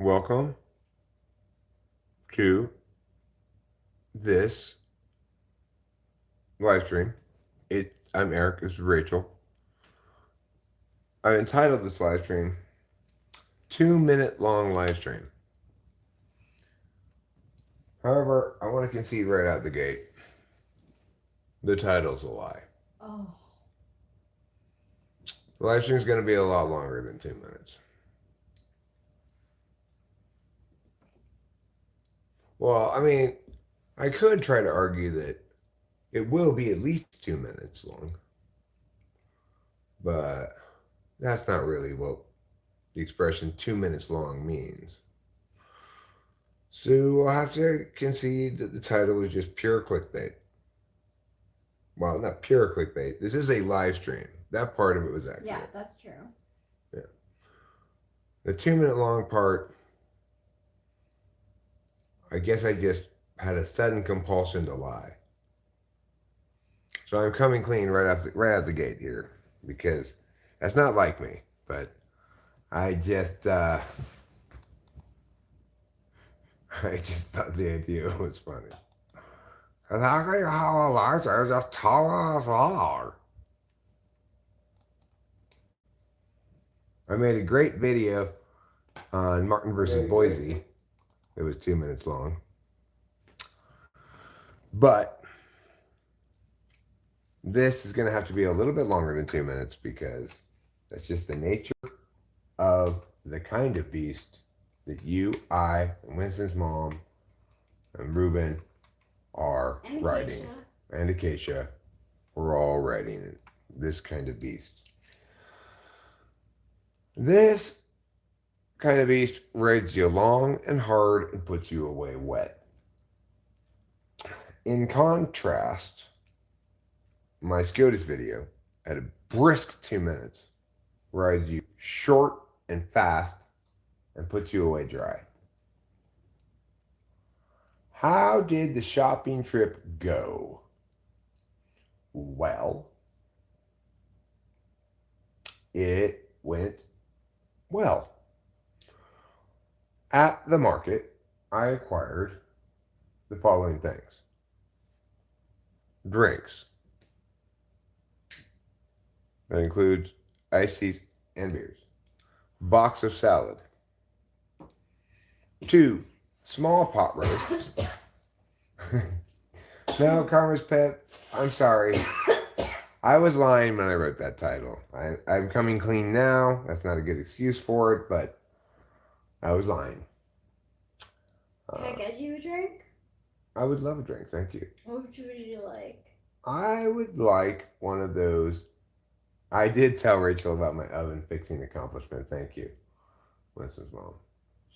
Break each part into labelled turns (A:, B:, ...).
A: Welcome to this live stream. I'm Eric. This is Rachel. I entitled this live stream 2-minute long live stream. However, I want to concede right out the gate. The title's a lie.
B: Oh.
A: The live stream is going to be a lot longer than 2 minutes. Well, I mean, I could try to argue that it will be at least 2 minutes long. But that's not really what the expression 2 minutes long means. So I'll have to concede that the title is just pure clickbait. Well, not pure clickbait. This is a live stream. That part of it was accurate.
B: Yeah, that's true.
A: Yeah. The 2-minute long part, I guess I just had a sudden compulsion to lie. So I'm coming clean right out the gate here because that's not like me. But I just thought the idea was funny. Exactly how a light is just tall as are. I made a great video on Martin versus Boise. It was 2 minutes long. But this is going to have to be a little bit longer than 2 minutes because that's just the nature of the kind of beast that you, I, and Winston's mom, and Ruben are
B: And
A: riding.
B: Acacia.
A: And Acacia. We're all riding this kind of beast. This kind of beast rides you long and hard and puts you away wet. In contrast, my SCOTUS video at a brisk 2 minutes rides you short and fast and puts you away dry. How did the shopping trip go? Well, it went well. At the market, I acquired the following things: drinks. That includes iced teas and beers. Box of salad. 2 small pot roasts. No, Karma's Pet, I'm sorry. I was lying when I wrote that title. I'm coming clean now. That's not a good excuse for it, but I was lying.
B: Can I get you a drink?
A: I would love a drink, thank you.
B: What would you like?
A: I would like one of those. I did tell Rachel about my oven fixing accomplishment. Thank you, Winston's mom.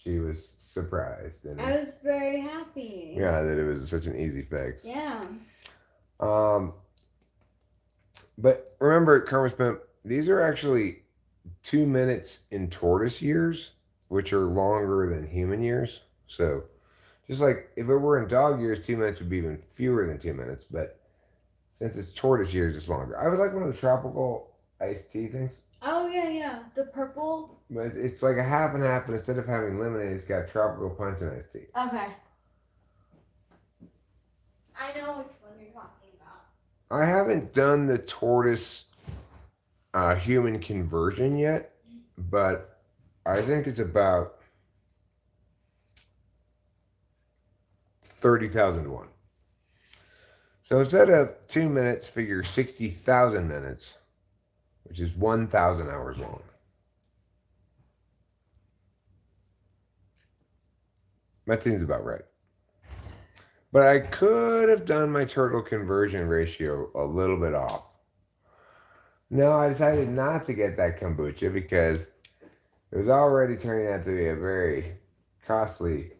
A: She was surprised. And
B: I was very happy.
A: yeah, that it was such an easy fix.
B: Yeah.
A: But remember, Karma's Pimp, these are actually 2 minutes in tortoise years, which are longer than human years. So just like if it were in dog years, 2 minutes would be even fewer than 2 minutes. But since it's tortoise years, it's longer. I would like one of the tropical iced tea things.
B: Oh, yeah. The purple.
A: But it's like a half and half, but instead of having lemonade, it's got tropical punch and iced tea.
B: Okay. I know which one you're talking about.
A: I haven't done the tortoise human conversion yet, but I think it's about 30,000 to 1. So instead of 2 minutes, figure 60,000 minutes, which is 1,000 hours long. That seems about right. But I could have done my turtle conversion ratio a little bit off. No, I decided not to get that kombucha because it was already turning out to be a very costly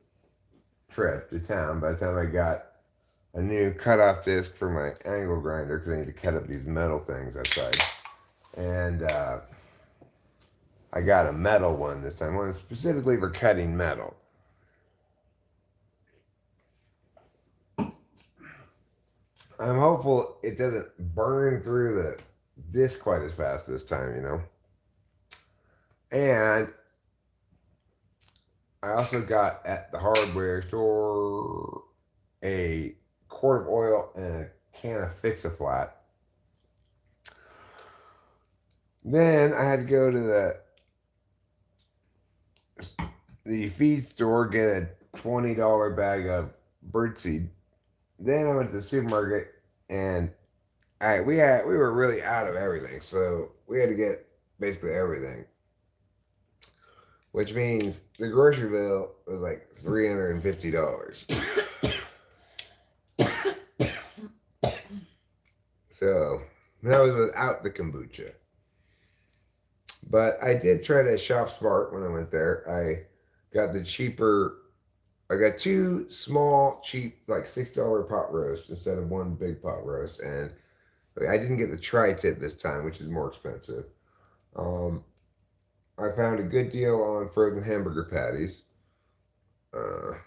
A: trip to town by the time I got a new cutoff disc for my angle grinder because I need to cut up these metal things outside. And I got a metal one this time, one specifically for cutting metal. I'm hopeful it doesn't burn through the disc quite as fast this time, you know. And I also got at the hardware store a quart of oil and a can of Fix-A-Flat. Then I had to go to the feed store, get a $20 bag of birdseed. Then I went to the supermarket and we were really out of everything, so we had to get basically everything, which means the grocery bill was like $350. So that was without the kombucha. But I did try to shop smart when I went there. I got the cheaper. I got two small, cheap, like $6 pot roast instead of one big pot roast, and I didn't get the tri-tip this time, which is more expensive. Um, I found a good deal on frozen hamburger patties, so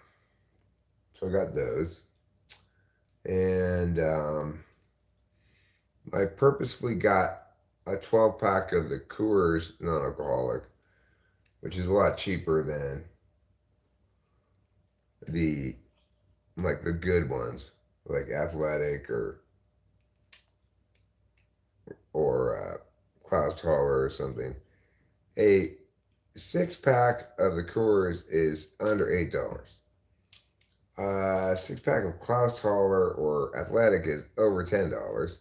A: I got those, and I purposefully got a 12 pack of the Coors non-alcoholic, which is a lot cheaper than the the good ones, like Athletic or Klaus Taller or something. A 6 pack of the Coors is under $8. 6 pack of Klaus Taller or Athletic is over $10.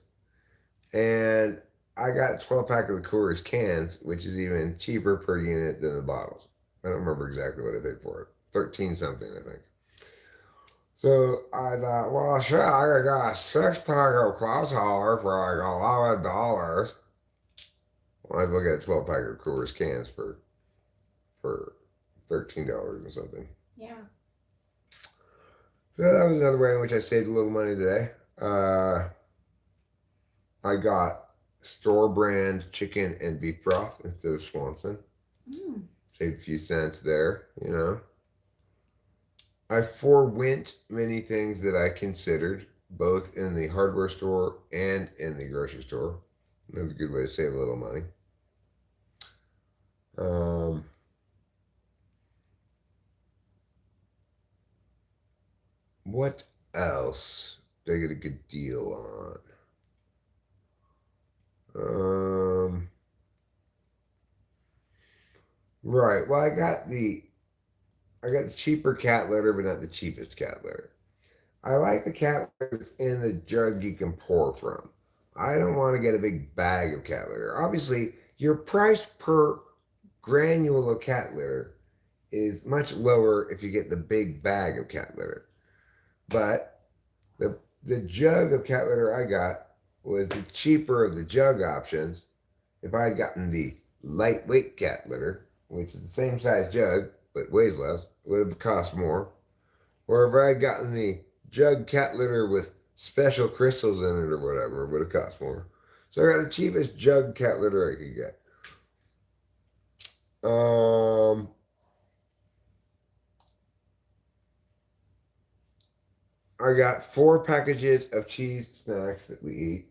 A: And I got a 12 pack of the Coors cans, which is even cheaper per unit than the bottles. I don't remember exactly what I paid for it. 13 something, I think. So I thought, well, shit, I got a 6 pack of Klaus Taller for like $11. Might as well get a 12 pack of Coors cans for $13 or something.
B: Yeah.
A: So that was another way in which I saved a little money today. I got store brand chicken and beef broth instead of Swanson. Saved a few cents there, you know. I forewent many things that I considered, both in the hardware store and in the grocery store. That's a good way to save a little money. What else did I get a good deal on? Right. Well, I got the cheaper cat litter, but not the cheapest cat litter. I like the cat litter that's in the jug you can pour from. I don't want to get a big bag of cat litter. Obviously, your price per granule of cat litter is much lower if you get the big bag of cat litter. But the jug of cat litter I got was the cheaper of the jug options. If I had gotten the lightweight cat litter, which is the same size jug but weighs less, it would have cost more. Or if I had gotten the jug cat litter with special crystals in it or whatever, it would have cost more. So I got the cheapest jug cat litter I could get. I got 4 packages of cheese snacks that we eat,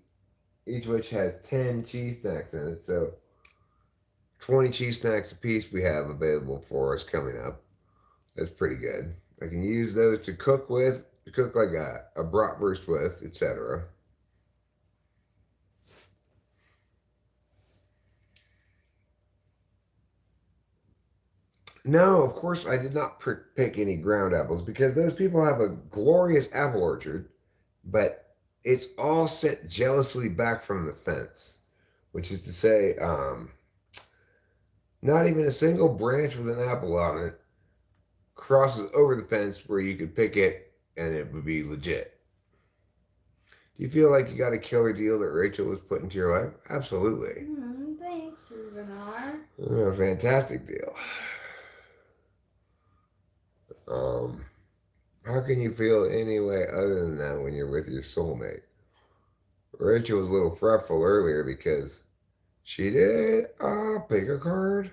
A: each of which has 10 cheese snacks in it. So 20 cheese snacks a piece we have available for us coming up. That's pretty good. I can use those to cook with, to cook like a bratwurst with, etc. No, of course I did not pick any ground apples because those people have a glorious apple orchard, but it's all set jealously back from the fence, which is to say, not even a single branch with an apple on it crosses over the fence where you could pick it and it would be legit. Do you feel like you got a killer deal that Rachel was put into your life? Absolutely.
B: Thanks, Rubenar.
A: A fantastic deal. How can you feel any way other than that when you're with your soulmate? Rachel was a little fretful earlier because she did pick a card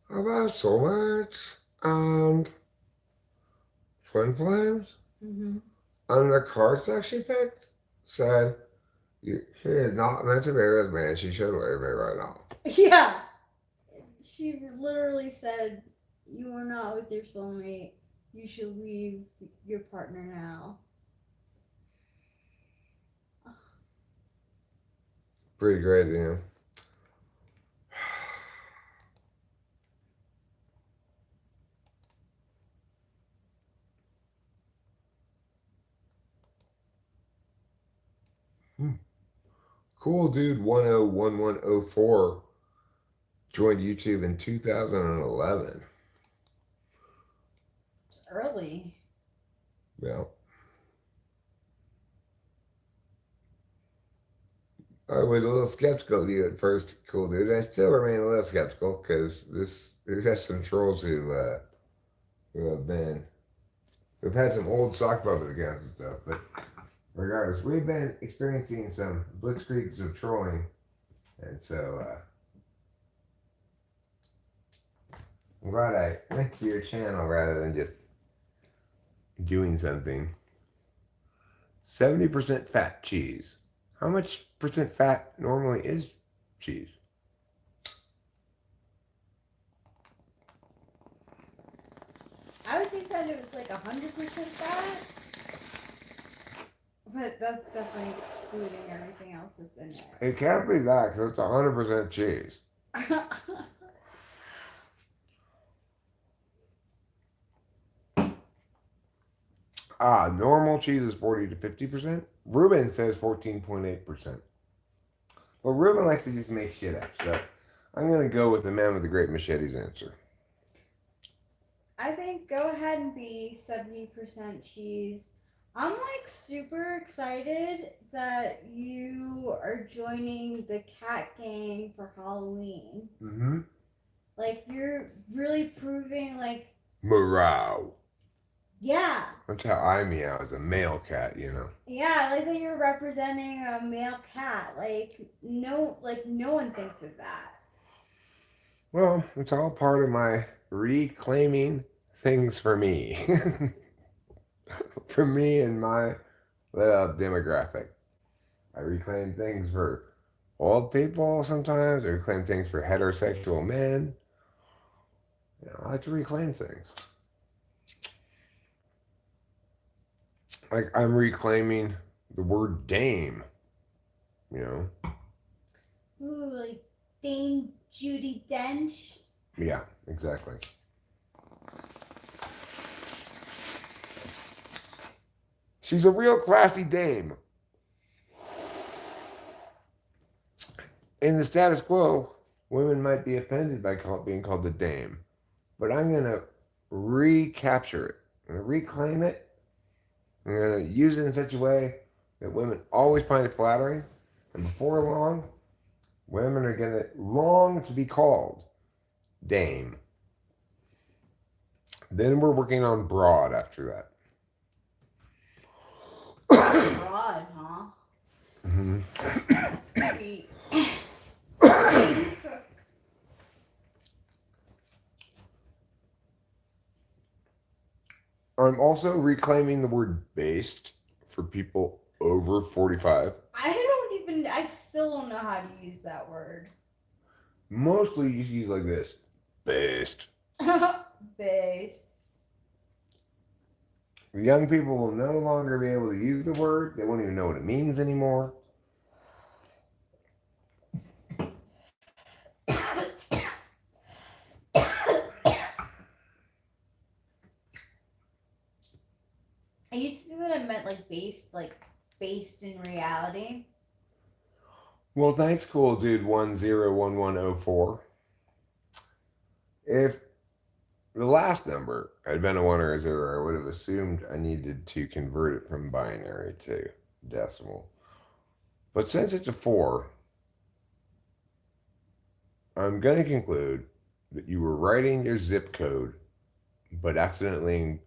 A: about soulmates and twin flames. And the cards that she picked said she is not meant to marry this man. She should marry me right now.
B: Yeah. She literally said You are not with your soulmate. You should leave your partner now.
A: Pretty crazy, yeah. Cool dude 101104 joined YouTube in 2011.
B: It's early.
A: Yeah. I was a little skeptical of you at first, cool dude. I still remain a little skeptical because there's just some trolls who who've had some old sock puppet accounts and stuff. But regardless, we've been experiencing some blitzkriegs of trolling, and so I'm glad I went to your channel rather than just doing something. 70% fat cheese. How much percent fat normally is cheese?
B: I would think that it was like 100% fat. But that's definitely excluding everything else that's in there.
A: It can't be that because it's 100% cheese. Normal cheese is 40 to 50%. Ruben says 14.8%. Well, Ruben likes to just make shit up, so I'm going to go with the man with the great machete's answer.
B: I think go ahead and be 70% cheese. I'm like super excited that you are joining the cat gang for Halloween.
A: Mm-hmm.
B: Like you're really proving like
A: Meow.
B: yeah.
A: That's how I meow as a male cat, you know.
B: Yeah, I like that you're representing a male cat. Like no one thinks of that.
A: Well, it's all part of my reclaiming things for me. For me and my demographic. I reclaim things for old people sometimes. I reclaim things for heterosexual men. You know, I like to reclaim things. Like I'm reclaiming the word dame. You know?
B: Ooh, like Dame Judi Dench.
A: Yeah, exactly. She's a real classy dame. In the status quo, women might be offended by being called the dame. But I'm going to recapture it. I'm going to reclaim it. I'm going to use it in such a way that women always find it flattering. And before long, women are going to long to be called dame. Then we're working on broad after that.
B: Broad, huh?
A: Mm-hmm.
B: That's gonna be.
A: I'm also reclaiming the word based for people over 45.
B: I still don't know how to use that word.
A: Mostly you use like this. Based.
B: Based.
A: Young people will no longer be able to use the word. They won't even know what it means anymore.
B: I used to think that I meant like based in reality.
A: Well, thanks, cool dude 101104. If the last number had been a 1 or a 0, I would have assumed I needed to convert it from binary to decimal. But since it's a 4, I'm going to conclude that you were writing your zip code, but accidentally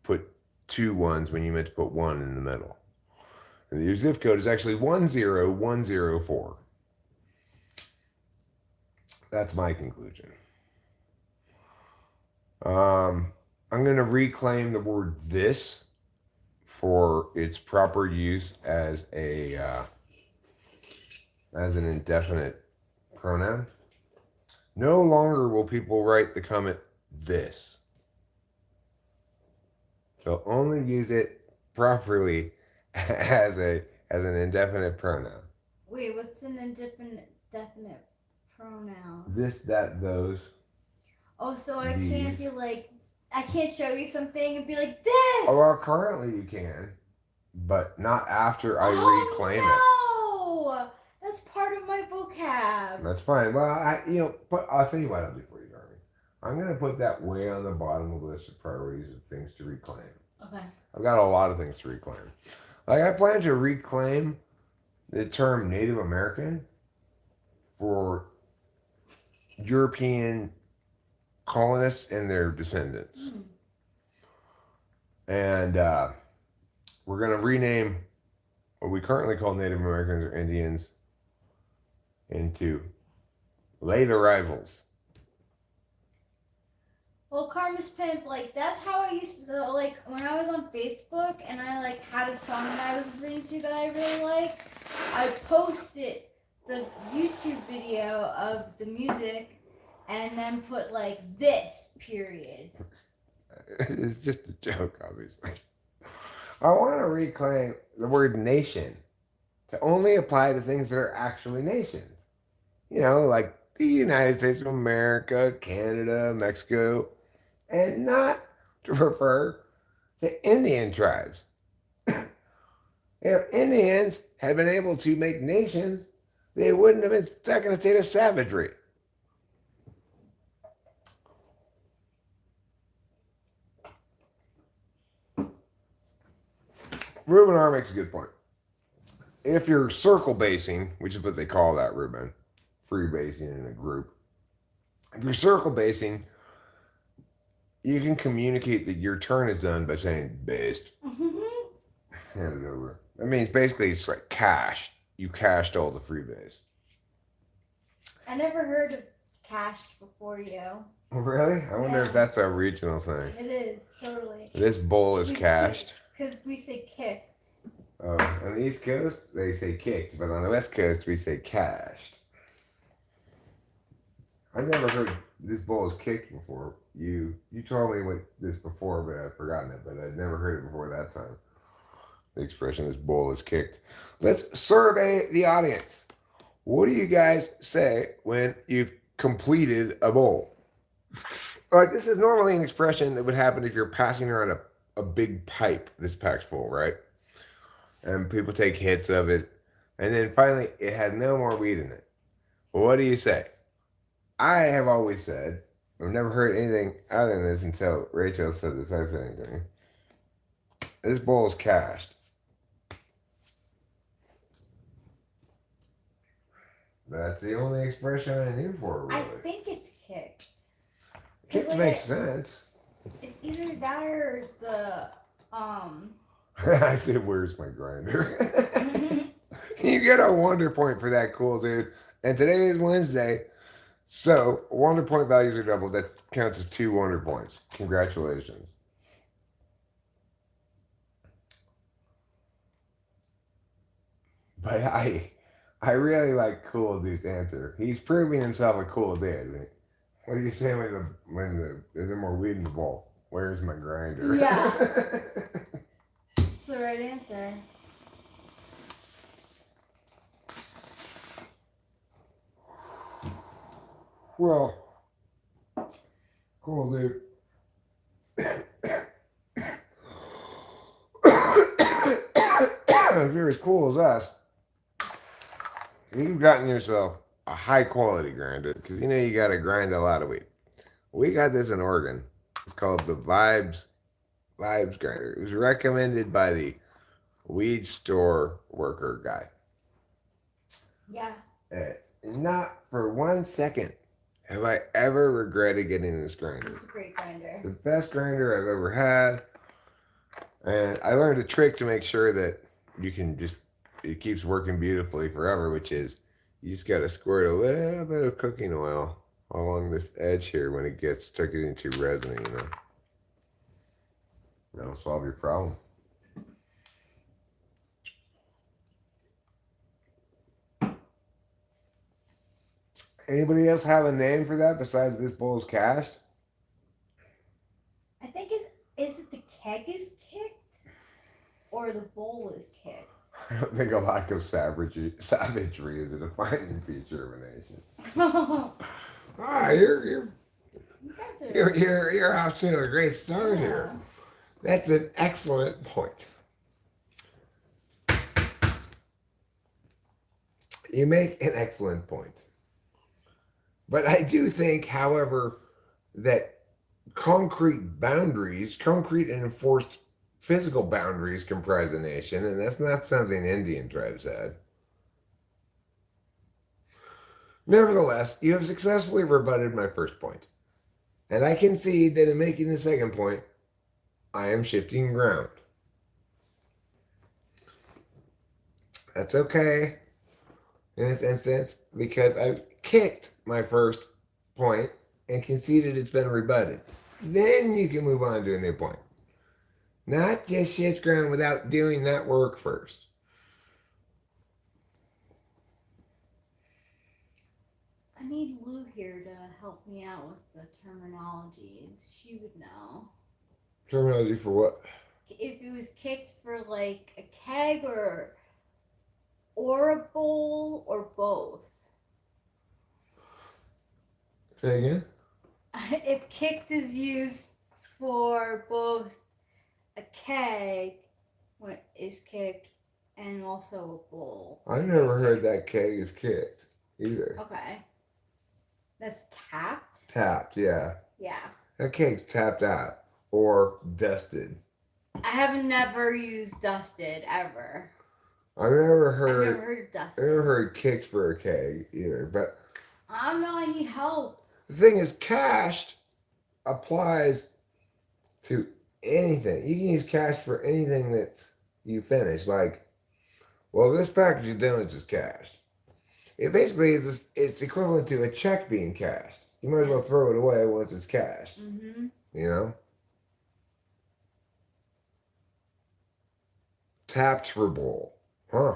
A: put 2 ones when you meant to put 1 in the middle. And your zip code is actually 10104. That's my conclusion. I'm going to reclaim the word this for its proper use as an indefinite pronoun. No longer will people write the comment this. So only use it properly as an indefinite pronoun.
B: Wait, what's an indefinite definite pronoun?
A: This, that, those.
B: Oh, so I
A: These.
B: can't be like, I can't show you something and be like this.
A: Oh, well, currently you can, but not after I reclaim it.
B: No, that's part of my vocab.
A: That's fine. Well, but I'll tell you what I'll do for you, darling. I'm gonna put that way on the bottom of the list of priorities of things to reclaim.
B: Okay.
A: I've got a lot of things to reclaim. Like I plan to reclaim the term Native American for European colonists and their descendants. And we're going to rename what we currently call Native Americans or Indians into late arrivals.
B: Well, Karma's Pimp, like, that's how I used to, like, when I was on Facebook and I, like, had a song that I was listening to that I really liked, I posted the YouTube video of the music and then put, like, this, period.
A: It's just a joke, obviously. I want to reclaim the word nation to only apply to things that are actually nations. Like the United States of America, Canada, Mexico, and not to refer to Indian tribes. If Indians had been able to make nations, they wouldn't have been stuck in a state of savagery. Ruben R. makes a good point. If you're circle basing, which is what they call that, Ruben, free basing in a group, if you're circle basing, you can communicate that your turn is done by saying based. Hand it over. That means basically it's like cached. You cached all the freebase.
B: I never heard of cached before you.
A: Really? I wonder if that's a regional thing.
B: It is, totally.
A: This bowl is cached.
B: Because we say kicked.
A: Oh, on the East Coast, they say kicked, but on the West Coast, we say cached. I never heard this bowl is kicked before. You told me this before, but I'd forgotten it, but I'd never heard it before that time. The expression, this bowl is kicked. Let's survey the audience. What do you guys say when you've completed a bowl? Like, this is normally an expression that would happen if you're passing around a big pipe that's packed full, right? And people take hits of it, and then finally it has no more weed in it. Well, what do you say? I have always said, I've never heard anything other than this until Rachel said the same thing to me. This bowl is cached. That's the only expression I knew for it, really.
B: I think it's kicked.
A: Kicked makes sense.
B: It's either that or the,
A: I said, where's my grinder? You get a wonder point for that, cool dude. And today is Wednesday, so wonder point values are doubled. That counts as 2 wonder points. Congratulations. But I really like cool dude's answer. He's proving himself a cool dude. What do you say when there's more weed in the bowl? Where's my grinder?
B: Yeah. That's the right answer.
A: Well, cool dude. If you're as cool as us, you've gotten yourself a high quality grinder, because you got to grind a lot of weed. We got this in Oregon. It's called the Vibes grinder. It was recommended by the weed store worker guy.
B: Yeah.
A: Not for 1 second have I ever regretted getting this grinder.
B: It's a great grinder.
A: The best grinder I've ever had. And I learned a trick to make sure that it keeps working beautifully forever, which is you just got to squirt a little bit of cooking oil along this edge here when it gets getting too resiny, That'll solve your problem. Anybody else have a name for that besides this bowl's cached?
B: keg is kicked or the bowl is kicked?
A: I don't think a lack of savagery is a defining feature of a nation. Ah,
B: You guys are.
A: you're off to a great start here.
B: Yeah.
A: That's an excellent point. You make an excellent point. But I do think, however, that concrete and enforced physical boundaries comprise a nation, and that's not something Indian tribes had. Nevertheless, you have successfully rebutted my first point, and I concede that in making the second point, I am shifting ground. That's okay in this instance because I kicked my first point and conceded it's been rebutted. Then you can move on to a new point. Not just shift ground without doing that work first.
B: I need Lou here to help me out with the terminologies. She would know.
A: Terminology for what?
B: If it was kicked for like a keg or a bowl or both.
A: Say again?
B: If kicked is used for both a keg when is kicked and also a bowl.
A: I've never heard that keg is kicked either.
B: Okay. That's tapped?
A: Tapped, yeah.
B: Yeah.
A: That keg's tapped out or dusted.
B: I have never used dusted ever.
A: I've never heard
B: of dusted.
A: I've never heard kicked for a keg either. But
B: I don't know, I need help.
A: the thing is, cashed applies to anything. You can use cash for anything that you finish. Like, well, this package of donuts is cashed. It basically is. It's equivalent to a check being cashed. You might as well throw it away once it's cashed.
B: Mm-hmm.
A: You know. Tapped for bowl, huh?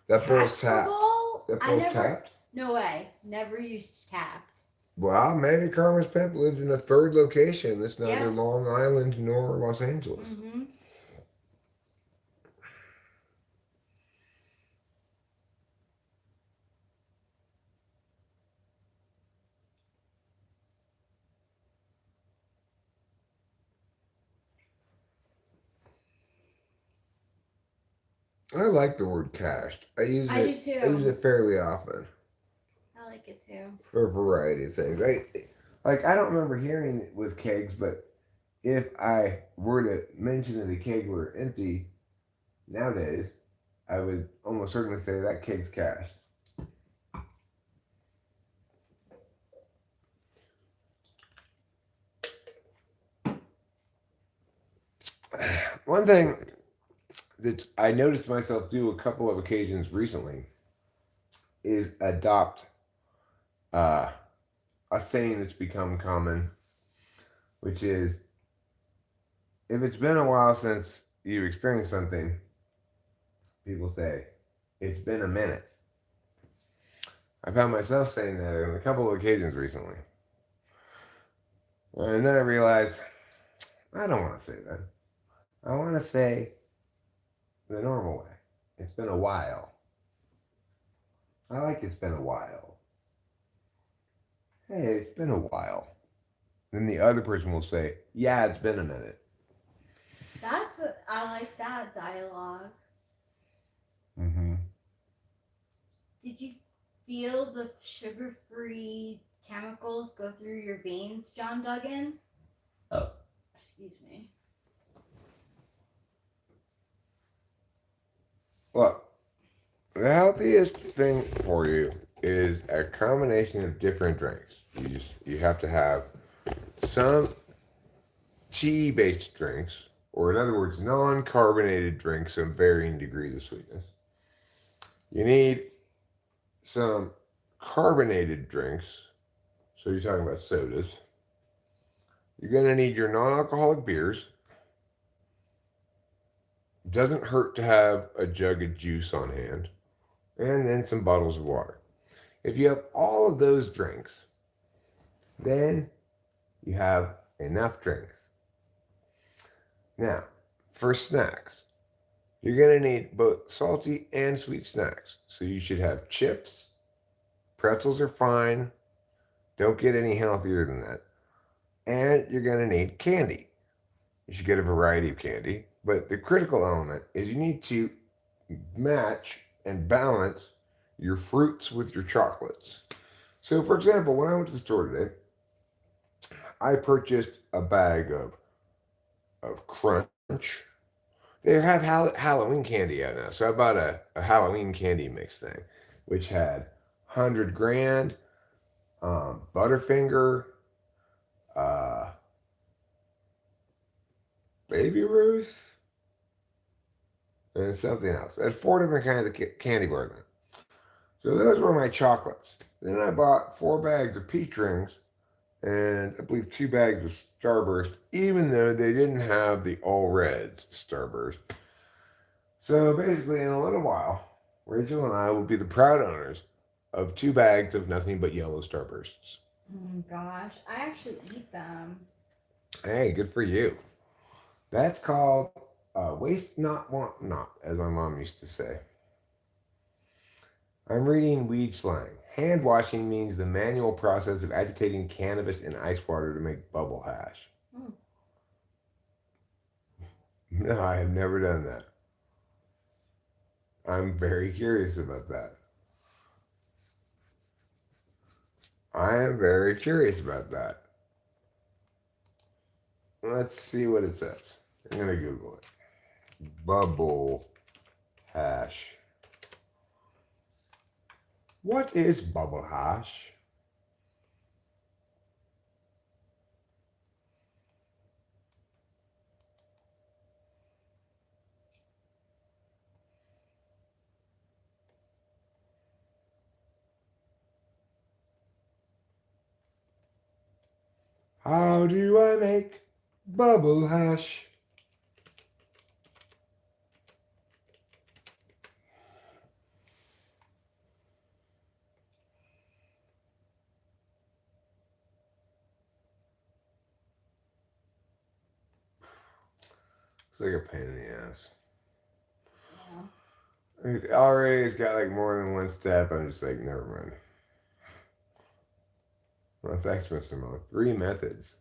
A: That bowl's tapped.
B: Bowl?
A: That bowl's tapped.
B: No way. Never used tapped.
A: Well, maybe Karma's Pimp lives in a third location that's neither Long Island nor Los Angeles.
B: Mm-hmm.
A: I like the word cashed. I use
B: I do too.
A: I use it fairly often.
B: I like it too.
A: For a variety of things. I don't remember hearing it with kegs, but if I were to mention that a keg were empty nowadays, I would almost certainly say that keg's cashed. One thing that I noticed myself do a couple of occasions recently is adopt a saying that's become common, which is, if it's been a while since you've experienced something, people say, it's been a minute. I found myself saying that on a couple of occasions recently. And then I realized, I don't want to say that. I want to say the normal way. It's been a while. I like it's been a while. Hey, it's been a while. Then the other person will say, yeah, it's been a minute.
B: I like that dialogue.
A: Mm-hmm.
B: Did you feel the sugar-free chemicals go through your veins, John Duggan?
A: Oh.
B: Excuse me.
A: Look, the healthiest thing for you is a combination of different drinks. You have to have some tea-based drinks, or in other words, non-carbonated drinks of varying degrees of sweetness. You need some carbonated drinks, so you're talking about sodas. You're going to need your non-alcoholic beers. It doesn't hurt to have a jug of juice on hand, and then some bottles of water. If you have all of those drinks, then you have enough drinks. Now, for snacks, you're going to need both salty and sweet snacks. So you should have chips. Pretzels are fine. Don't get any healthier than that. And you're going to need candy. You should get a variety of candy. But the critical element is you need to match and balance your fruits with your chocolates. So, for example, when I went to the store today, I purchased a bag of Crunch. They have Halloween candy out now. So I bought a Halloween candy mix thing, which had 100 grand, Butterfinger, uh, Baby Ruth, and something else. It had 4 different kinds of candy bars in it. So those were my chocolates. Then I bought 4 bags of peach rings and I believe 2 bags of Starburst, even though they didn't have the all red Starburst. So basically, in a little while, Rachel and I will be the proud owners of 2 bags of nothing but yellow Starbursts.
B: Oh gosh, I actually eat them.
A: Hey, good for you. That's called waste not, want not, as my mom used to say. I'm reading weed slang. Hand washing means the manual process of agitating cannabis in ice water to make bubble hash.
B: Mm.
A: No, I have never done that. I'm very curious about that. I am very curious about that. Let's see what it says. I'm going to Google it. Bubble hash. What is bubble hash? How do I make bubble hash? It's like a pain in the ass.
B: Yeah.
A: It already has got like more than one step. I'm just like, never mind. Well, thanks, Mr. Mo. 3 methods.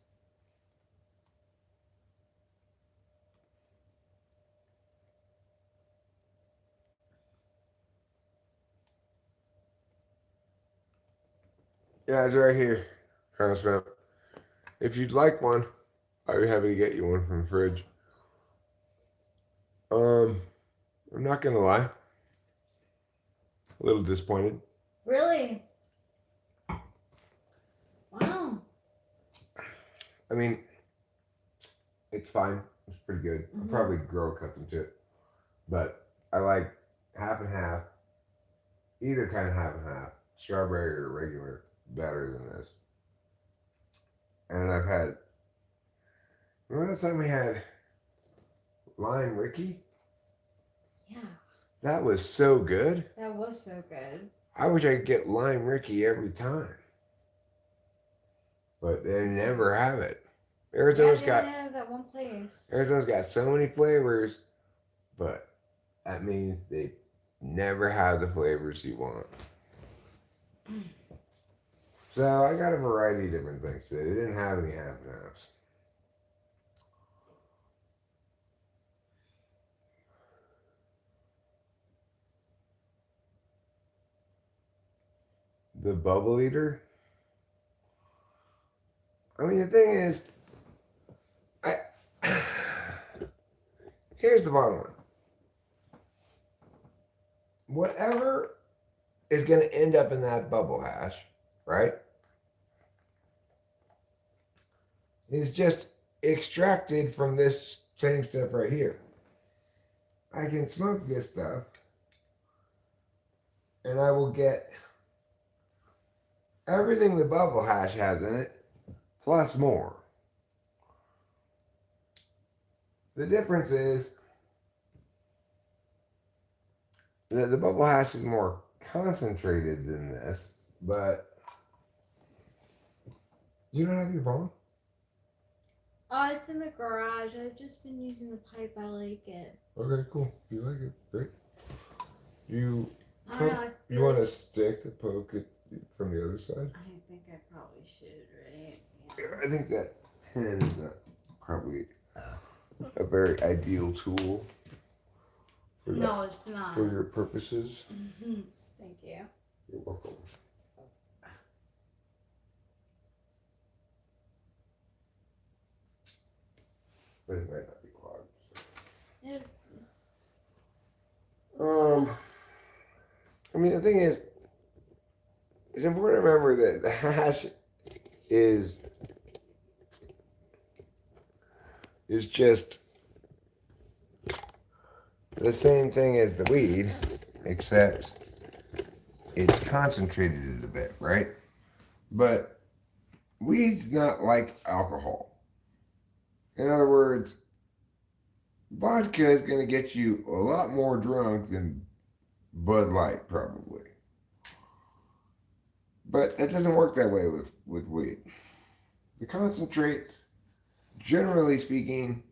A: Yeah, it's right here. House map. If you'd like one, I'd be happy to get you one from the fridge. I'm not gonna lie. A little disappointed.
B: Really? Wow.
A: I mean, it's fine. It's pretty good. I'll probably grow accustomed to it. But I like half and half, either kind of half and half, strawberry or regular, better than this. And I've had, remember that time we had Lime Ricky?
B: Yeah.
A: That was so good.
B: That was so good.
A: I wish I could get Lime Ricky every time. But they never have it. Arizona's got
B: that one place.
A: Arizona's got so many flavors, but that means they never have the flavors you want. So I got a variety of different things today. They didn't have any half and halves. The bubble eater. I mean, the thing is, here's the bottom line. Whatever is going to end up in that bubble hash, right, is just extracted from this same stuff right here. I can smoke this stuff, and I will get everything the bubble hash has in it, plus more. The difference is that the bubble hash is more concentrated than this, but you don't have your phone?
B: Oh, it's in the garage. I've just been using the pipe. I like it.
A: Okay, cool. You like it? Great. You
B: I don't know. I
A: you
B: feel
A: want a
B: like
A: stick to poke it from the other side?
B: I think I probably should, right?
A: I think that pen is not probably a very ideal tool for that,
B: No, it's not.
A: for your purposes.
B: Thank you.
A: You're welcome. But it might not be clogged. So. I mean, the thing is, it's important to remember that the hash is just the same thing as the weed, except it's concentrated a bit, right? But weed's not like alcohol. In other words, vodka is going to get you a lot more drunk than Bud Light, probably. But that doesn't work that way with weed. The concentrates, generally speaking,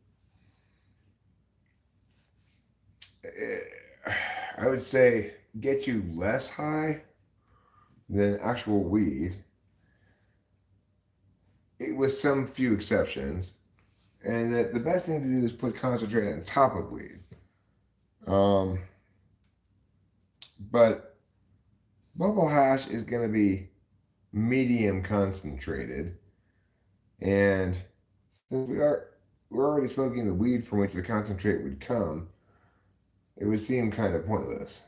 A: I would say get you less high than actual weed, with some few exceptions. And that the best thing to do is put concentrate on top of weed. But bubble hash is going to be medium concentrated, and since we're already smoking the weed from which the concentrate would come, it would seem kind of pointless.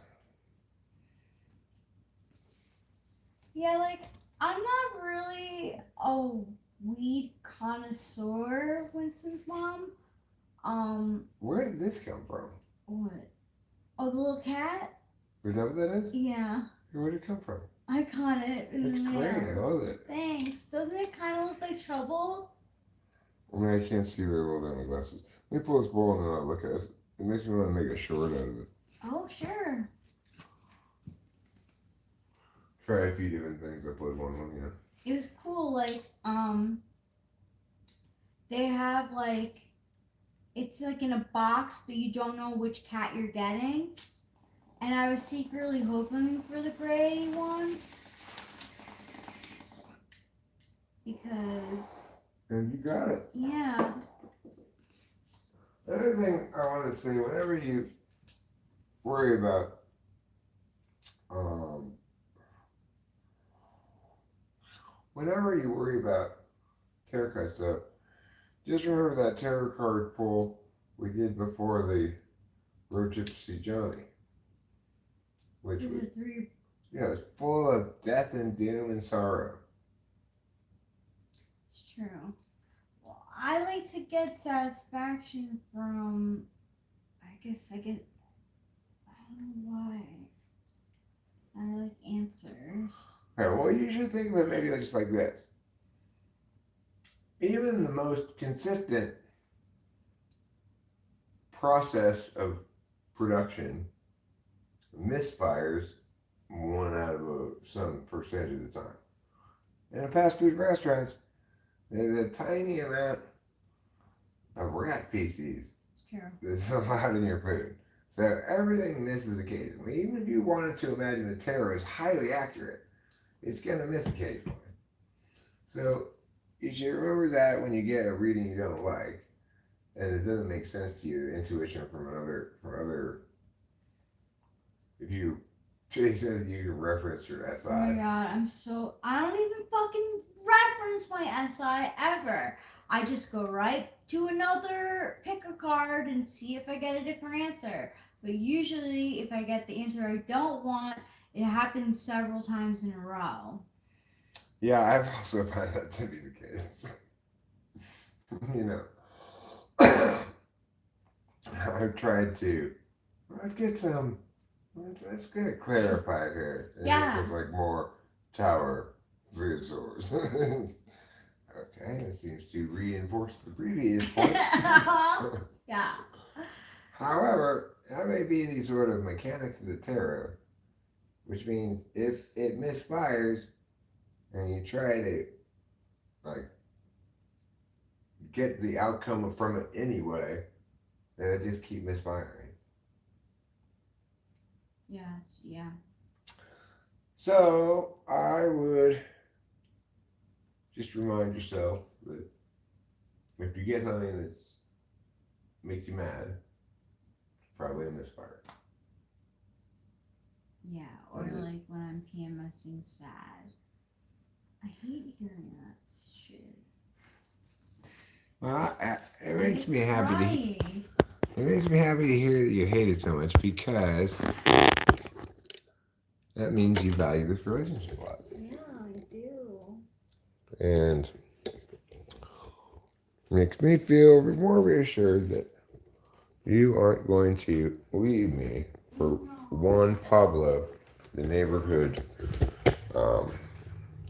B: Yeah, like I'm not really a weed connoisseur, Winston's mom.
A: Where did this come from?
B: What? Oh, the little cat?
A: Is that what that is?
B: Yeah.
A: Where did it come from?
B: I caught it in
A: That's
B: the
A: great. I
B: mail.
A: love it.
B: Thanks. Doesn't it kind of look like trouble?
A: I mean, I can't see very well down my glasses. Let me pull this bowl and then I'll look at it. It makes me want to make a short out of it.
B: Oh, sure.
A: Try a few different things. I put one, you know.
B: It was cool. Like, they have like, it's like in a box, but you don't know which cat you're getting. And I was secretly hoping for the gray one. Because.
A: And you got it.
B: Yeah.
A: Another thing I want to say, whenever you worry about tarot card stuff, just remember that tarot card pull we did before the road trip to see Johnny, which was it was full of death and doom and sorrow.
B: It's true. Well, I like to get satisfaction from, I don't know why. I like answers.
A: All right, well, you should think of it maybe just like this. Even the most consistent process of production misfires 1 out of some percentage of the time. In fast food restaurants, there's a tiny amount of rat feces that's allowed in your food. So everything misses occasionally. Even if you wanted to imagine the tarot is highly accurate, it's going to miss occasionally. So you should remember that when you get a reading you don't like, and it doesn't make sense to you, intuition from other, if you, Jason, you can reference your SI.
B: Oh my god, I don't even fucking reference my SI ever. I just go right to another, pick a card and see if I get a different answer. But usually if I get the answer I don't want, it happens several times in a row.
A: Yeah, I've also found that to be the case. You know, I've tried to, let's get some, let's get it clarified here. And
B: Yeah.
A: It's just like more Tower, 3 of Swords. Okay, it seems to reinforce the previous point.
B: Yeah.
A: However, that may be the sort of mechanics of the tarot, which means if it misfires and you try to like get the outcome from it anyway, then I just keep misfiring.
B: Yes, yeah.
A: So I would just remind yourself that if you get something that makes you mad, it's probably a misfire.
B: Yeah, or like when I'm PMSing sad. I hate hearing that shit.
A: Well, it makes me happy
B: Crying.
A: it makes me happy to hear that you hate it so much, because that means you value this relationship a lot.
B: Yeah, I do.
A: And makes me feel more reassured that you aren't going to leave me for Juan Pablo, the neighborhood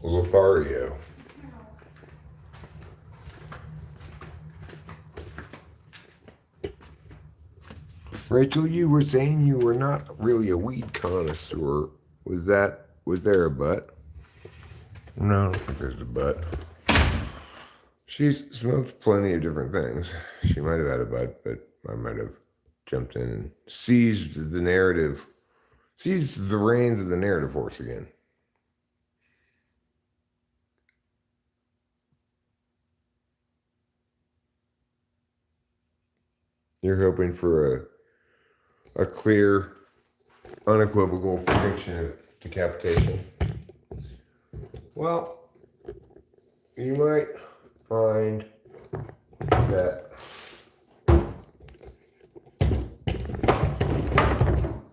A: Lothario. Rachel, you were saying you were not really a weed connoisseur. Was there a but? No, I don't think there's a but. She's smoked plenty of different things. She might have had a but I might have jumped in and seized the reins of the narrative horse again. You're hoping for a clear, unequivocal prediction of decapitation. Well, you might find that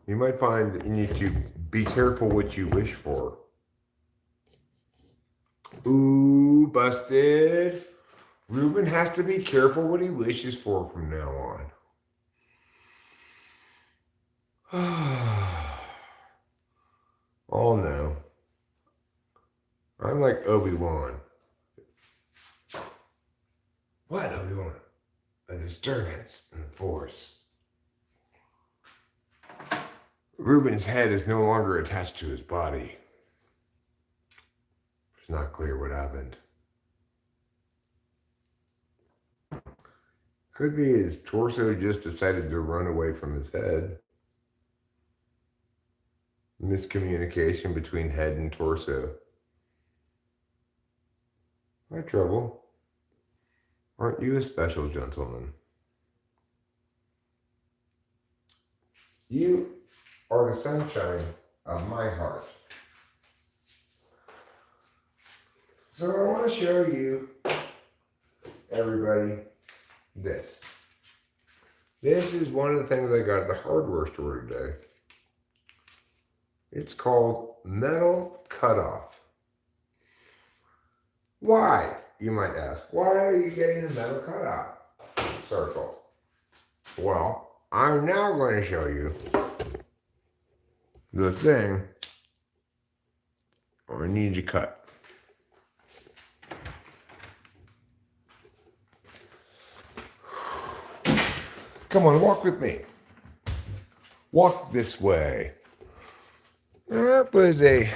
A: you need to be careful what you wish for. Ooh, busted. Ruben has to be careful what he wishes for from now on. Oh no. I'm like Obi-Wan. What, Obi-Wan? A disturbance in the Force. Ruben's head is no longer attached to his body. It's not clear what happened. Could be his torso just decided to run away from his head. Miscommunication between head and torso. My trouble. Aren't you a special gentleman? You are the sunshine of my heart. So I want to show you, everybody, this. This is one of the things I got at the hardware store today. It's called metal cutoff. Why, you might ask? Why are you getting a metal cutoff circle? Well, I'm now going to show you the thing I need to cut. Come on, walk with me. Walk this way. That was a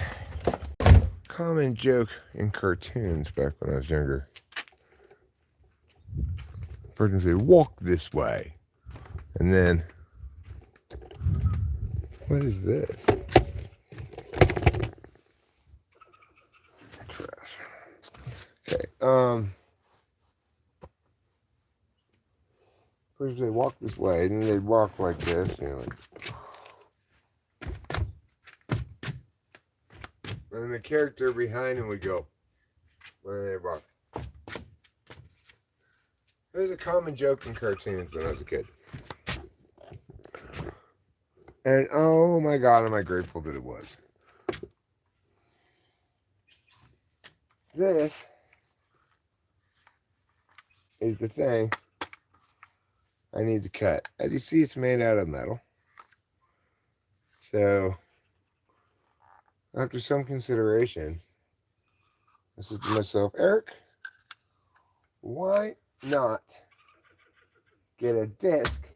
A: common joke in cartoons back when I was younger. The person would say, walk this way. And then, what is this? Trash. Okay, person would say, walk this way. And then they'd walk like this, like. And then the character behind him would go, when they walk. It was a common joke in cartoons when I was a kid. And oh my God, am I grateful that it was. This is the thing I need to cut. As you see, it's made out of metal. So, after some consideration, I said to myself, Eric, why not get a disc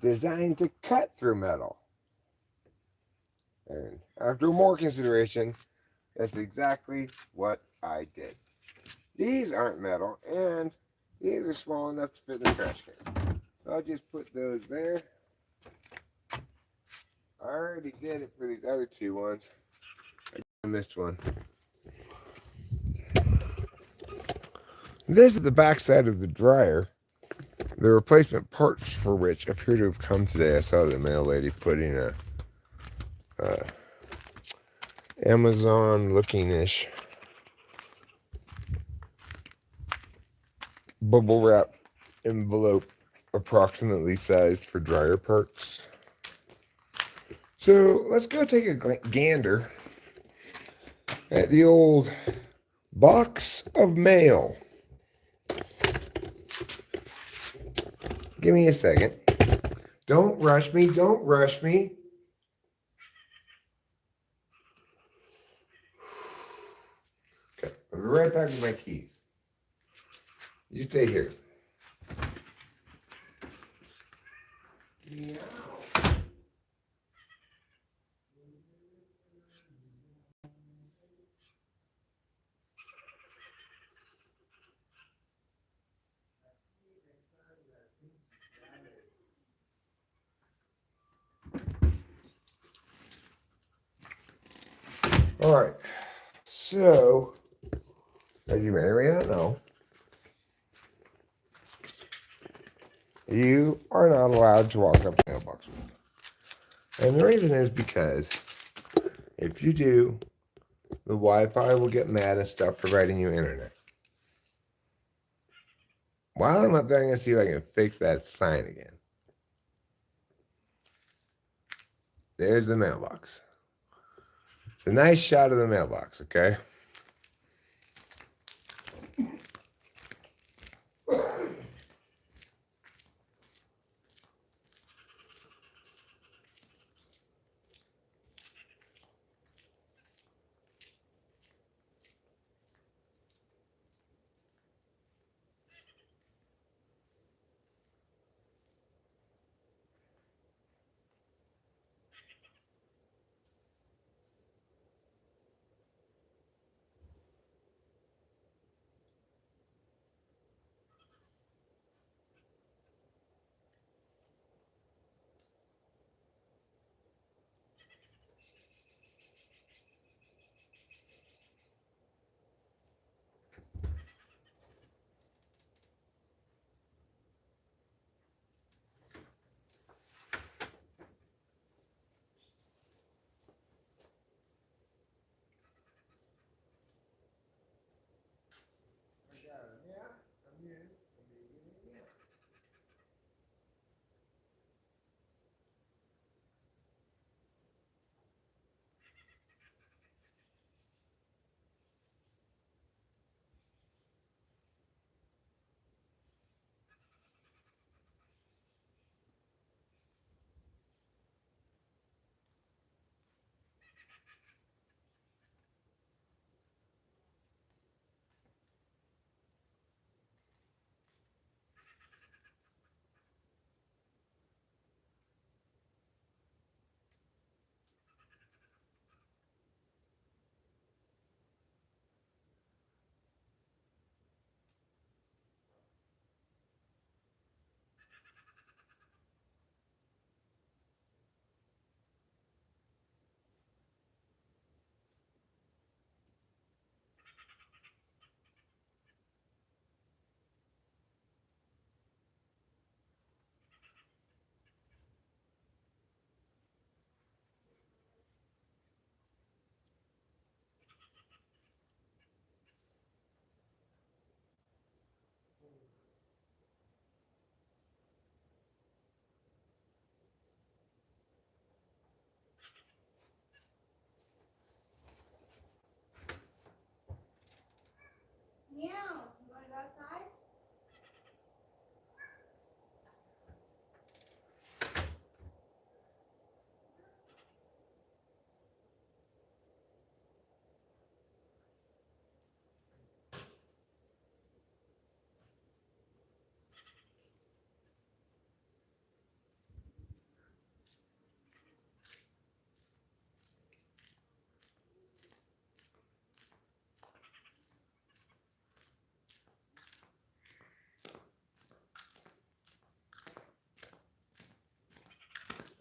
A: designed to cut through metal? And after more consideration, that's exactly what I did. These aren't metal, and These are small enough to fit in the trash can. So I'll just put those there. I already did it for these other two ones. I missed one. This is the back side of the dryer. The replacement parts for which appear to have come today. I saw the mail lady putting a Amazon looking-ish bubble wrap envelope approximately sized for dryer parts. So let's go take a gander at the old box of mail. Give me a second. Don't rush me. Don't rush me. Okay, I'll be right back with my keys. You stay here. Meow. All right. So, as you may or may not know, you are not allowed to walk up the mailbox with me. And the reason is because if you do, the Wi-Fi will get mad and stop providing you internet. While I'm up there, I'm going to see if I can fix that sign again. There's the mailbox. It's a nice shot of the mailbox, okay?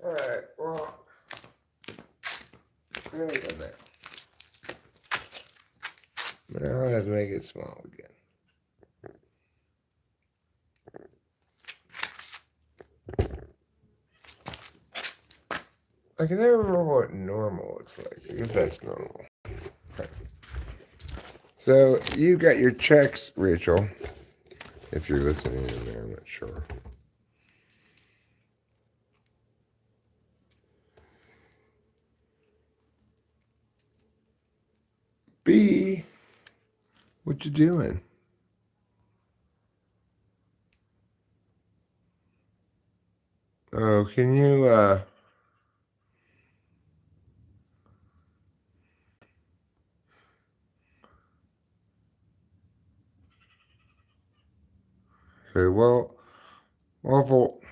A: Alright, well, there we go there. Now I have to make it small again. I can never remember what normal looks like. I guess that's normal. Okay. So you got your checks, Rachel. If you're listening in there, I'm not sure. B, what you doing? Oh, can you, okay, well, Waffle,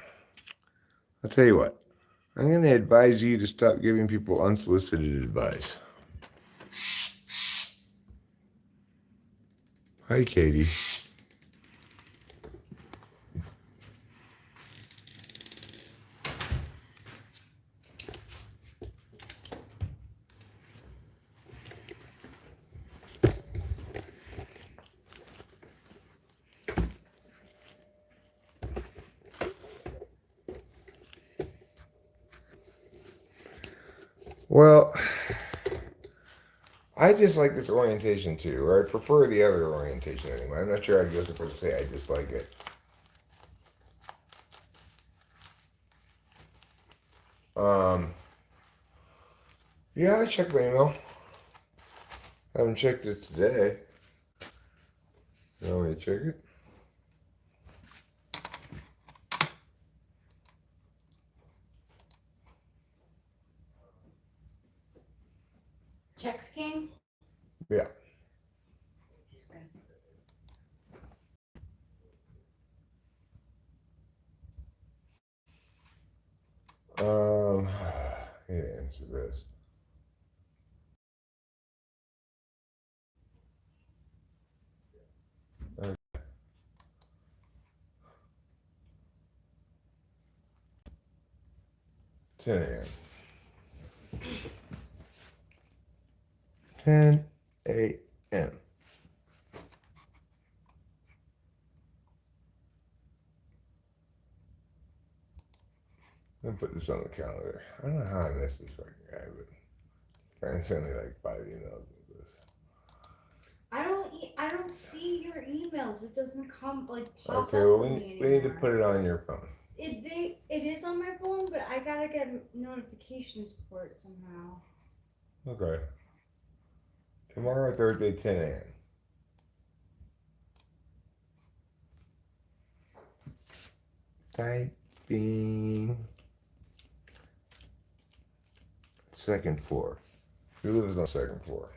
A: I'll tell you what. I'm going to advise you to stop giving people unsolicited advice. Hi, Katie. Well, I dislike this orientation too, or I prefer the other orientation anyway. I'm not sure I'd go so far to say I dislike it. Yeah, I checked my email. I haven't checked it today. You want me to check it?
B: Checks came?
A: Yeah.
B: That's good.
A: I need to answer this. Okay. 10 a.m. 10 a.m. I'm gonna put this on the calendar. I don't know how I missed this fucking guy, but apparently sent me like 5 emails with this.
B: I don't see your emails. It doesn't come like pop
A: Okay,
B: up
A: well
B: for me
A: we need to
B: anymore.
A: put it on your phone.
B: It is on my phone, but I gotta get notifications for it somehow.
A: Okay. Tomorrow, Thursday, 10 a.m. Typing. Second floor. Who lives on the second floor?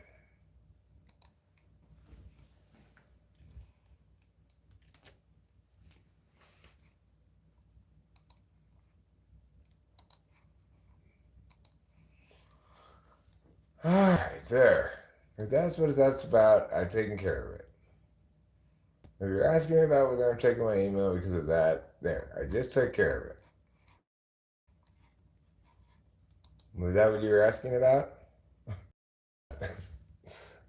A: Alright, there. If that's what that's about, I've taken care of it. If you're asking me about whether I'm checking my email because of that, there. I just took care of it. Was that what you were asking about?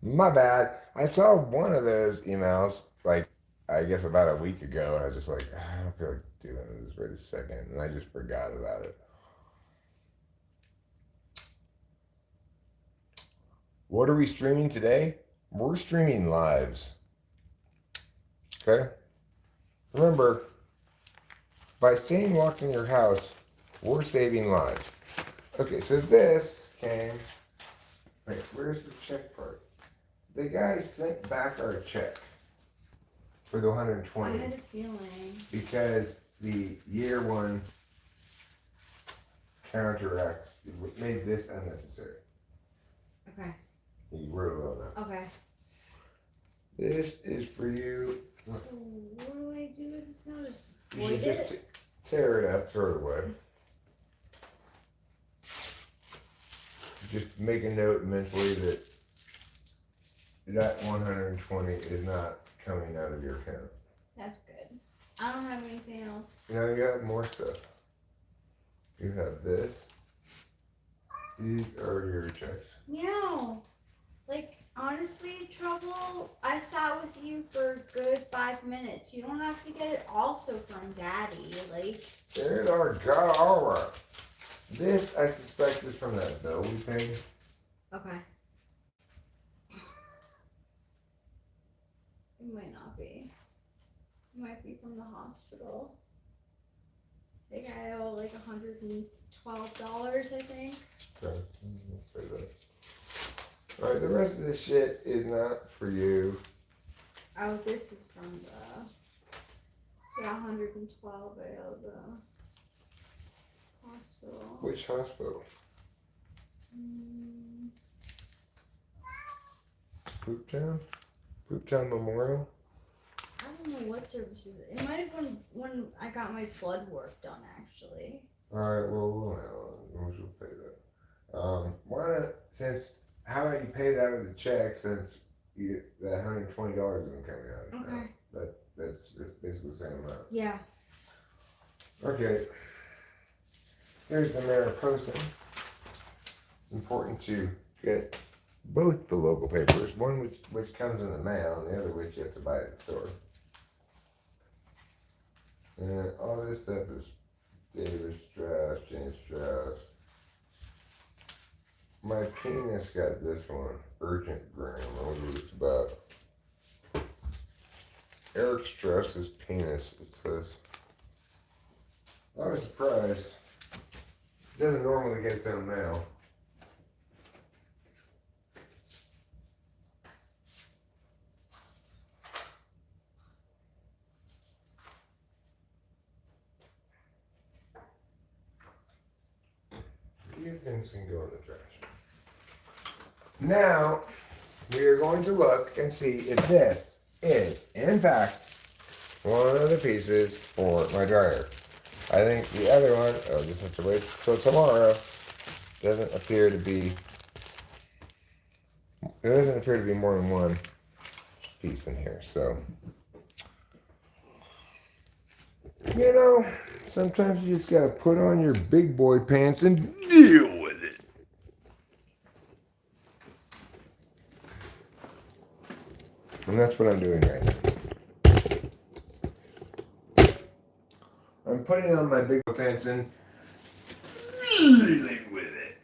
A: My bad. I saw one of those emails, like, I guess about a week ago, and I was just like, I don't feel like dealing with this right a second, and I just forgot about it. What are we streaming today? We're streaming lives. Okay? Remember, by staying locked in your house, we're saving lives. Okay, so this came. Wait, where's the check part? The guy sent back our check for the 120.
B: I had a feeling.
A: Because the year one counteracts made this unnecessary.
B: Okay.
A: He wrote it on that.
B: Okay.
A: This is for you.
B: So what do I do with this now? Just
A: You
B: void
A: should just
B: it?
A: tear it up, throw it away. Just make a note mentally that that 120 is not coming out of your account.
B: That's good. I don't have anything else.
A: Now you got more stuff. You have this. These are your checks.
B: No. Like, honestly, Trouble, I sat with you for a good 5 minutes. You don't have to get it also from Daddy. Like,
A: There's our god, alright. This, I suspect, is from that bill we paid.
B: okay. It might not be. It might be from the hospital. I think I owe like $112, I think.
A: Okay, let's say that. Alright, the rest of this shit is not for you.
B: Oh, this is from the 112 I owe the hospital.
A: Which hospital? Pooptown? Pooptown Memorial?
B: I don't know what services. It might have been when I got my blood work done, actually.
A: Alright, well, we'll pay that. Why not, how about you pay that with a check since that $120 isn't coming out?
B: Okay.
A: That's basically the same amount.
B: Yeah.
A: Okay. Here's the Mariposa. It's important to get both the local papers, one which comes in the mail and the other which you have to buy at the store. And all this stuff is David Strauss, James Strauss. My penis got this one, Urgent Gram. I wonder what it's about. Eric Strauss's penis, it says. I was surprised. It doesn't normally get its own mail. These things can go in the trash. Now, we are going to look and see if this is, in fact, one of the pieces for my dryer. I think the other one, I'll just have to wait till tomorrow, doesn't appear to be, there doesn't appear to be more than one piece in here, so. You know, sometimes you just gotta put on your big boy pants and deal with it. And that's what I'm doing right now. I'm putting on my big boy pants and dealing with it.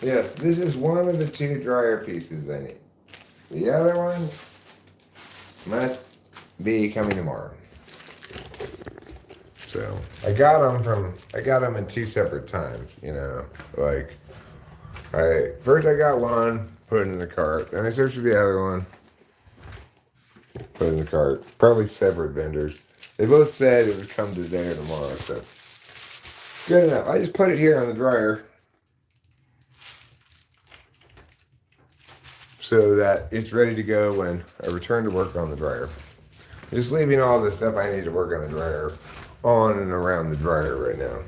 A: Yes, this is one of the two dryer pieces I need. The other one must be coming tomorrow. So I got them in two separate times, you know, like first I got one, put it in the cart, then I searched for the other one, put it in the cart, probably separate vendors. They both said it would come today or tomorrow, so good enough. I just put it here on the dryer so that it's ready to go when I return to work on the dryer. Just leaving all the stuff I need to work on the dryer on and around the dryer right now.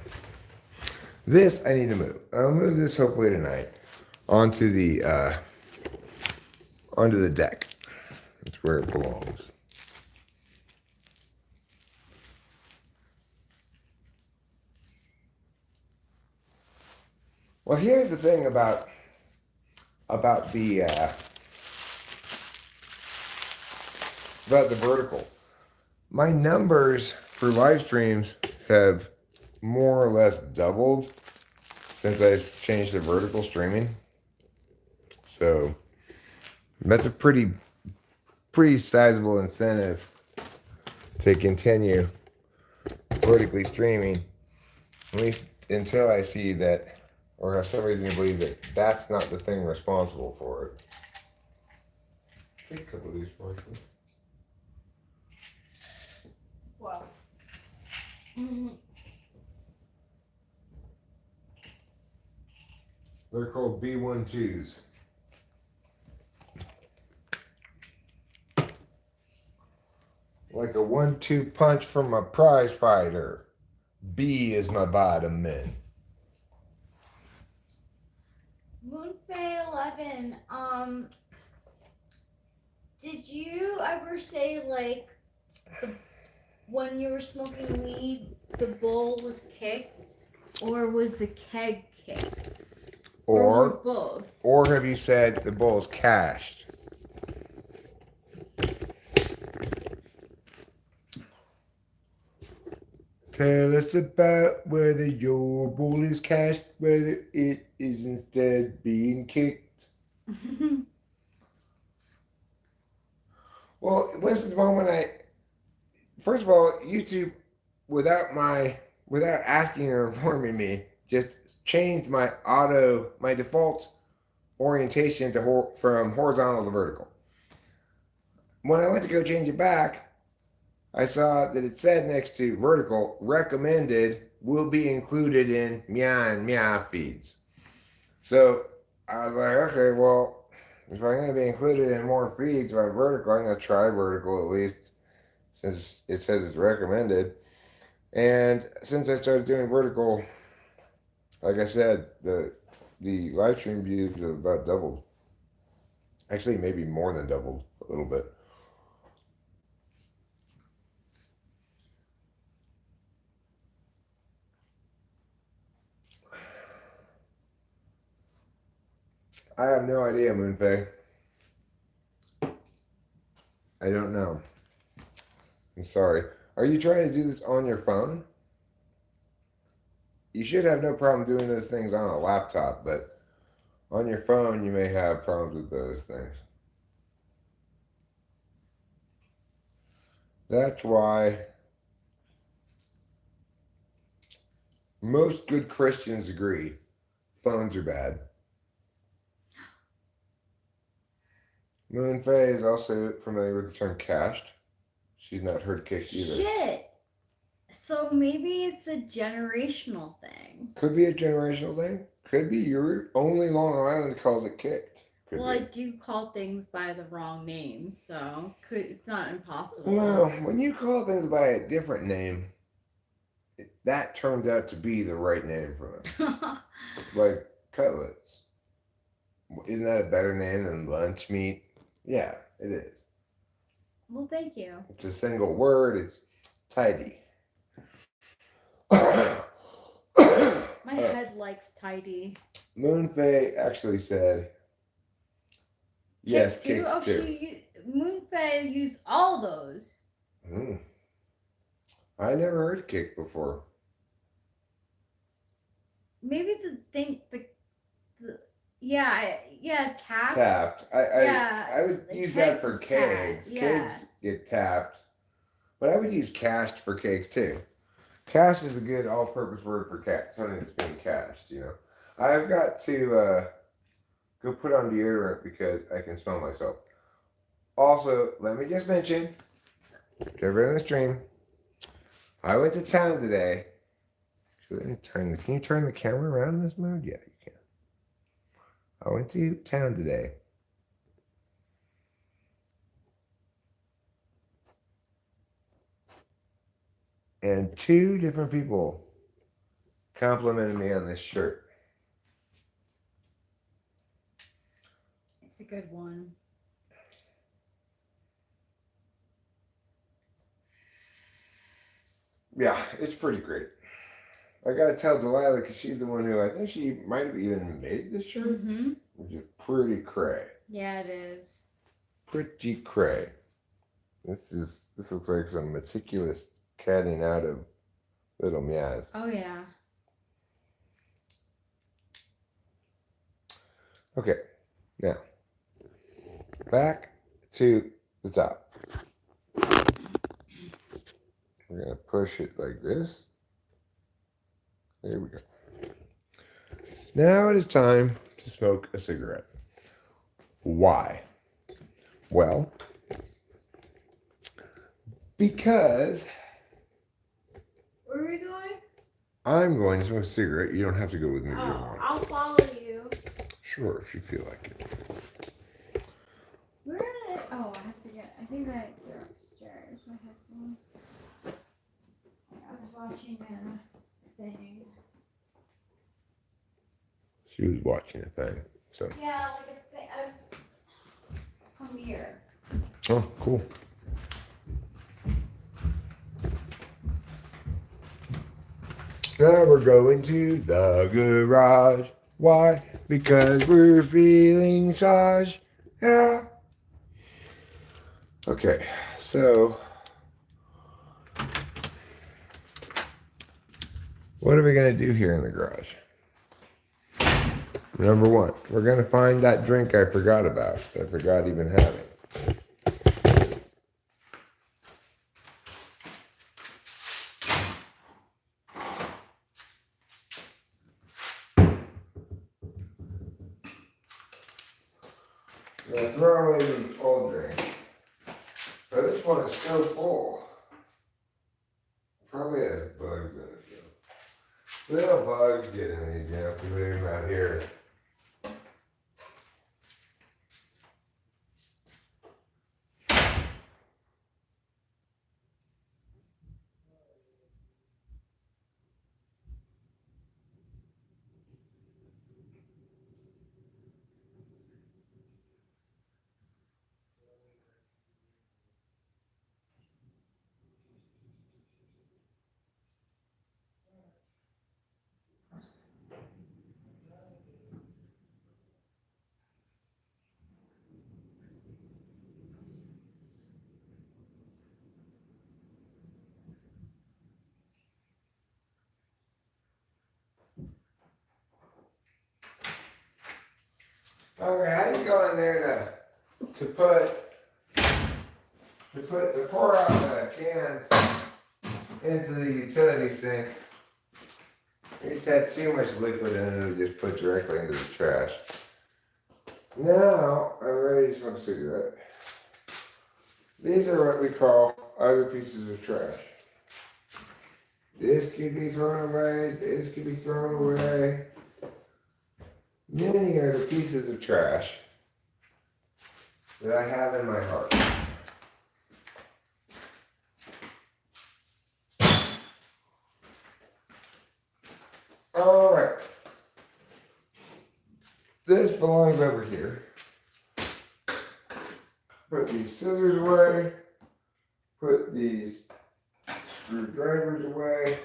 A: This I need to move. I'll move this hopefully tonight onto the deck. It's where it belongs. Well, here's the thing about the vertical. My numbers for live streams have more or less doubled since I changed to vertical streaming. So that's a pretty sizable incentive to continue vertically streaming, at least until I see that, or have some reason to believe that that's not the thing responsible for it. Take a couple of these for you.
B: Wow.
A: They're called B12s. Like a 1-2 punch from a prize fighter. B is my bottom men.
B: Moonfay 11. Did you ever say, like, when you were smoking weed, the bowl was kicked? Or was the keg kicked? Or both?
A: Or have you said the bowl is cached? Tell us about whether your bowl is cached, whether it is instead being kicked. Well, when's the moment first of all, YouTube, without asking or informing me, just changed my default orientation from horizontal to vertical. When I went to go change it back, I saw that it said next to vertical, recommended will be included in meow and meow feeds. So I was like, okay, well, if I'm going to be included in more feeds by vertical, I'm going to try vertical at least, since it says it's recommended. And since I started doing vertical, like I said, the live stream views have about doubled. Actually, maybe more than doubled a little bit. I have no idea, Moonfei. I don't know. I'm sorry. Are you trying to do this on your phone? You should have no problem doing those things on a laptop, but on your phone you may have problems with those things. That's why most good Christians agree phones are bad. Moonfei is also familiar with the term cached. She's not heard kicked either.
B: Shit! So maybe it's a generational thing.
A: Could be a generational thing. Could be your only Long Island calls it kicked. Could
B: well,
A: be.
B: I do call things by the wrong name, so it's not impossible.
A: No, when you call things by a different name, that turns out to be the right name for them. Like cutlets. Isn't that a better name than lunch meat? Yeah, it is.
B: Well, thank you.
A: It's a single word. It's tidy.
B: My head likes tidy.
A: Moonfei actually said, yes,
B: kick
A: kicks too.
B: Moonfei used all those.
A: I never heard kick before.
B: Maybe tapped.
A: Tapped. I would use that for kegs. Kegs get tapped. But I would use cached for kegs too. Cached is a good all-purpose word for something that's being cached, you know. I've got to go put on deodorant because I can smell myself. Also, let me just mention to everyone on the stream, I went to town today. Can you turn the camera around in this mode? Yeah, you can. I went to town today. And 2 different people complimented me on this shirt.
B: It's a good one.
A: Yeah, it's pretty great. I gotta tell Delilah because she's the one who I think she might have even made this shirt, which is pretty cray.
B: Yeah, it is.
A: Pretty cray. This looks like some meticulous catting out of little meows.
B: Oh yeah.
A: Okay, now back to the top. We're gonna push it like this. There we go. Now it is time to smoke a cigarette. Why? Well, because
B: where are we going?
A: I'm going to smoke a cigarette. You don't have to go with me.
B: I'll follow you.
A: Sure, if you feel like it.
B: Where did it? Oh, I have to get. I think they're upstairs. My headphones. I was watching a thing.
A: She was watching a thing. So
B: yeah, like a thing. Come here.
A: Oh, cool. Now we're going to the garage. Why? Because we're feeling sausage. Yeah. Okay, so what are we going to do here in the garage? Number one, we're going to find that drink I forgot about, that I forgot even having. I'm going to throw away the old drink. But this one is so full. Probably has bugs in it, though. Little bugs get in these, if you leave them out here. Okay, how do you go in there to pour out the cans into the utility sink? You just had too much liquid in it, and just put directly into the trash. Now I'm ready to smoke a cigarette. These are what we call other pieces of trash. This could be thrown away. This could be thrown away. Many are the pieces of trash that I have in my heart. All right. This belongs over here. Put these scissors away. Put these screwdrivers away.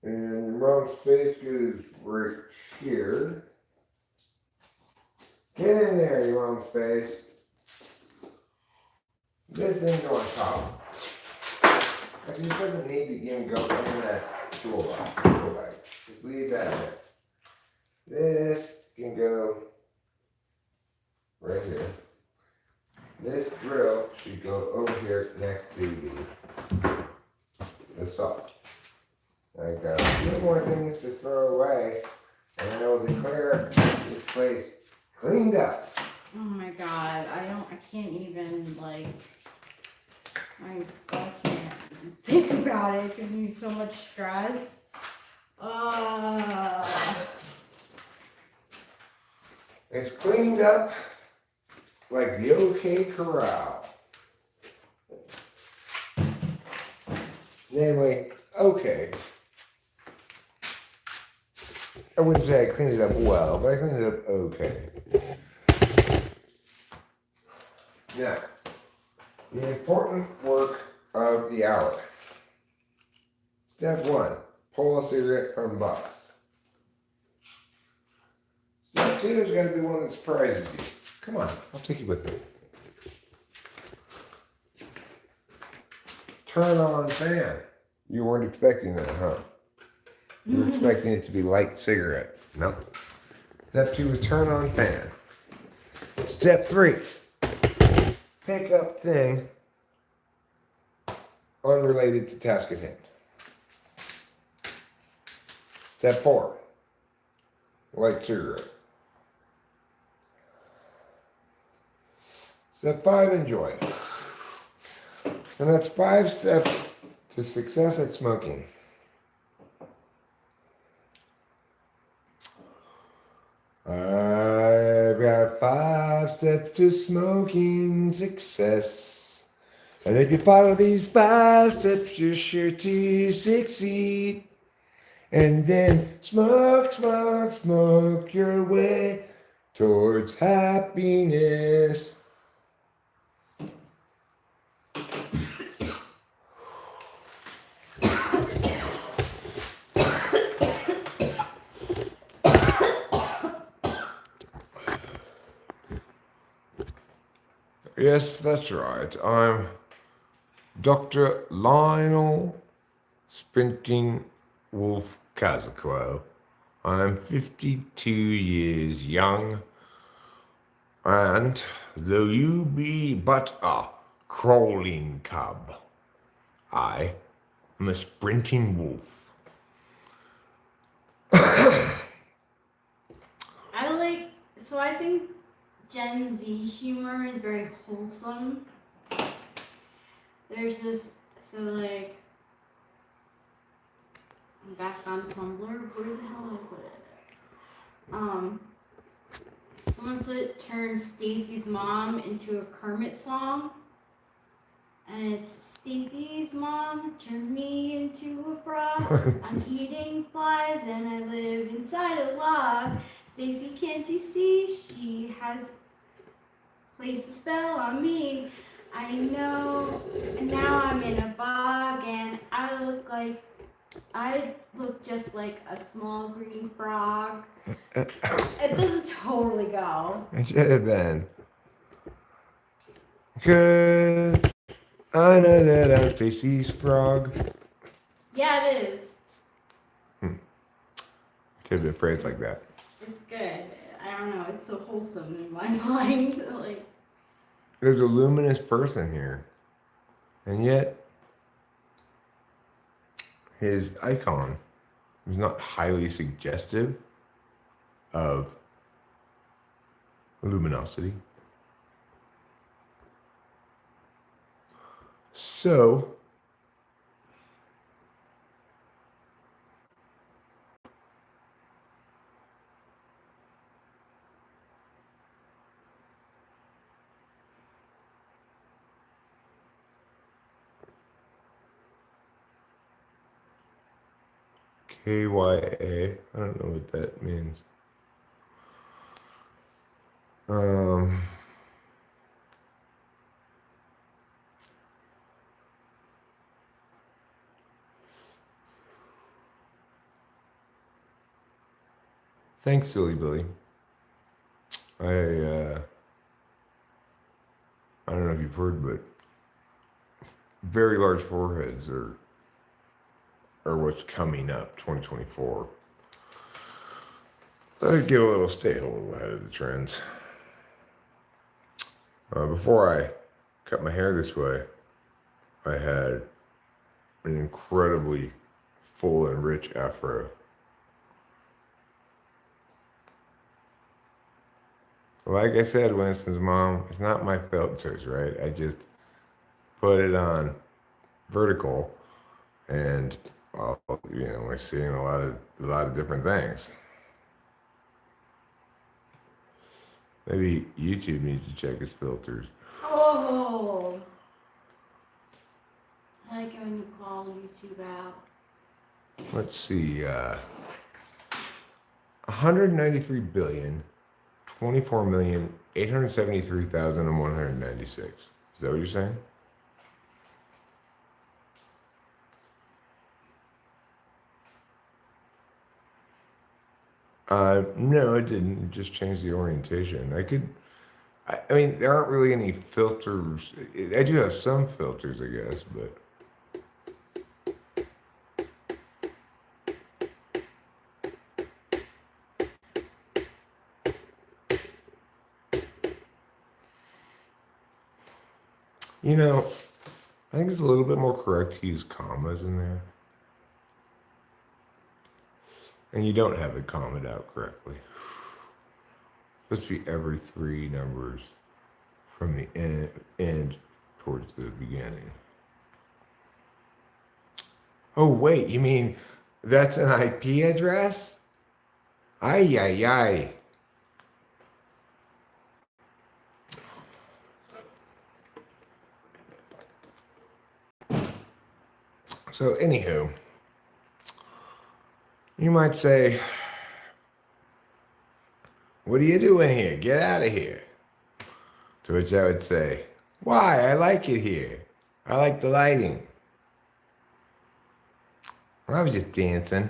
A: And your mom's face is right here. Get in there, your mom's face. This thing go on top. Actually, it doesn't need to even go in that toolbox. Just leave that in. This can go right here. This drill should go over here next to the saw. I've got a few more things to throw away, and I will declare this place cleaned up.
B: Oh my god, I can't even, like, I can't think about it. It gives me so much stress.
A: It's cleaned up like the OK Corral. Namely, okay. I wouldn't say I cleaned it up well, but I cleaned it up okay. Now, the important work of the hour. Step 1, pull a cigarette from the box. Step 2 is going to be one that surprises you. Come on, I'll take you with me. Turn on fan. You weren't expecting that, huh? You were expecting it to be light cigarette. No. Step 2 is turn on fan. Step 3, pick up thing unrelated to task at hand. Step 4, light cigarette. Step 5, enjoy. And that's 5 steps to success at smoking. I've got 5 steps to smoking success. And if you follow these 5 steps, you're sure to succeed. And then smoke, smoke, smoke your way towards happiness. Yes, that's right. I'm Dr. Lionel Sprinting Wolf Casaquo. I'm 52 years young, and though you be but a crawling cub, I am a sprinting wolf.
B: I think Gen Z humor is very wholesome. There's this, I'm back on Tumblr. Where the hell did I put it? Someone turned Stacy's mom into a Kermit song. And it's Stacy's mom turned me into a frog. I'm eating flies and I live inside a log. Stacy, can't you see? She has placed a spell on me. I know. And now I'm in a bog and I look just like a small green frog. It doesn't totally go.
A: It should have been. Good. I know that I'm Stacy's frog.
B: Yeah, it is.
A: Could have been phrased like that.
B: It's good. I don't know. It's so wholesome in my mind.
A: There's a luminous person here, and yet his icon is not highly suggestive of luminosity. So, KYA, I don't know what that means. Thanks, Silly Billy. I don't know if you've heard, but very large foreheads are what's coming up, 2024. Thought I'd stay a little ahead of the trends. Before I cut my hair this way, I had an incredibly full and rich afro. Like I said, Winston's mom, it's not my filters, right? I just put it on vertical, and we're seeing a lot of different things. Maybe YouTube needs to check its filters.
B: Oh, I like it when you call YouTube out.
A: Let's see. 193 billion. 24,873,196. Is that what you're saying? No, it didn't. It just changed the orientation. I mean, there aren't really any filters. I do have some filters, I guess, but. I think it's a little bit more correct to use commas in there. And you don't have it commaed out correctly. It's supposed to be every 3 numbers from the end towards the beginning. Oh, wait, you mean that's an IP address? Ay, ay, ay. So, anywho, You might say, what are you doing here? Get out of here. To which I would say, why? I like it here. I like the lighting. I was just dancing.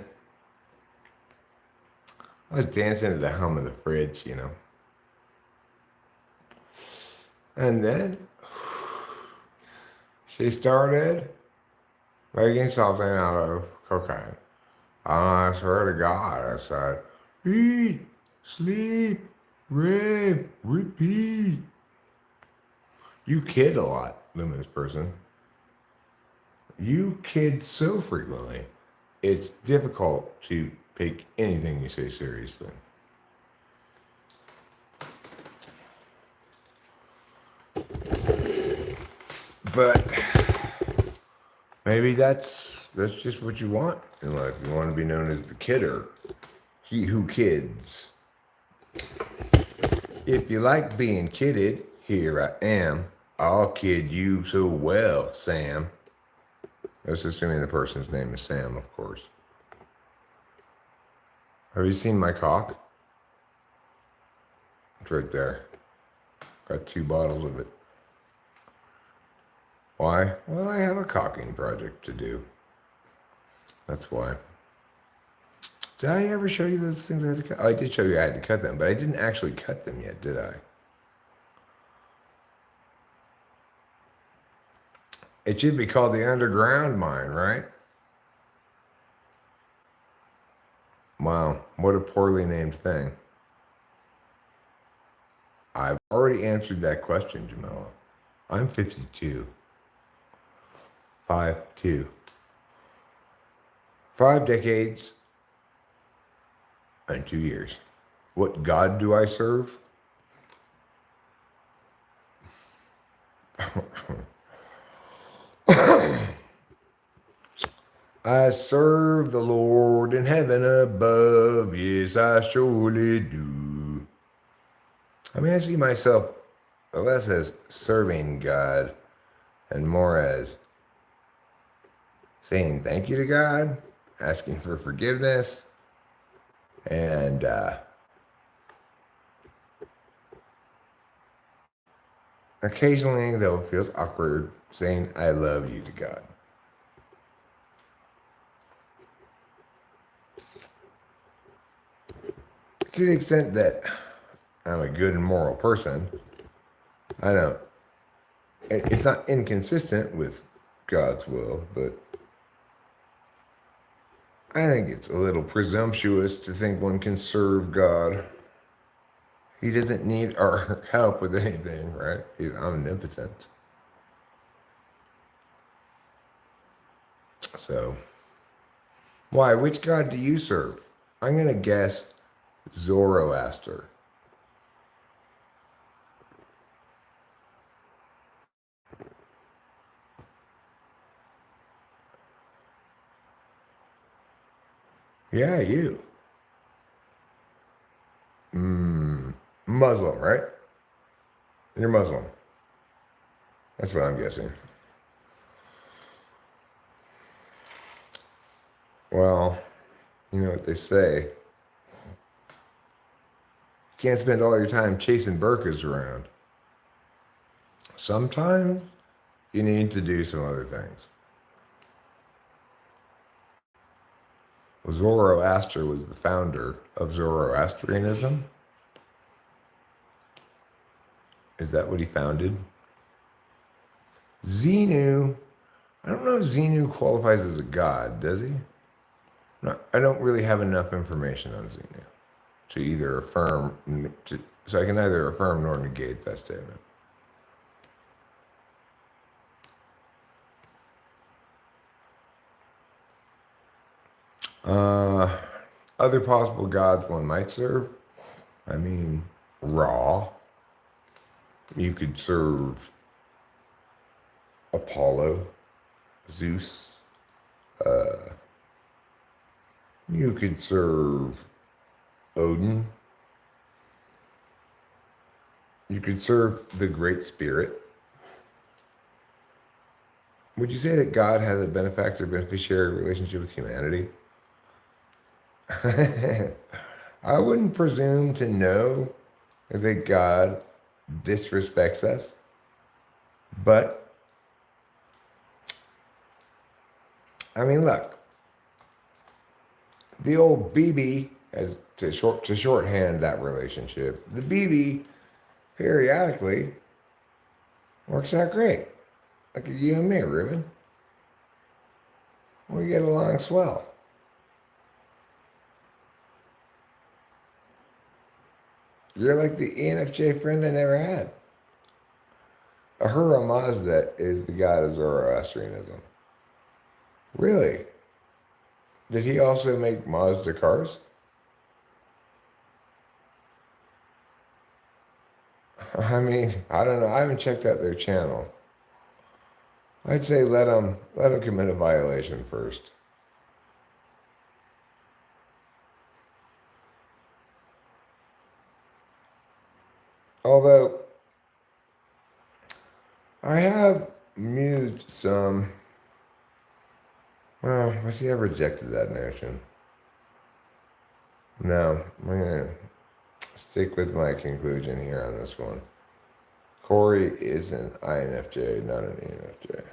A: I was dancing to the hum of the fridge, you know. And then she started making something out of cocaine. I swear to God, I said, eat, sleep, rave, repeat. You kid a lot, luminous person. You kid so frequently, it's difficult to take anything you say seriously. But maybe that's just what you want in life. You want to be known as the kidder, he who kids. If you like being kidded, here I am. I'll kid you so well, Sam. That's assuming the person's name is Sam, of course. Have you seen my cock? It's right there. Got 2 bottles of it. Why? Well, I have a cocking project to do. That's why. Did I ever show you those things I had to cut? Oh, I did show you I had to cut them, but I didn't actually cut them yet, did I? It should be called the underground mine, right? Wow, what a poorly named thing. I've already answered that question, Jamila. I'm 52. 5'2". 5 decades and 2 years. What God do I serve? I serve the Lord in heaven above. Yes, I surely do. I mean, I see myself less as serving God and more as saying thank you to God, asking for forgiveness, and occasionally, though it feels awkward, saying I love you to God. To the extent that I'm a good and moral person, I don't. It's not inconsistent with God's will, but I think it's a little presumptuous to think one can serve God. He doesn't need our help with anything, right? He's omnipotent. So, why? Which God do you serve? I'm going to guess Zoroaster. Yeah, you. Muslim, right? You're Muslim. That's what I'm guessing. Well, you know what they say. You can't spend all your time chasing burkas around. Sometimes you need to do some other things. Zoroaster was the founder of Zoroastrianism. Is that what he founded? Xenu. I don't know if Xenu qualifies as a god, does he? No, I don't really have enough information on Xenu to either affirm, so I can neither affirm nor negate that statement. Other possible gods one might serve. I mean, Ra. You could serve Apollo, Zeus. You could serve Odin. You could serve the Great Spirit. Would you say that God has a benefactor-beneficiary relationship with humanity? I wouldn't presume to know that God disrespects us, but I mean, look, the old BB, as to shorthand that relationship, the BB periodically works out great. Look at you and me, Ruben. We get along swell. You're like the ENFJ friend I never had. Ahura Mazda is the god of Zoroastrianism. Really? Did he also make Mazda cars? I mean, I don't know. I haven't checked out their channel. I'd say let them commit a violation first. Although I have mused some. Well, I see, I've rejected that notion. No, I'm gonna stick with my conclusion here on this one. Corey is an INFJ, not an ENFJ.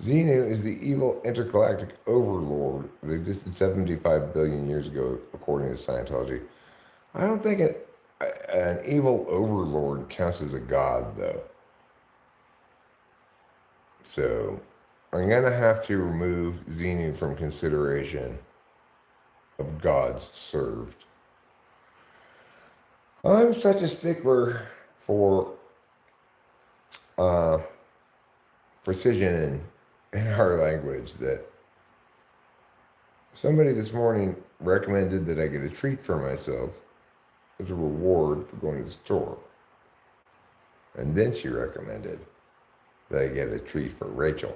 A: Xenu is the evil intergalactic overlord that existed 75 billion years ago, according to Scientology. I don't think an evil overlord counts as a god, though. So I'm going to have to remove Xenu from consideration of gods served. I'm such a stickler for precision in our language that somebody this morning recommended that I get a treat for myself as a reward for going to the store. And then she recommended that I get a treat for Rachel.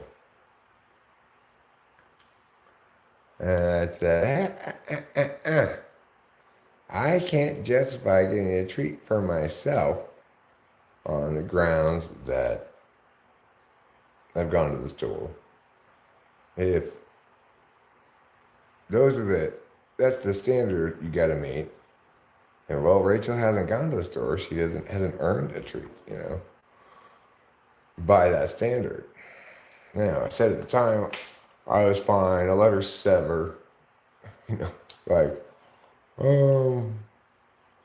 A: And I said, I can't justify getting a treat for myself on the grounds that I've gone to the store. If that's the standard you gotta meet. And well, Rachel hasn't gone to the store. She hasn't earned a treat, by that standard. I said at the time, I was fine. I let her sever, like,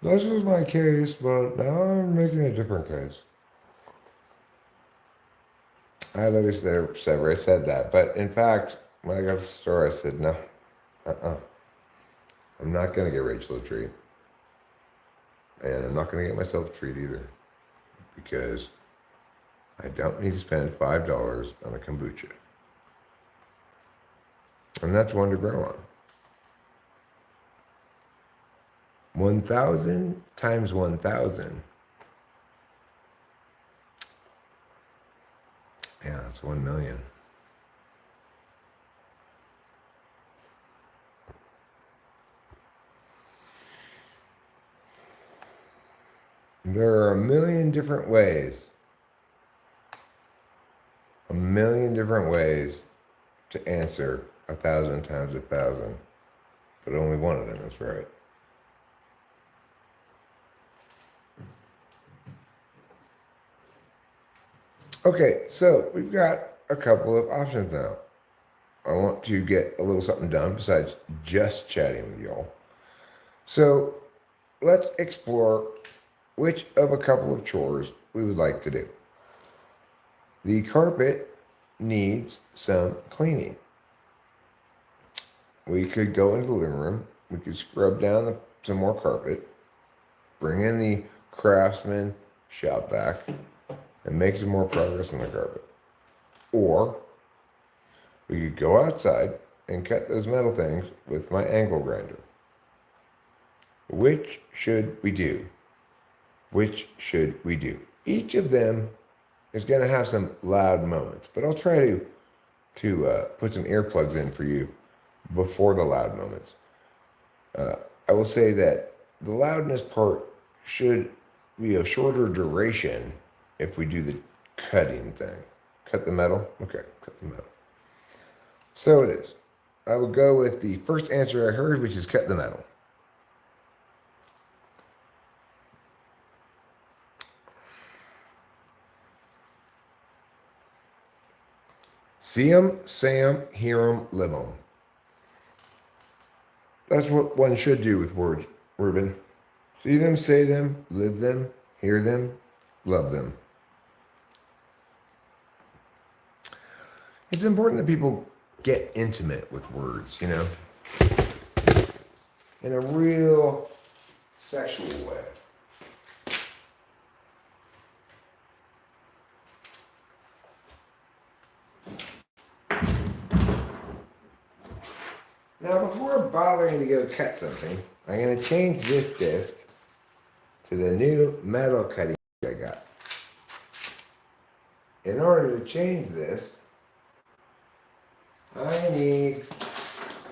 A: this was my case, but now I'm making a different case. I let her sever. I said that, but in fact, when I got to the store, I said, no, I'm not going to get Rachel a treat. And I'm not going to get myself a treat either. Because I don't need to spend $5 on a kombucha. And that's one to grow on. 1,000 times 1,000. Yeah, that's 1 million. There are a million different ways to answer 1,000 times 1,000, but only one of them is right. Okay, so we've got a couple of options now. I want to get a little something done besides just chatting with y'all. So let's explore which of a couple of chores we would like to do. The carpet needs some cleaning. We could go into the living room. We could scrub down some more carpet, bring in the Craftsman shop vac, and make some more progress on the carpet. Or we could go outside and cut those metal things with my angle grinder. Which should we do? Each of them is going to have some loud moments, but I'll try to put some earplugs in for you before the loud moments. I will say that the loudness part should be a shorter duration if we do the cutting thing. Cut the metal? Okay, cut the metal. So it is. I would go with the first answer I heard, which is cut the metal. See 'em, say 'em, hear 'em, live 'em. That's what one should do with words, Ruben. See them, say them, live them, hear them, love them. It's important that people get intimate with words, you know, in a real sexual way. Now, before bothering to go cut something, I'm going to change this disc to the new metal cutting I got. In order to change this, I need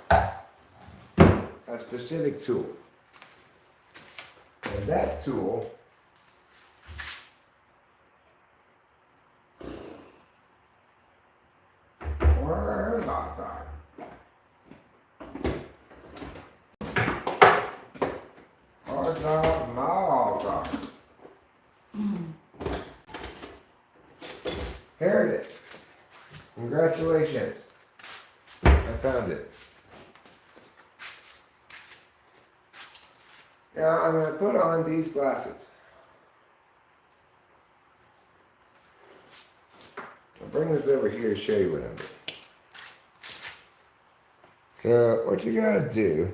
A: a specific tool. And that tool where's that? Where's that model? Here it is. Congratulations. I found it. Now I'm going to put on these glasses. I'll bring this over here to show you what I'm doing. So what you got to do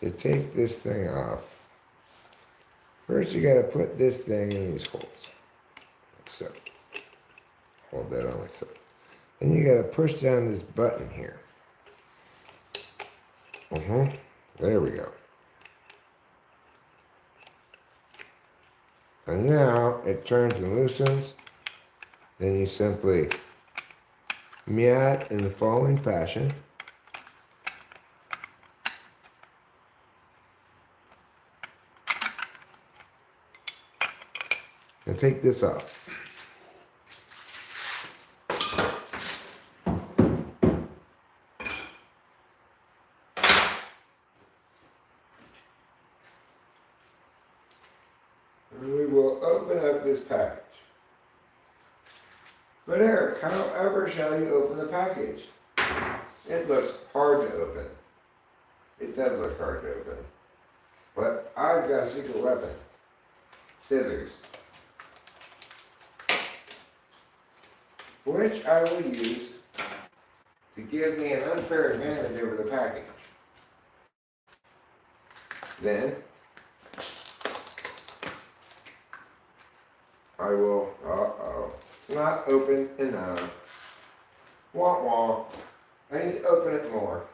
A: to take this thing off, first you got to put this thing in these holes, like so. Hold that on like so. Then you got to push down this button here. There we go. And now it turns and loosens. Then you simply meow in the following fashion. And take this off. And we will open up this package. But Eric, however shall you open the package? It looks hard to open. It does look hard to open. But I've got a secret weapon. Scissors. Which I will use to give me an unfair advantage over the package. Then I will, it's not open enough. Wah wah. I need to open it more.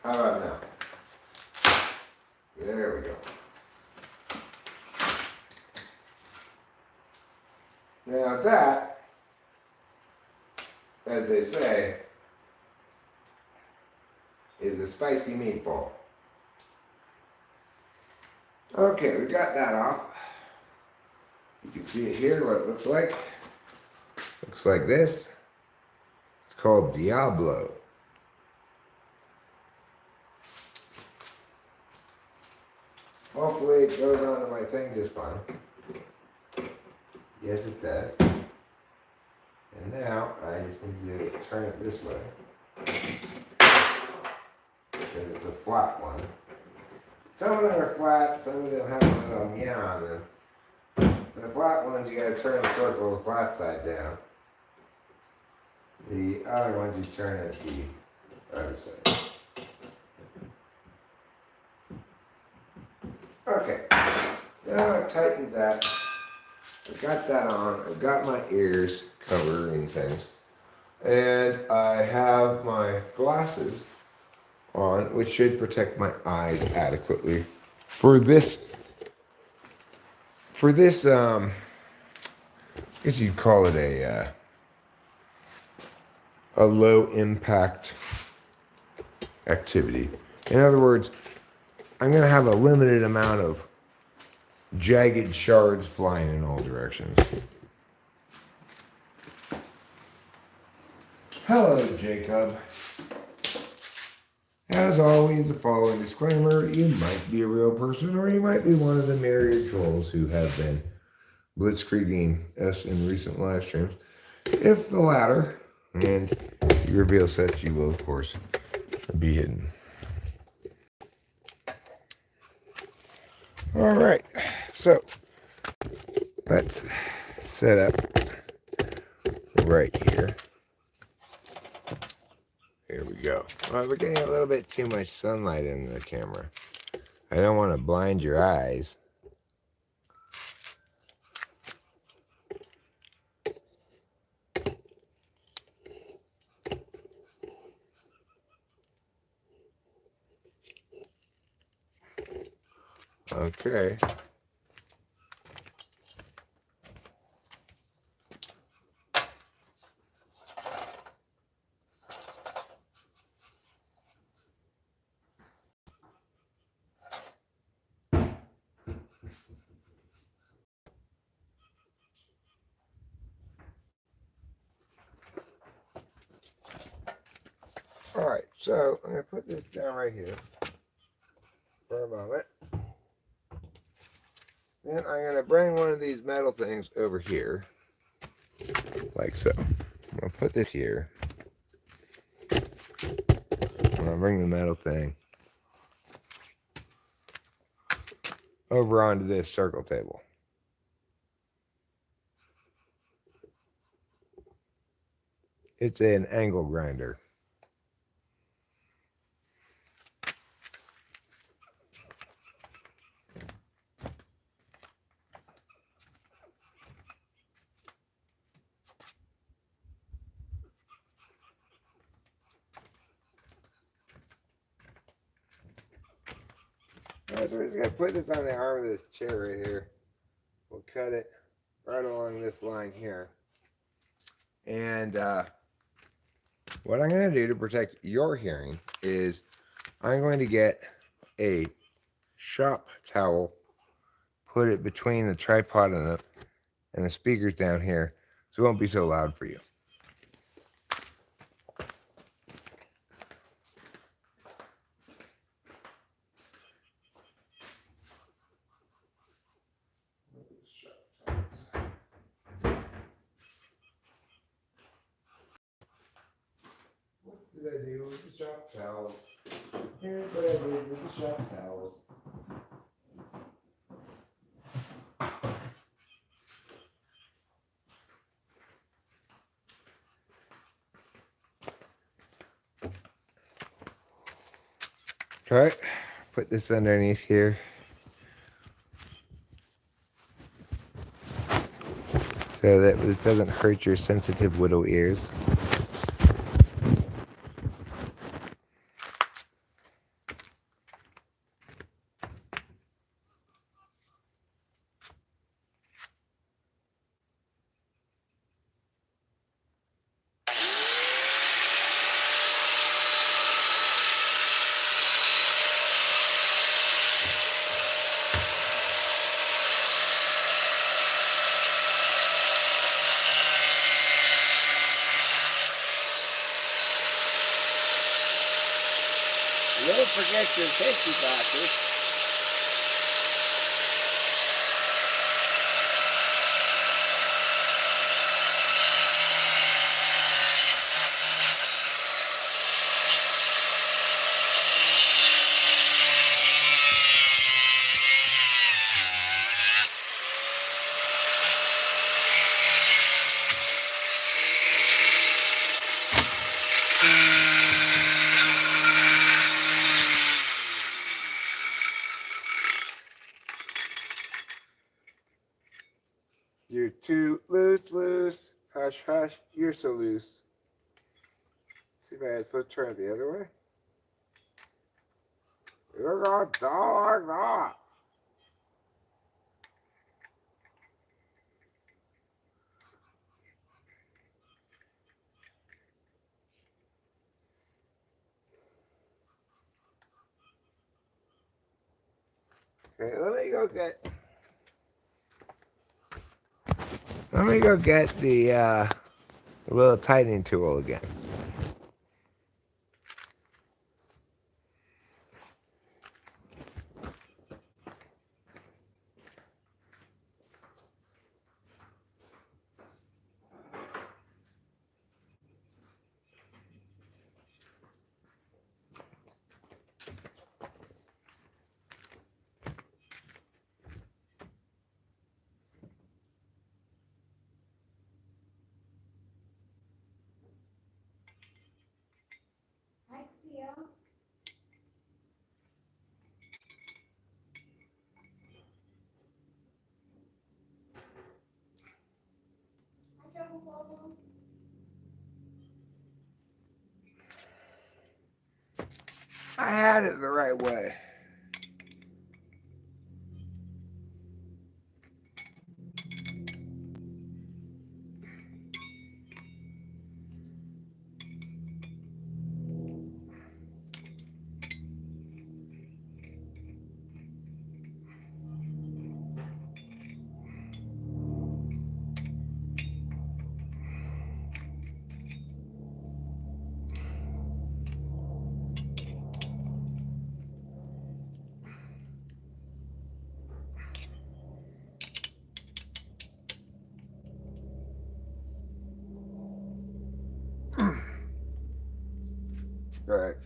A: How about now? There we go. Now that, as they say, is a spicy meatball. Okay, we got that off. You can see it here, what it looks like. Looks like this. It's called Diablo. Hopefully it goes onto my thing just fine. Yes, it does. And now I just need to turn it this way. Because it's a flat one. Some of them are flat, some of them have a little meow on them. The flat ones you gotta turn the circle the flat side down. The other ones you turn it the other side. Okay, now I've tightened that. I've got that on. I've got my ears covered and things. And I have my glasses on, which should protect my eyes adequately for this, I guess you'd call it a low impact activity. In other words, I'm going to have a limited amount of jagged shards flying in all directions. Hello, Jacob. As always, the following disclaimer: you might be a real person, or you might be one of the myriad trolls who have been blitzkrieging us in recent live streams. If the latter, and you reveal such, you will, of course, be hidden. All right, so let's set up right here. Here we go. Well, we're getting a little bit too much sunlight in the camera. I don't want to blind your eyes. Okay. All right, so I'm going to put this down right here for a moment. Then I'm going to bring one of these metal things over here, like so. I'm going to put this here. I'm going to bring the metal thing over onto this circle table. It's an angle grinder. Alright, so we're just going to put this on the arm of this chair right here. We'll cut it right along this line here. And what I'm going to do to protect your hearing is I'm going to get a shop towel, put it between the tripod and the speakers down here, so it won't be so loud for you. What did I do with the shop towels? Here's what I did with the shop towels. Okay, put this underneath here. So that it doesn't hurt your sensitive little ears. Don't forget your safety glasses. You're too loose. Hush, hush, you're so loose. See if I had to turn it the other way. You're gonna die like that. Okay, let me go get the little tightening tool again. I had it the right way. Right.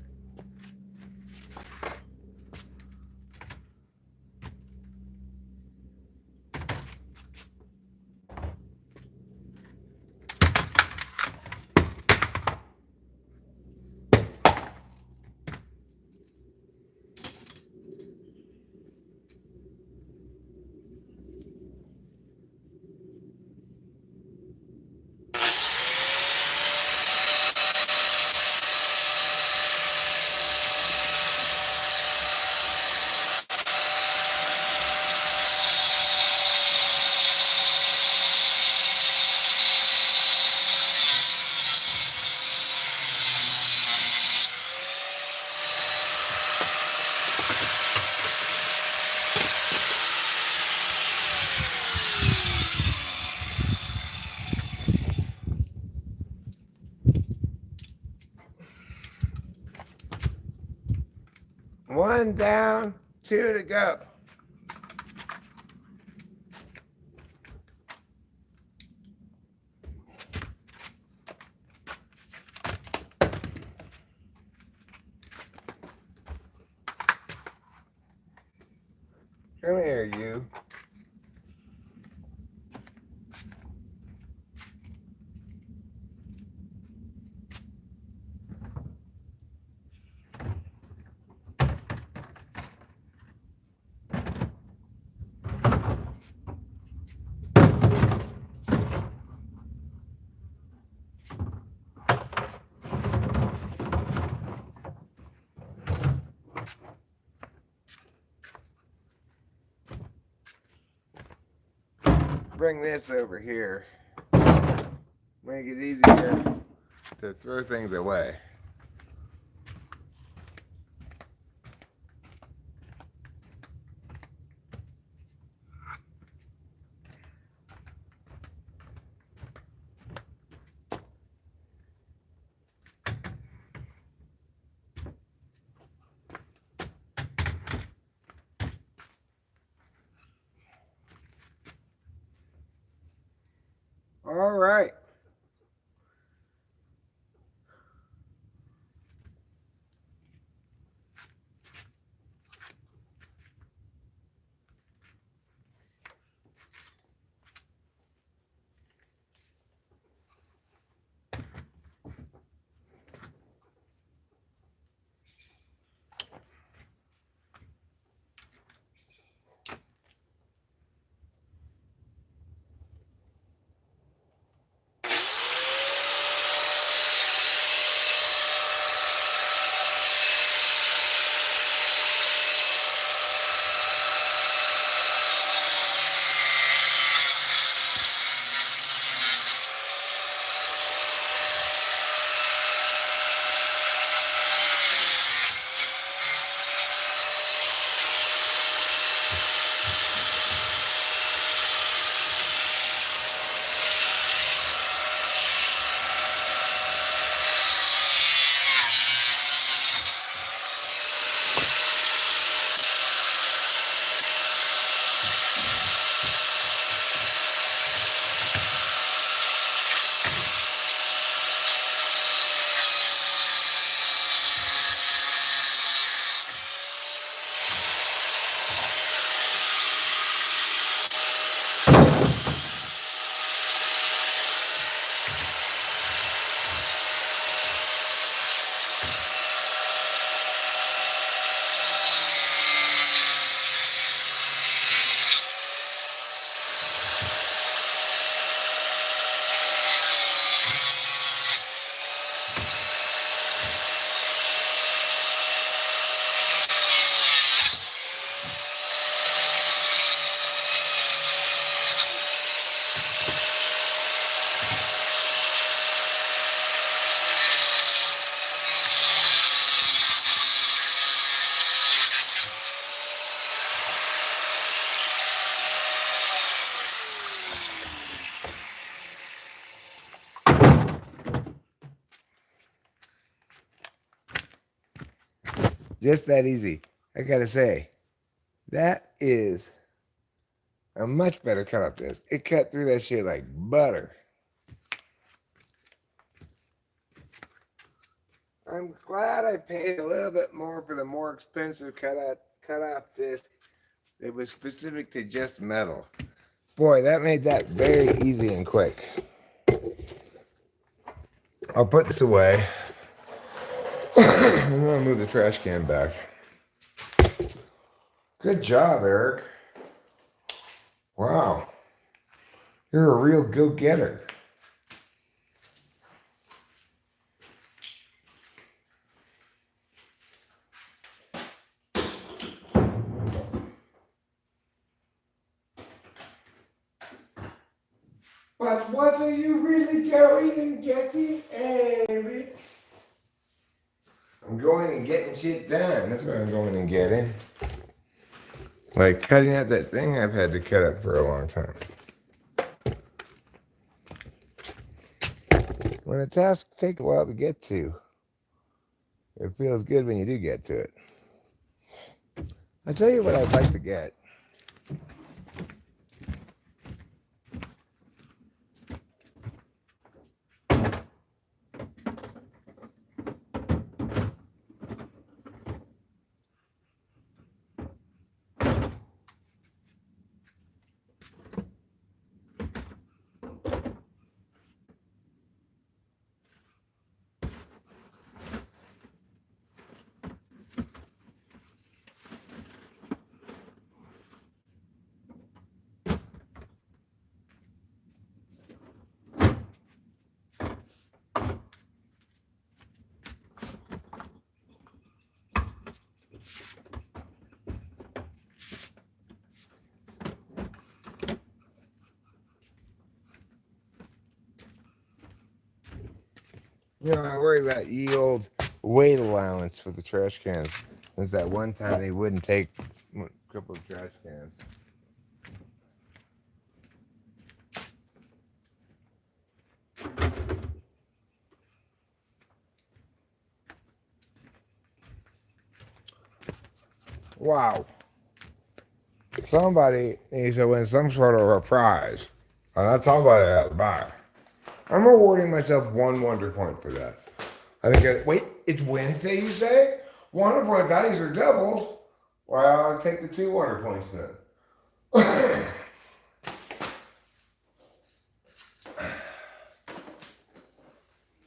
A: One down, two to go. Come here, you. Bring this over here. Make it easier to throw things away. All right. Just that easy. I gotta say, that is a much better cut up this. It cut through that shit like butter. I'm glad I paid a little bit more for the more expensive cut-off disc that was specific to just metal. Boy, that made that very easy and quick. I'll put this away. I'm gonna move the trash can back. Good job, Eric. Wow. You're a real go-getter. But what are you really going and getting, Eric? I'm going and getting shit done. That's what I'm going and getting. Like cutting out that thing I've had to cut up for a long time. When a task takes a while to get to, it feels good when you do get to it. I'll tell you what I'd like to get. You know, I worry about ye old weight allowance for the trash cans. There's that one time they wouldn't take a couple of trash cans. Wow. Somebody needs to win some sort of a prize. That's somebody has to buy. I'm awarding myself 1 wonder point for that. I think, wait, it's Wednesday, you say? Wonder point values are doubled. Well, I'll take the 2 wonder points then.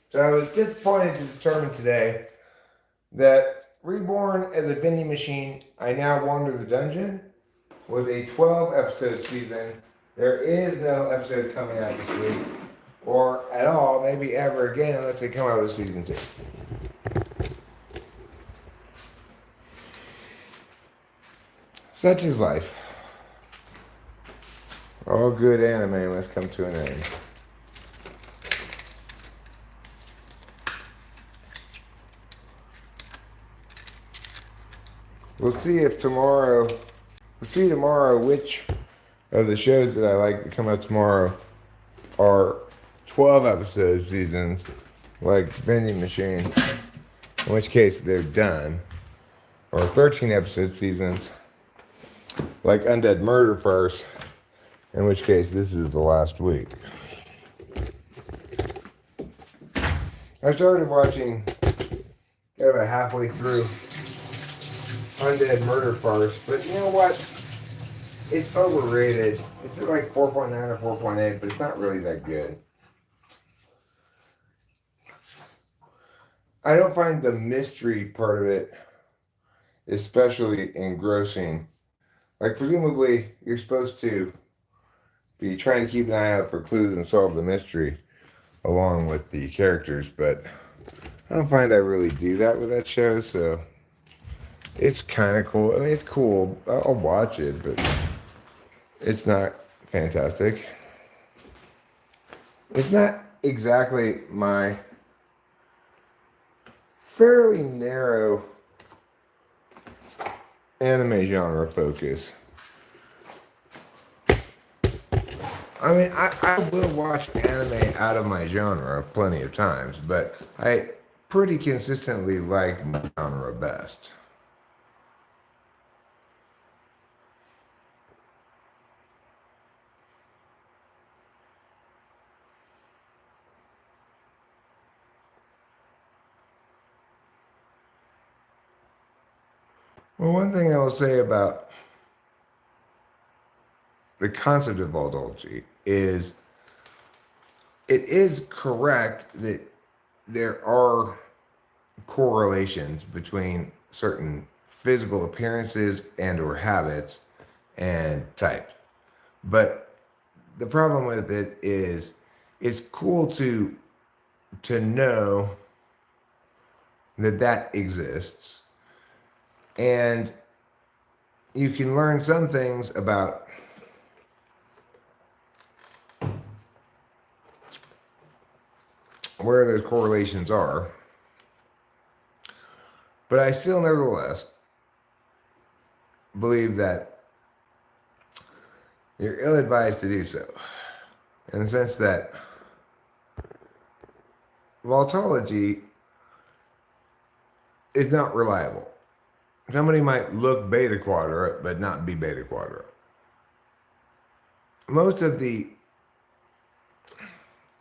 A: So I was disappointed to determine today that reborn as a vending machine, I now wander the dungeon with a 12 episode season. There is no episode coming out this week, or at all, maybe ever again, unless they come out with season 2. Such is life. All good anime must come to an end. We'll see tomorrow which of the shows that I like to come out tomorrow are 12 episode seasons, like Vending Machine, in which case they're done, or 13 episode seasons, like Undead Murder Farce, in which case this is the last week. I started watching, got about halfway through Undead Murder Farce, but you know what? It's overrated. It's like 4.9 or 4.8, but it's not really that good. I don't find the mystery part of it especially engrossing. Like, presumably, you're supposed to be trying to keep an eye out for clues and solve the mystery along with the characters, but I don't find I really do that with that show, so it's kind of cool. I mean, it's cool. I'll watch it, but it's not fantastic. It's not exactly my fairly narrow anime genre focus. I mean, I will watch anime out of my genre plenty of times, but I pretty consistently like my genre best. Well, one thing I will say about the concept of adultery is it is correct that there are correlations between certain physical appearances and or habits and types. But the problem with it is it's cool to know that that exists, and you can learn some things about where those correlations are, but I still nevertheless believe that you're ill-advised to do so, in the sense that Voltology is not reliable. Somebody might look beta quadrant, but not be beta quadrant. Most of the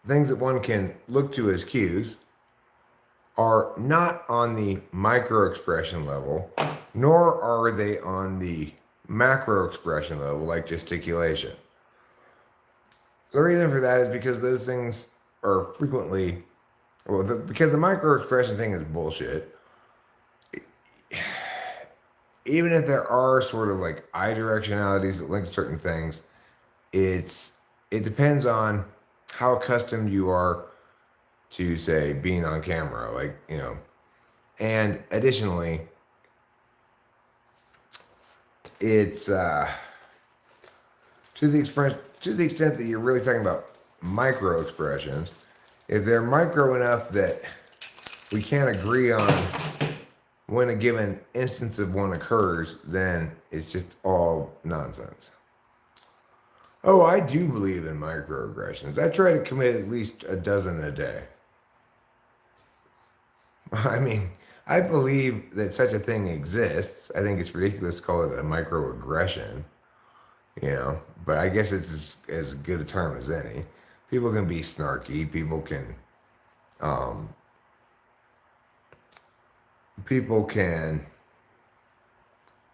A: things that one can look to as cues are not on the micro expression level, nor are they on the macro expression level, like gesticulation. The reason for that is because those things are frequently, because the micro expression thing is bullshit. Even if there are sort of like eye directionalities that link to certain things, it depends on how accustomed you are to, say, being on camera, like, you know. And additionally, it's to the extent that you're really talking about micro expressions, if they're micro enough that we can't agree on when a given instance of one occurs, then it's just all nonsense. Oh, I do believe in microaggressions. I try to commit at least a dozen a day. I mean, I believe that such a thing exists. I think it's ridiculous to call it a microaggression, you know, but I guess it's as good a term as any. People can be snarky. People can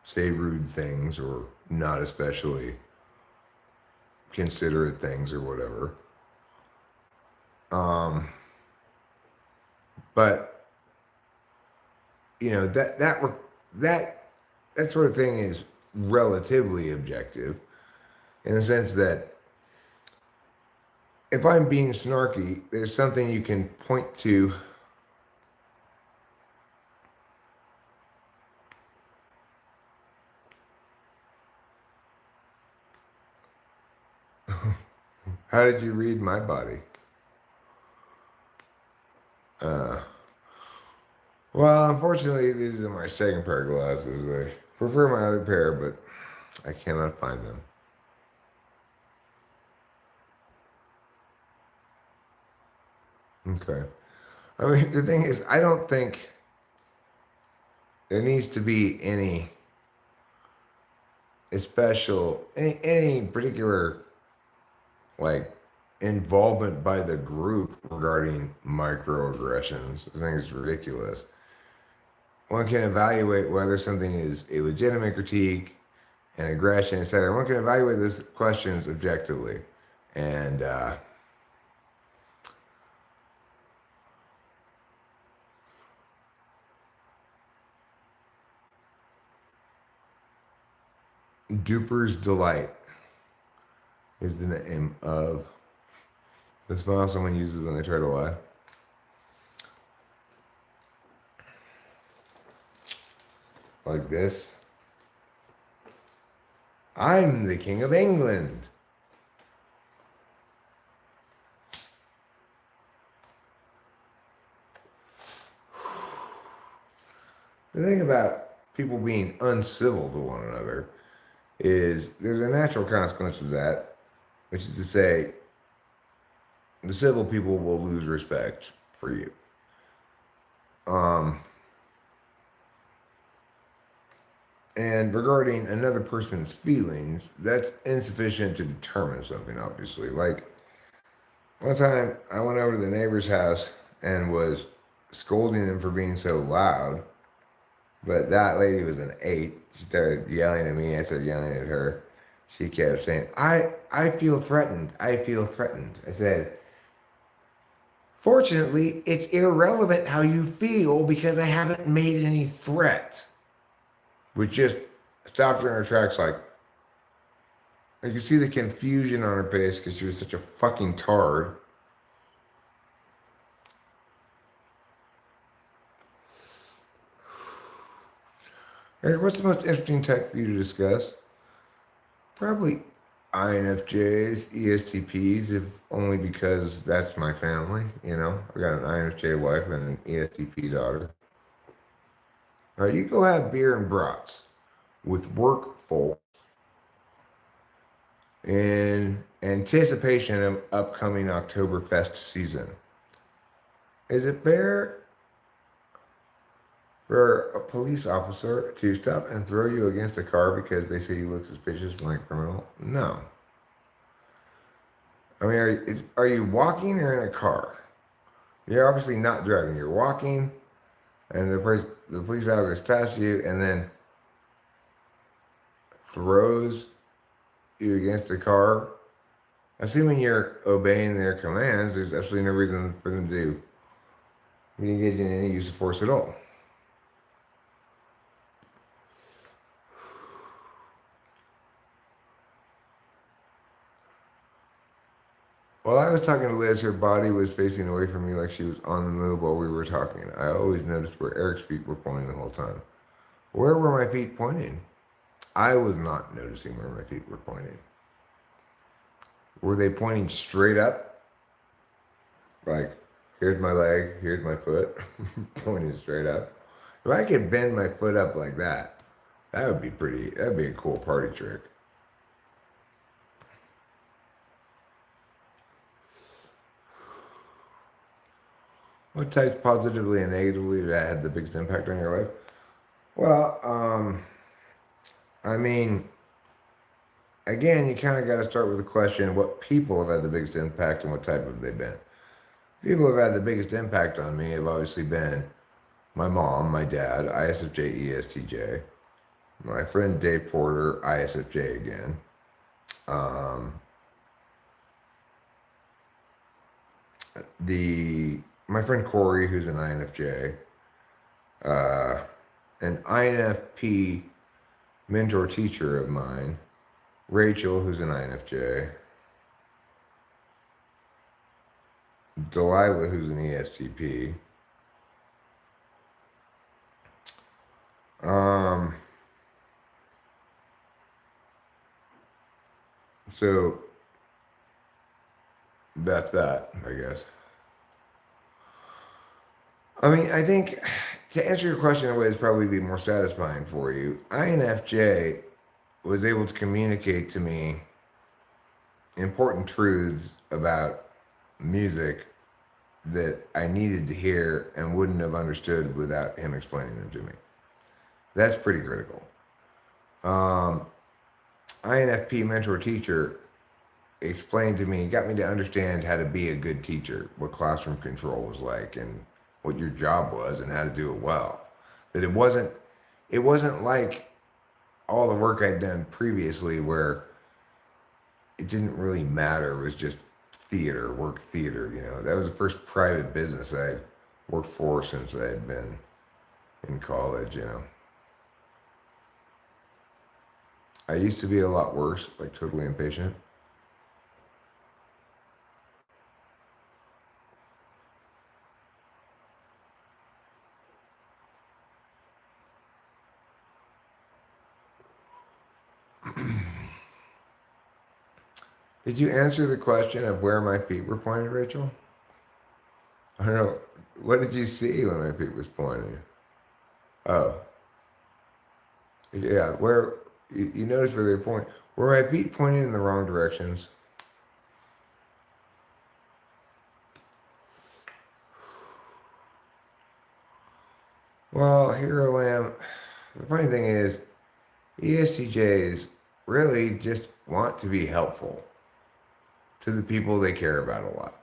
A: say rude things or not especially considerate things or whatever. But you know that sort of thing is relatively objective, in the sense that if I'm being snarky, there's something you can point to how did you read my body? Well, unfortunately, these are my second pair of glasses. I prefer my other pair, but I cannot find them. Okay. I mean, the thing is, I don't think there needs to be any any particular, like, involvement by the group regarding microaggressions. I think it's ridiculous. One can evaluate whether something is a legitimate critique, an aggression, etc. One can evaluate those questions objectively. And Duper's Delight is the name of the smile someone uses when they try to lie. Like this. I'm the King of England. The thing about people being uncivil to one another is there's a natural consequence of that, which is to say, the civil people will lose respect for you. And regarding another person's feelings, that's insufficient to determine something, obviously. Like, one time I went over to the neighbor's house and was scolding them for being so loud. But that lady was an 8. She started yelling at me. I started yelling at her. She kept saying, I feel threatened. I feel threatened. I said, fortunately, it's irrelevant how you feel because I haven't made any threat. Which just stopped her in her tracks. Like, I could see the confusion on her face because she was such a fucking tard. Eric, what's the most interesting type for you to discuss? Probably INFJs, ESTPs, if only because that's my family, you know. I got an INFJ wife and an ESTP daughter. All right, you go have beer and brats with work folk in anticipation of upcoming Oktoberfest season. Is it fair for a police officer to stop and throw you against a car because they say you look suspicious and like a criminal? No. I mean, are you walking or in a car? You're obviously not driving. You're walking, and the police officer stops you and then throws you against the car. Assuming you're obeying their commands, there's absolutely no reason for them to engage in any use of force at all. While I was talking to Liz, her body was facing away from me like she was on the move while we were talking. I always noticed where Eric's feet were pointing the whole time. Where were my feet pointing? I was not noticing where my feet were pointing. Were they pointing straight up? Like, here's my leg, here's my foot, pointing straight up. If I could bend my foot up like that, that'd be a cool party trick. What types positively and negatively that had the biggest impact on your life? Well, I mean, again, you kind of got to start with the question, what people have had the biggest impact and what type have they been? People who have had the biggest impact on me have obviously been my mom, my dad, ISFJ, ESTJ, my friend Dave Porter, ISFJ again, my friend Corey, who's an INFJ, an INFP mentor teacher of mine, Rachel, who's an INFJ, Delilah, who's an ESTP, so that's that, I guess. I mean, I think to answer your question in a way that's probably be more satisfying for you, INFJ was able to communicate to me important truths about music that I needed to hear and wouldn't have understood without him explaining them to me. That's pretty critical. INFP mentor teacher explained to me, got me to understand how to be a good teacher, what classroom control was like, and what your job was, and how to do it well. That it wasn't like all the work I'd done previously where it didn't really matter. It was just work theater, you know. That was the first private business I'd worked for since I had been in college, you know. I used to be a lot worse, like totally impatient. Did you answer the question of where my feet were pointed, Rachel? I don't know. What did you see when my feet was pointing? Oh, yeah. Where you notice where they point? Were my feet pointing in the wrong directions? Well, Hero Lamb. The funny thing is, ESTJs really just want to be helpful to the people they care about a lot.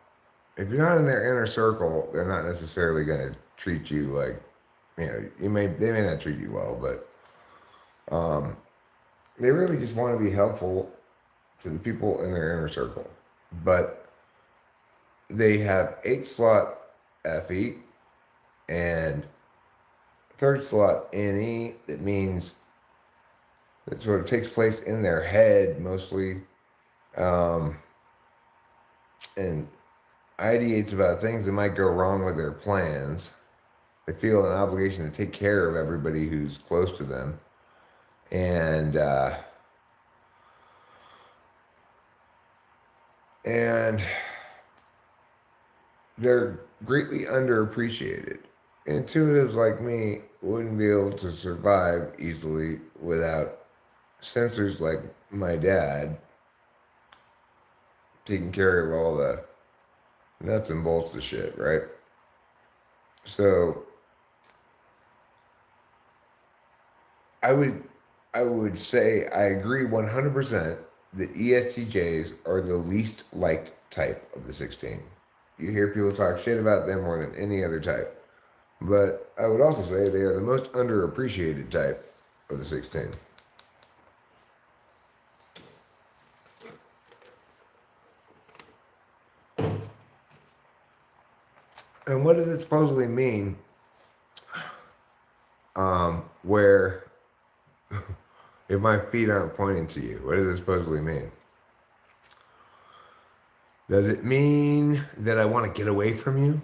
A: If you're not in their inner circle, they're not necessarily going to treat you like they may not treat you well, but they really just want to be helpful to the people in their inner circle. But they have 8th slot FE and 3rd slot NE. That means it sort of takes place in their head mostly, and ideates about things that might go wrong with their plans. They feel an obligation to take care of everybody who's close to them, and they're greatly underappreciated. Intuitives like me wouldn't be able to survive easily without sensors like my dad taking care of all the nuts and bolts of shit, right? So I would say I agree 100% that ESTJs are the least liked type of the 16. You hear people talk shit about them more than any other type. But I would also say they are the most underappreciated type of the 16. And what does it supposedly mean where if my feet aren't pointing to you? What does it supposedly mean? Does it mean that I want to get away from you?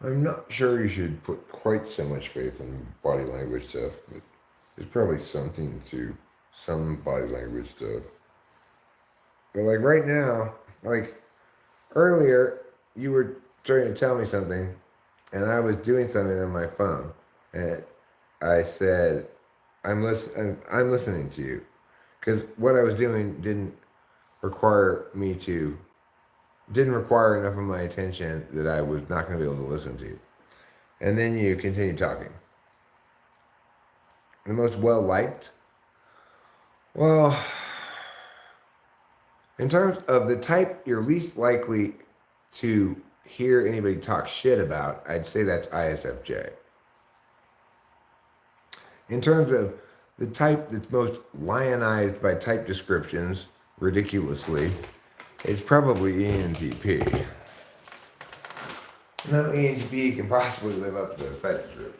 A: I'm not sure you should put quite so much faith in body language stuff, but there's probably something to some body language stuff. But like right now, like earlier, you were trying to tell me something, and I was doing something on my phone, and I said, I'm listening to you," because what I was doing didn't require enough of my attention that I was not going to be able to listen to you. And then you continue talking. The most well liked? Well, in terms of the type you're least likely to hear anybody talk shit about, I'd say that's ISFJ. In terms of the type that's most lionized by type descriptions, ridiculously, it's probably ENTP. No ENTP can possibly live up to those type descriptions.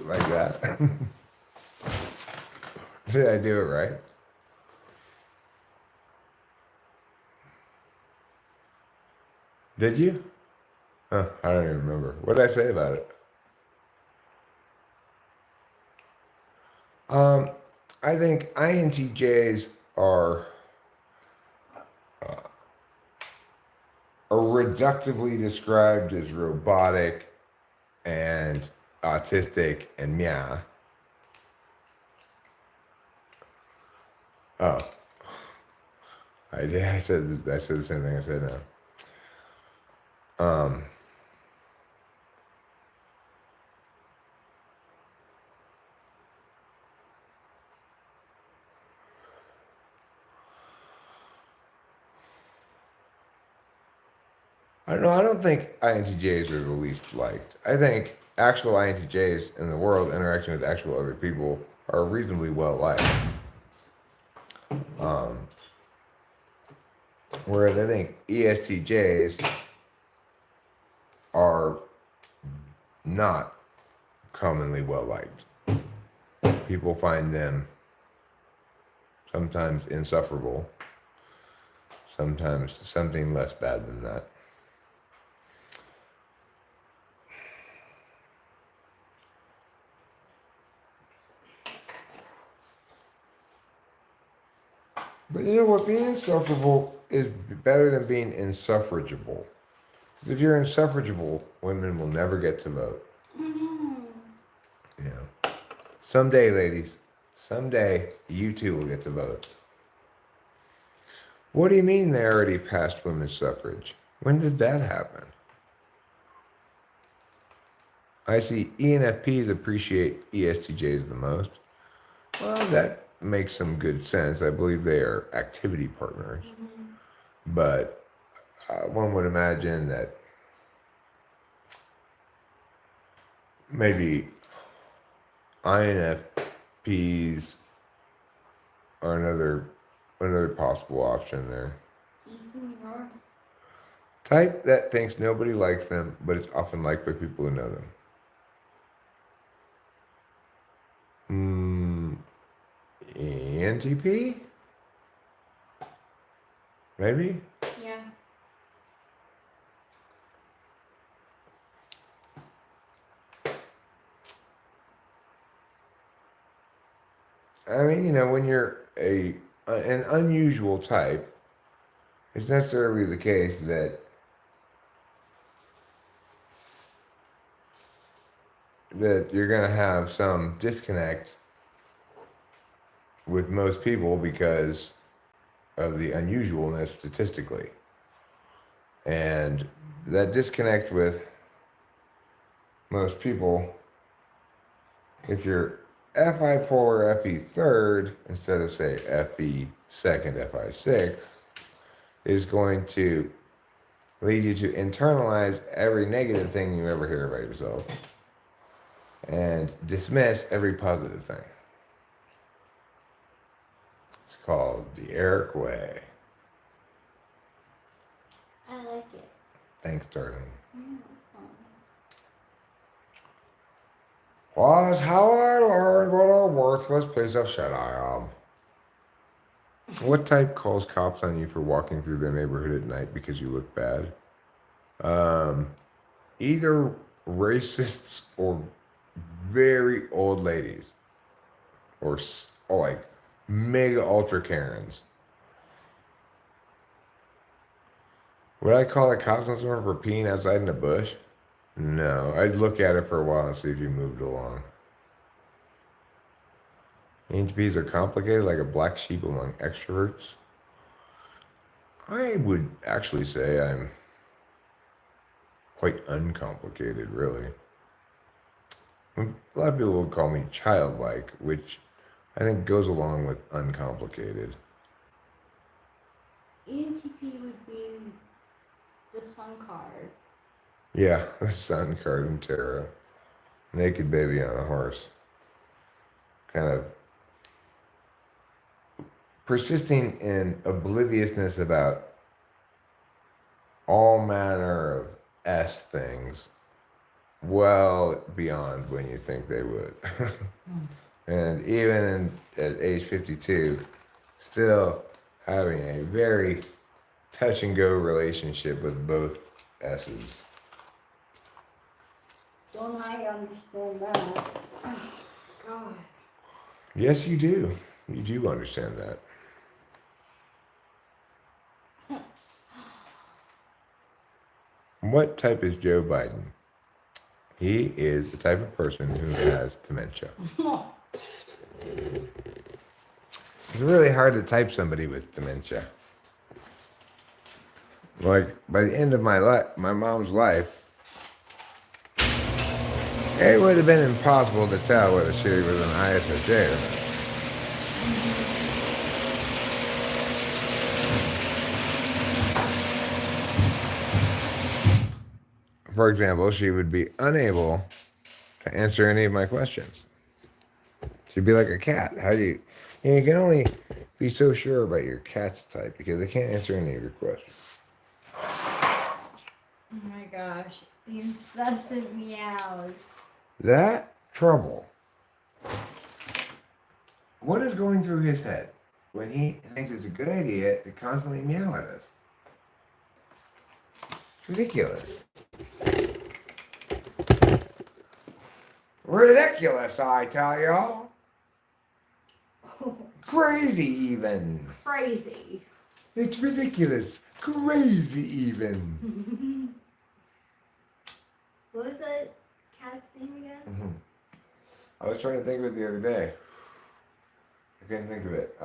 A: Like that. Did I do it right? Did you? Huh, I don't even remember. What did I say about it? I think INTJs are reductively described as robotic and autistic and meow. Oh, I said the same thing I said now. I don't know. I don't think INTJs are the least liked. I think actual INTJs in the world interacting with actual other people are reasonably well liked. Whereas I think ESTJs are not commonly well liked. People find them sometimes insufferable, sometimes something less bad than that. But you know what? Being insufferable is better than being insuffrageable. If you're insuffrageable, women will never get to vote. Yeah. Someday, ladies, someday you too will get to vote. What do you mean they already passed women's suffrage? When did that happen? I see ENFPs appreciate ESTJs the most. Well, that makes some good sense. I believe they are activity partners.
B: Mm-hmm.
A: But one would imagine that maybe INFPs are another possible option there.
B: Si, senor.
A: Type that thinks nobody likes them, but it's often liked by people who know them. ENTP? Maybe?
B: Yeah.
A: I mean, when you're an unusual type, it's necessarily the case that you're going to have some disconnect with most people because of the unusualness statistically. And that disconnect with most people, if you're FI polar FE third instead of say FE second FI sixth, is going to lead you to internalize every negative thing you ever hear about yourself and dismiss every positive thing. It's called the Eric way.
B: I like it.
A: Thanks, darling.
B: Mm-hmm.
A: Was how I learned what a worthless piece of shit I am. What type calls cops on you for walking through their neighborhood at night because you look bad? Either racists or very old ladies, or like mega ultra Karens. Would I call the cops on someone for peeing outside in the bush? No, I'd look at it for a while and see if he moved along. ENTPs are complicated like a black sheep among extroverts. I would actually say I'm quite uncomplicated, really. A lot of people would call me childlike, which I think goes along with uncomplicated.
B: ENTP would be the sun card.
A: Yeah, the sun card and tarot. Naked baby on a horse. Kind of persisting in obliviousness about all manner of S things well beyond when you think they would. And even at age 52, still having a very touch and go relationship with both S's.
B: Don't I understand that? Oh, God.
A: Yes, you do. You do understand that. What type is Joe Biden? He is the type of person who has dementia. It's really hard to type somebody with dementia. Like, by the end of my mom's life, it would have been impossible to tell whether she was an ISFJ or not. For example, she would be unable to answer any of my questions. She'd be like a cat. You can only be so sure about your cat's type because they can't answer any of your questions.
B: Oh my gosh, the incessant meows.
A: That trouble. What is going through his head when he thinks it's a good idea to constantly meow at us? It's ridiculous. Ridiculous, I tell y'all. Crazy even.
B: Crazy.
A: It's ridiculous. Crazy even.
B: What was that cat's name again?
A: I was trying to think of it the other day. I couldn't think of it.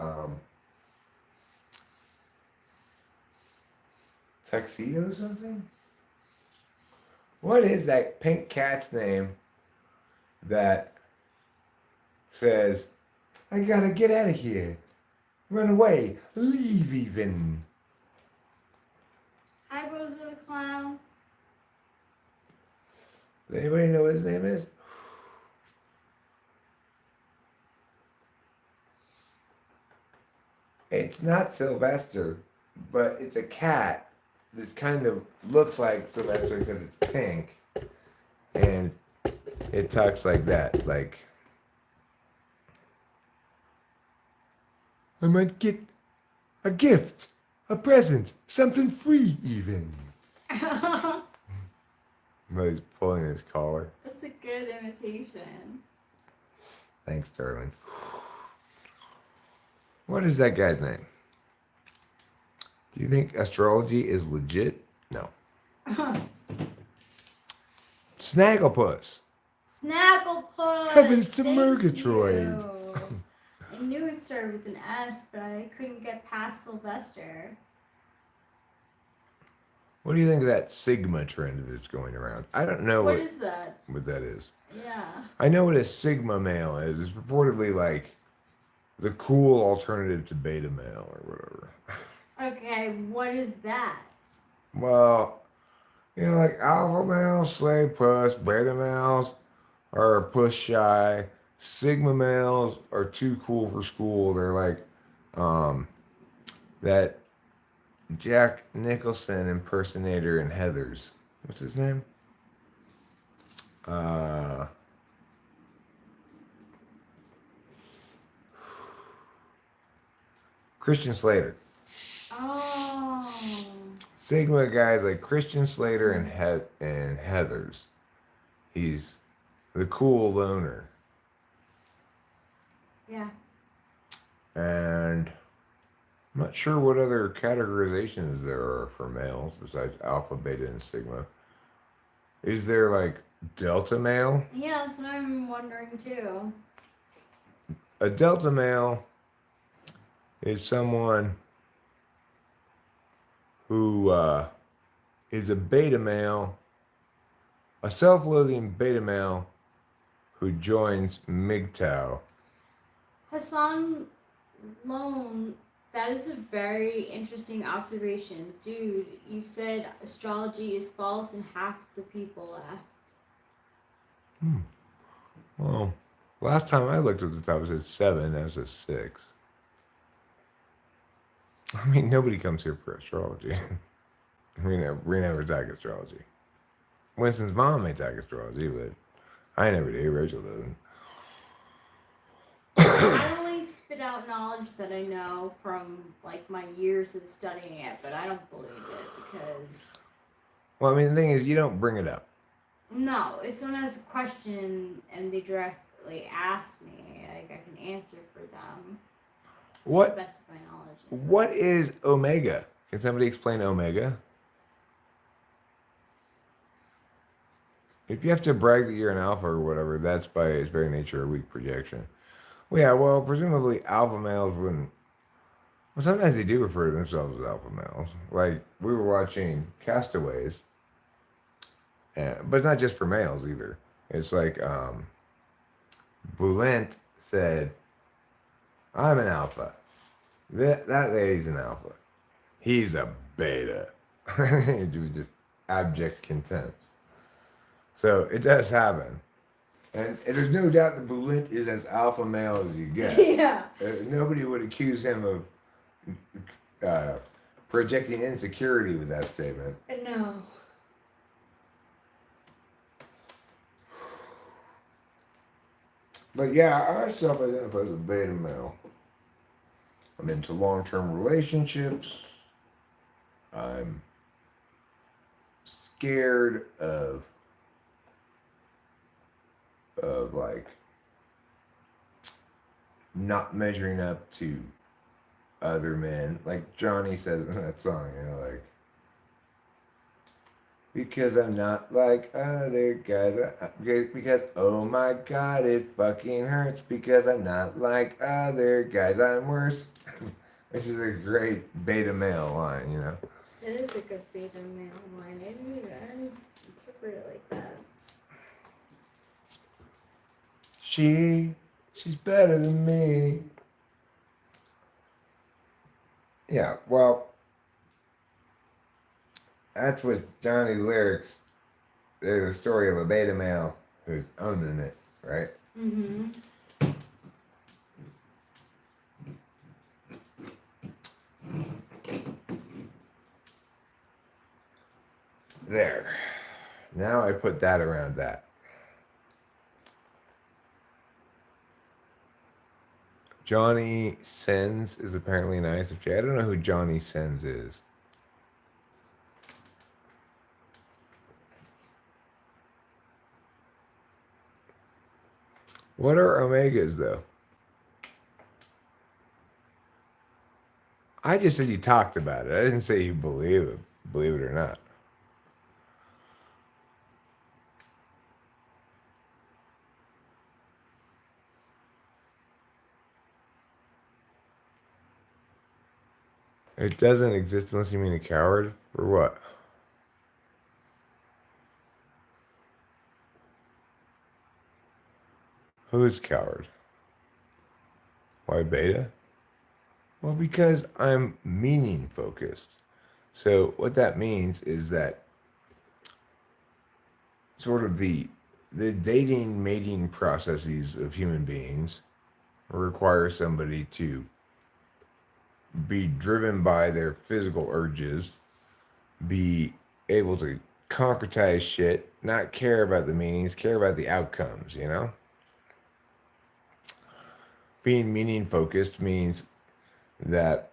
A: Tuxedo something? What is that pink cat's name that says, I gotta get out of here. Run away. Leave even.
B: Hi, Rose the Clown.
A: Does anybody know what his name is? It's not Sylvester, but it's a cat that kind of looks like Sylvester except it's pink. And it talks like that, like, I might get a gift, a present, something free even. But he's pulling his collar.
B: That's a good imitation.
A: Thanks, darling. What is that guy's name? Do you think astrology is legit? No. Snagglepuss.
B: Snagglepuss.
A: Heavens to
B: Thank
A: Murgatroyd.
B: you. I knew it started with an S, but I couldn't get past Sylvester.
A: What do you think of that Sigma trend that's going around? I don't know
B: What is that?
A: what that is.
B: Yeah.
A: I know what a Sigma male is. It's purportedly like the cool alternative to beta male or whatever.
B: Okay, what is that?
A: Well, you know, like alpha males, slave puss, beta males are push shy. Sigma males are too cool for school. They're like that Jack Nicholson impersonator in Heathers. What's his name? Christian Slater.
B: Oh.
A: Sigma guys like Christian Slater and Heathers. He's the cool loner.
B: Yeah.
A: And I'm not sure what other categorizations there are for males besides alpha, beta, and sigma. Is there like delta male?
B: Yeah, that's what I'm wondering too.
A: A delta male is someone who is a beta male, a self-loathing beta male who joins MGTOW.
B: Hassan Lone, that is a very interesting observation. Dude, you said astrology is false and half the people left.
A: Well, last time I looked at the top, it said 7. That was a 6. I mean, nobody comes here for astrology. we never talk astrology. Winston's mom may talk astrology, but I never do. Rachel doesn't.
B: I only spit out knowledge that I know from like my years of studying it, but I don't believe it because.
A: Well, I mean, the thing is, you don't bring it up.
B: No, if someone has a question and they directly ask me, I can answer for them.
A: What?
B: To the best of my knowledge.
A: What is omega? Can somebody explain omega? If you have to brag that you're an alpha or whatever, that's by its very nature a weak projection. Well, yeah, well, presumably alpha males wouldn't. Well, sometimes they do refer to themselves as alpha males. Like, we were watching Castaways, but not just for males either. It's like, Bulent said, I'm an alpha. That lady's an alpha. He's a beta. It was just abject contempt. So it does happen. And there's no doubt that Bulent is as alpha male as you get.
B: Yeah.
A: Nobody would accuse him of projecting insecurity with that statement.
B: No.
A: But yeah, I self-identify as a beta male. I'm into long-term relationships. I'm scared of like not measuring up to other men. Like Johnny says in that song, you know, like, because I'm not like other guys. Because, oh my God, it fucking hurts. Because I'm not like other guys. I'm worse. Which is a great beta male line, you know.
B: It is a good beta male line. I didn't interpret it like that.
A: She's better than me. Yeah, well, that's what Johnny lyrics. There's a story of a beta male who's owning it, right?
B: Mm-hmm.
A: There. Now I put that around that. Johnny Sins is apparently an ISFJ. I don't know who Johnny Sins is. What are omegas, though? I just said you talked about it. I didn't say you believe it or not. It doesn't exist unless you mean a coward, or what? Who is coward? Why beta? Well, because I'm meaning focused. So what that means is that sort of the dating mating processes of human beings require somebody to be driven by their physical urges, be able to concretize shit, not care about the meanings, care about the outcomes, you know? Being meaning focused means that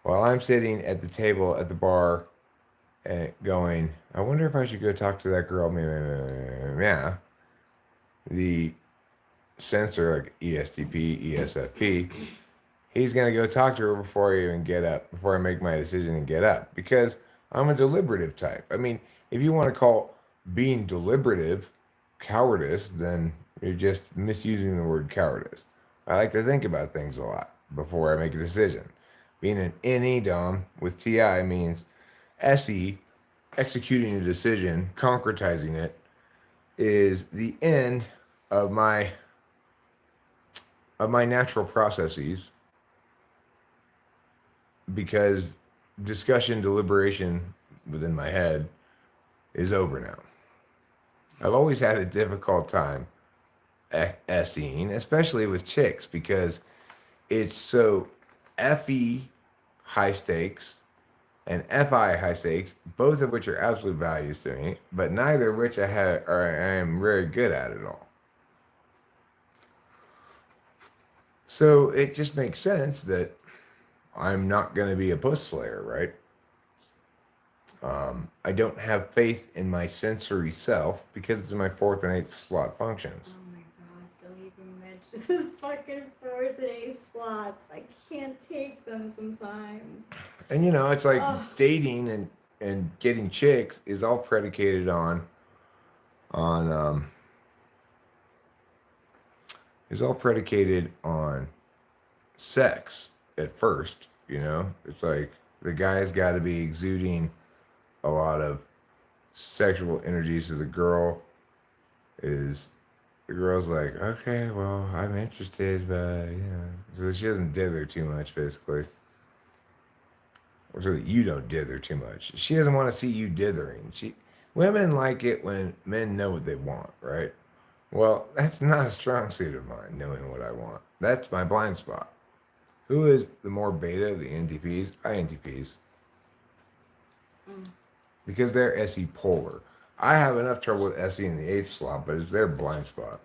A: while I'm sitting at the table at the bar and going, I wonder if I should go talk to that girl, yeah, the sensor like ESTP, ESFP, he's going to go talk to her before I even get up, before I make my decision and get up, because I'm a deliberative type. I mean, if you want to call being deliberative cowardice, then you're just misusing the word cowardice. I like to think about things a lot before I make a decision. Being an NE-DOM with TI means SE, executing a decision, concretizing it, is the end of my natural processes, because discussion, deliberation within my head is over now. I've always had a difficult time SEing, especially with chicks, because it's so FE high stakes and FI high stakes, both of which are absolute values to me, but neither of which I am very good at all. So it just makes sense that I'm not going to be a puss slayer, right? I don't have faith in my sensory self because it's in my 4th and 8th slot functions.
B: Oh my god, don't even mention the fucking 4th and 8th slots. I can't take them sometimes.
A: And you know, it's like dating and getting chicks is all predicated on is all predicated on sex at first, you know? It's like the guy's got to be exuding a lot of sexual energy, so the girl's like, okay, well, I'm interested, but you know, so she doesn't dither too much, basically, or so that you don't dither too much. She doesn't want to see you dithering. Women like it when men know what they want, right? Well, that's not a strong suit of mine, knowing what I want. That's my blind spot. Who is the more beta, the NTPs? INTPs. Because they're SE polar. I have enough trouble with SE in the 8th slot, but it's their blind spot.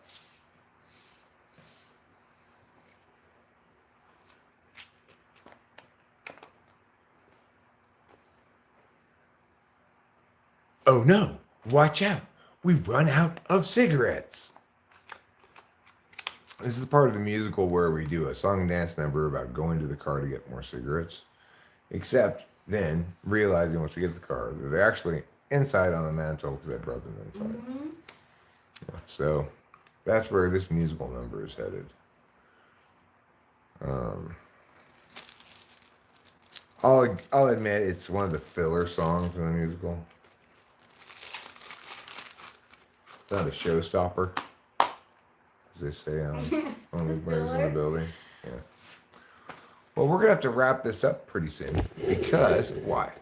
A: Oh no, watch out. We've run out of cigarettes. This is the part of the musical where we do a song and dance number about going to the car to get more cigarettes. Except then realizing once we get to the car that they're actually inside on the mantle because I brought them inside.
B: Mm-hmm.
A: Yeah, so that's where this musical number is headed. I'll admit it's one of the filler songs in the musical. It's not a showstopper. as they say on the Birds in the
B: Filler.
A: Building. Yeah. Well, we're gonna have to wrap this up pretty soon because why?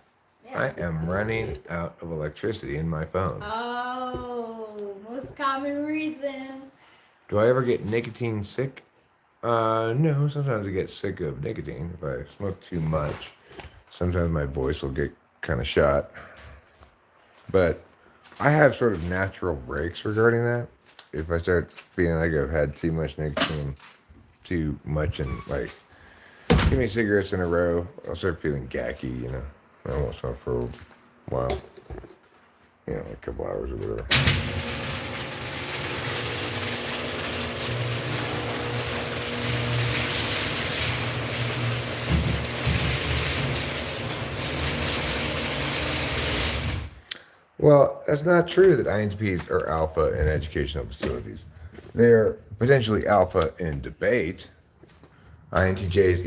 A: I am running out of electricity in my phone.
B: Oh, most common reason.
A: Do I ever get nicotine sick? No. Sometimes I get sick of nicotine if I smoke too much. Sometimes my voice will get kind of shot. But I have sort of natural breaks regarding that. If I start feeling like I've had too much nicotine, too much, and like too many cigarettes in a row, I'll start feeling gacky, you know. I won't smoke for a while. You know, like a couple hours or whatever. Well, that's not true that INTPs are alpha in educational facilities. They're potentially alpha in debate. INTJs,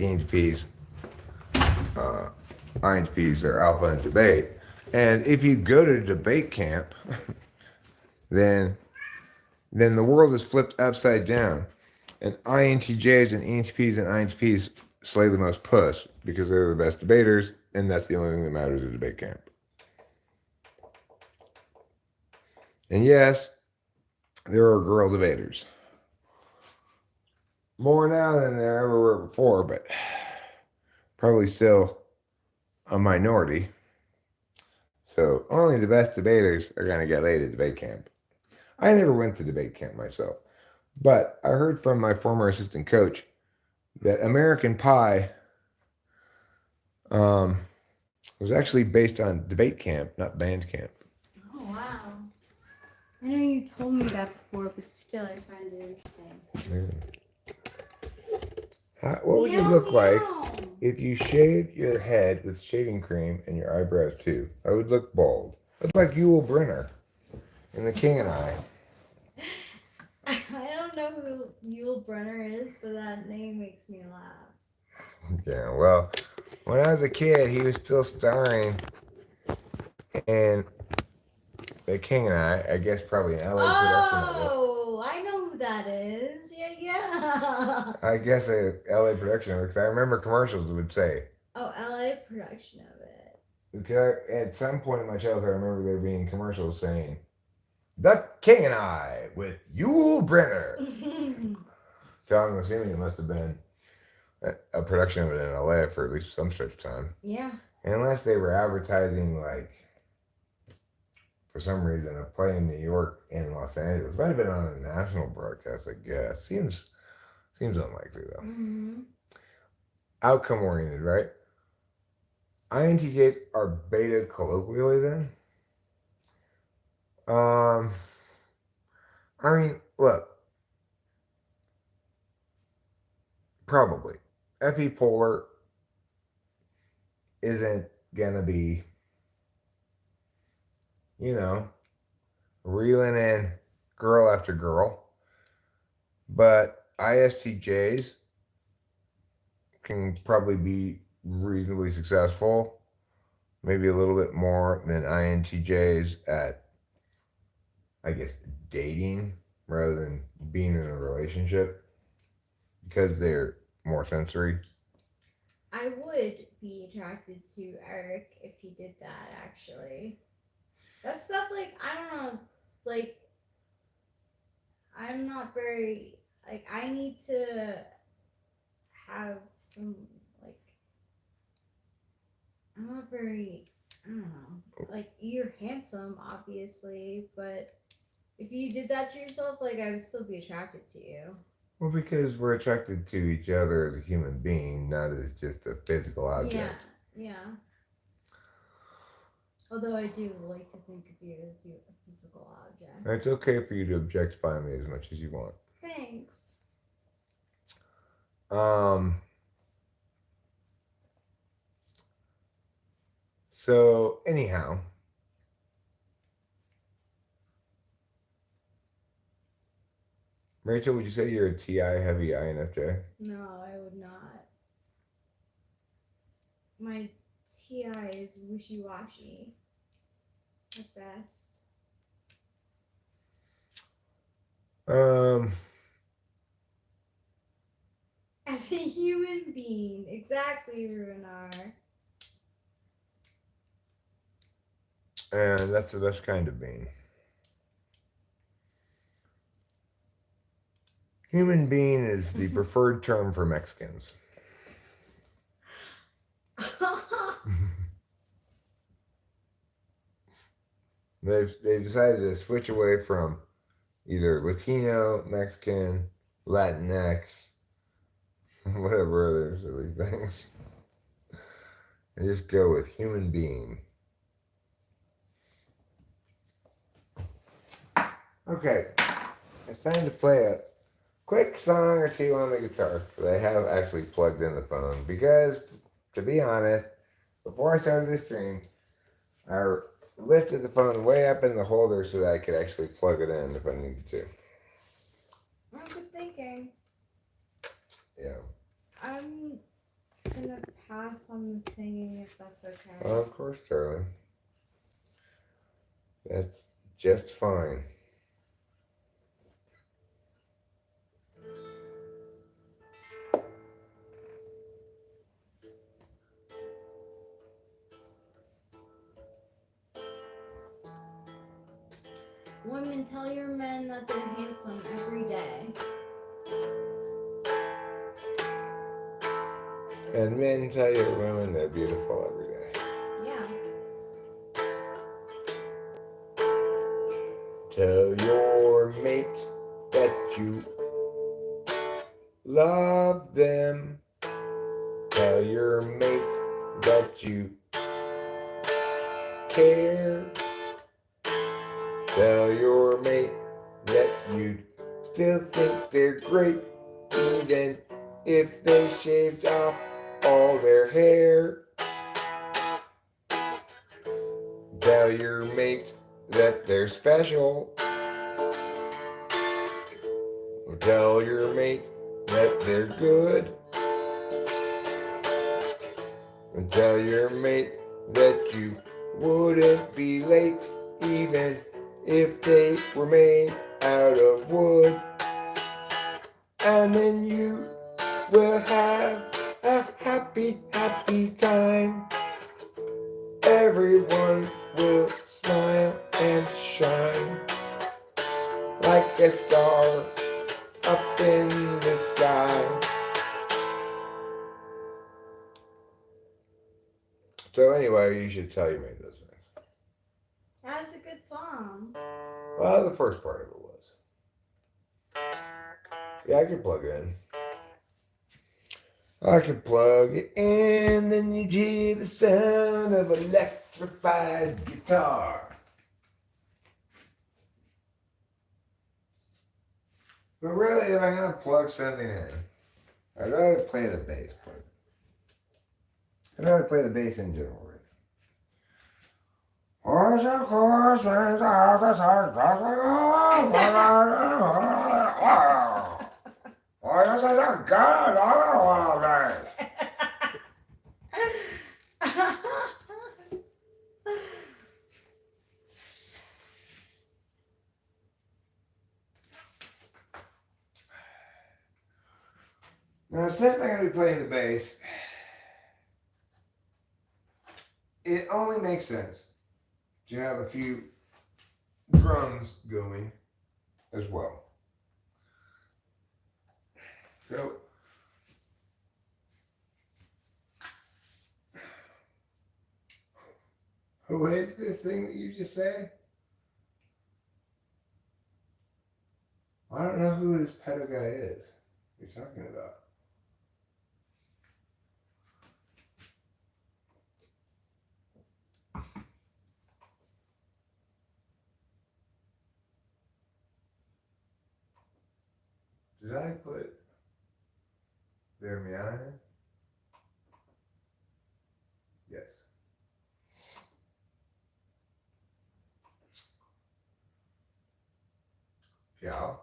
A: INTPs are alpha in debate. And if you go to debate camp, then the world is flipped upside down. And INTJs and INTPs slay the most puss because they're the best debaters, and that's the only thing that matters at debate camp. And yes, there are girl debaters. More now than there ever were before, but probably still a minority. So only the best debaters are going to get laid at debate camp. I never went to debate camp myself, but I heard from my former assistant coach that American Pie was actually based on debate camp, not band camp.
B: Oh, wow. I know you told me that before, but still I find it interesting.
A: Yeah. What would you look like if you shaved your head with shaving cream and your eyebrows too? I would look bald. I'd look like Yul Brynner in The King and I.
B: I don't know who Yul Brynner is, but that name makes me laugh.
A: Yeah, well, when I was a kid, he was still starring in The King and I guess probably an LA production of it.
B: Oh, I know who that is. Yeah.
A: I guess a LA production of it, because I remember commercials that would say.
B: Oh, LA production of it.
A: Because at some point in my childhood, I remember there being commercials saying, The King and I with Yul Brynner. So I'm assuming it must have been a production of it in LA for at least some stretch of time.
B: Yeah.
A: Unless they were advertising, like, for some reason, a play in New York and Los Angeles. Might have been on a national broadcast, I guess. Seems unlikely, though.
B: Mm-hmm.
A: Outcome oriented, right? INTJs are beta colloquially then. I mean, look. Probably. FE Polar isn't gonna be, reeling in girl after girl. But ISTJs can probably be reasonably successful, maybe a little bit more than INTJs at, I guess, dating rather than being in a relationship because they're more sensory.
B: I would be attracted to Eric if he did that, actually. That stuff, like, I don't know, like, I'm not very, like, I need to have some, like, I'm not very, I don't know, like, you're handsome, obviously, but if you did that to yourself, like, I would still be attracted to you.
A: Well, because we're attracted to each other as a human being, not as just a physical object.
B: Yeah. Although I do like to think of you as a physical object.
A: It's okay for you to objectify me as much as you want.
B: Thanks.
A: So anyhow, Rachel, would you say you're a TI heavy INFJ?
B: No, I would not. My TI is wishy-washy at best. As a human being. Exactly, Runar.
A: And that's the best kind of being. Human being is the preferred term for Mexicans. They've decided to switch away from either Latino, Mexican, Latinx, whatever other silly things, and just go with human being. Okay, it's time to play a quick song or two on the guitar that I have actually plugged in the phone because, to be honest, before I started this stream, I lifted the phone way up in the holder so that I could actually plug it in if I needed to.
B: I'm good thinking.
A: Yeah.
B: I'm gonna pass on the singing if that's okay.
A: Oh, of course, Charlie. That's just fine.
B: Women, tell your men that they're handsome every day.
A: And men tell your women they're beautiful every day.
B: Yeah.
A: Tell your mate that you love them. Tell your mate that you care. Tell your mate that you still think they're great, even if they shaved off all their hair. Tell your mate that they're special. Tell your mate that they're good. Tell your mate that you wouldn't be late even if they were made out of wood. And then you will have a happy, happy time. Everyone will smile and shine like a star up in the sky. So anyway, you should tell your mate those things.
B: That's a good song.
A: Well, the first part of it was. Yeah, I could plug it in. I could plug it in, then you'd hear the sound of an electrified guitar. But really, if I'm going to plug something in, I'd rather play the bass plug. I'd rather play the bass in general. Now, since I'm going to be playing the bass, it only makes sense to have a few drums going as well. So, who is this thing that you just said? I don't know who this pedo guy is you're talking about. Did I put their meowing? Yes. Yeah.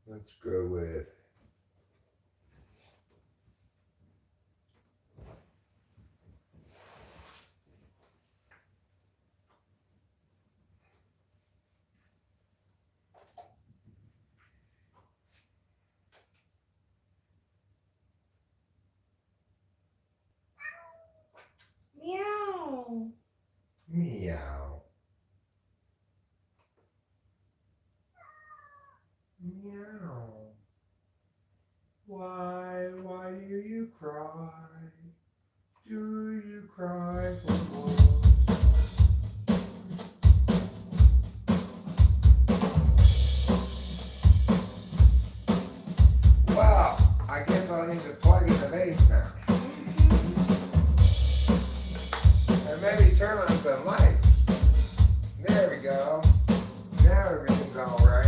A: Let's go with Meow. Meow. Why do you cry? Do you cry for more? Well, I guess I'll need to plug in the bass now. And maybe turn on some lights. There we go. Now everything's alright.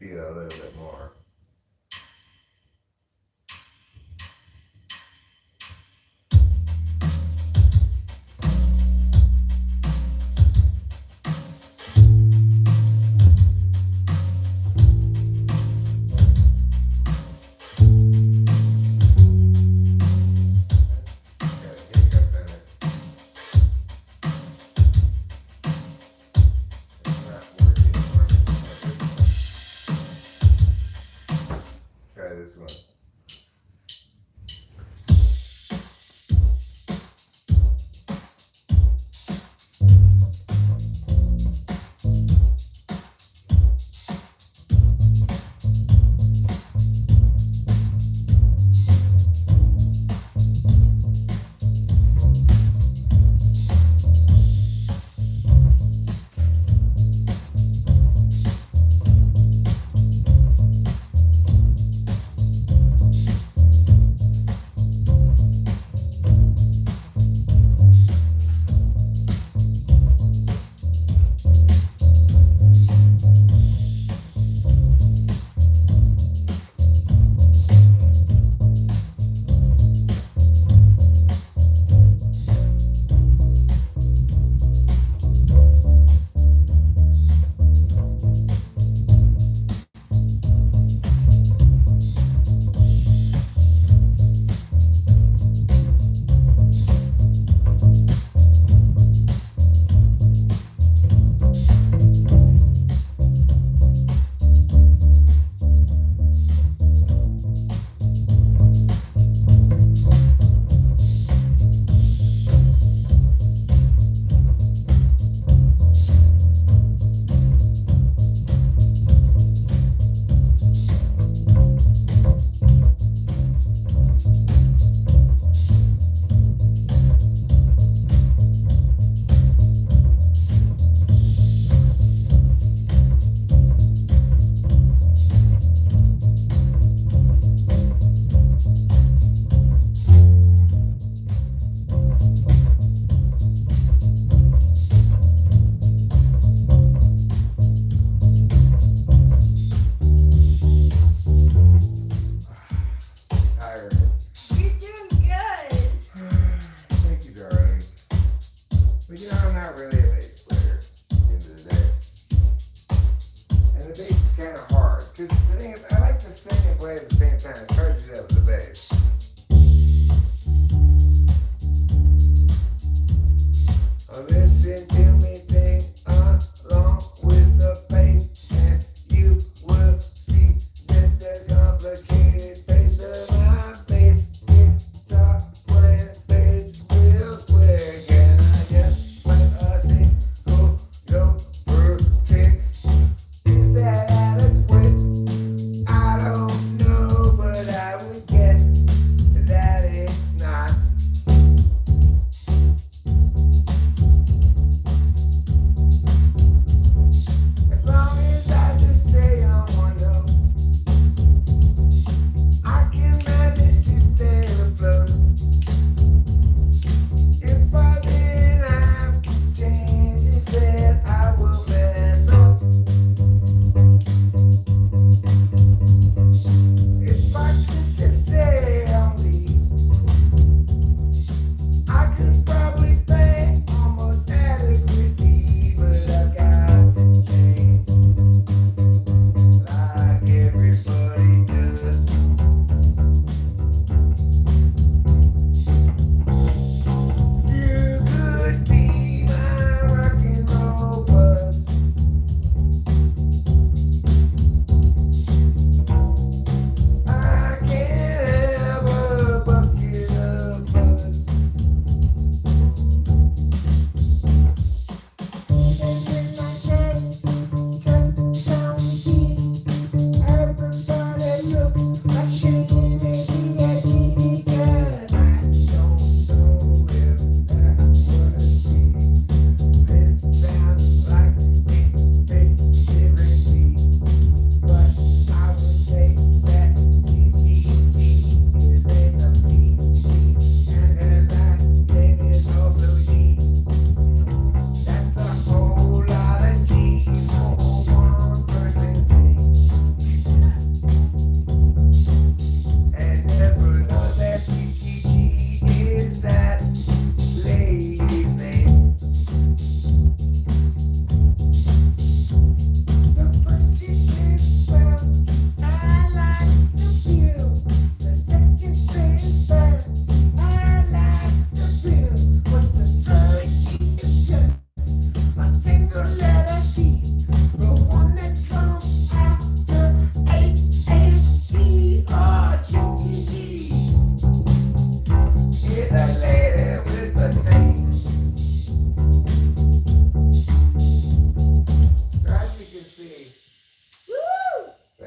A: feel a little bit more. Try this one.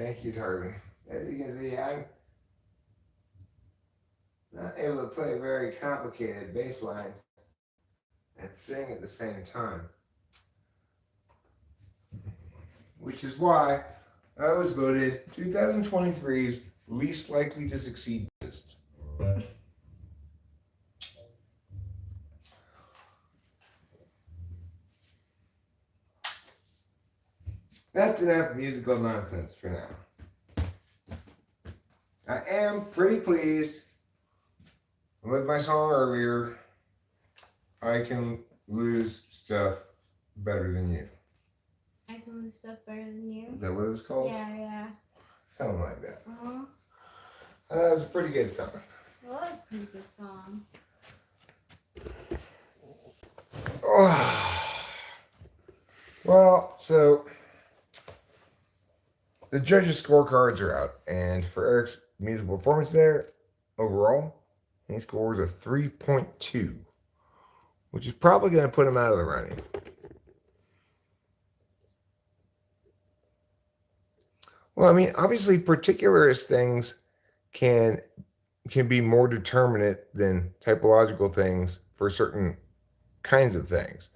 A: Thank you, darling. As you can see, I'm not able to play very complicated bass lines and sing at the same time. Which is why I was voted 2023's least likely to succeed bassist. That's enough musical nonsense for now. I am pretty pleased with my song earlier. I can lose stuff better than you.
B: I can lose stuff better than you.
A: Is that what it was called?
B: Yeah.
A: Something like that.
B: Uh-huh.
A: That was a pretty good song.
B: It was a pretty good song.
A: Oh. Well, so the judges' scorecards are out, and for Eric's musical performance there, overall, he scores a 3.2, which is probably going to put him out of the running. Well, I mean, obviously, particularist things can be more determinate than typological things for certain kinds of things.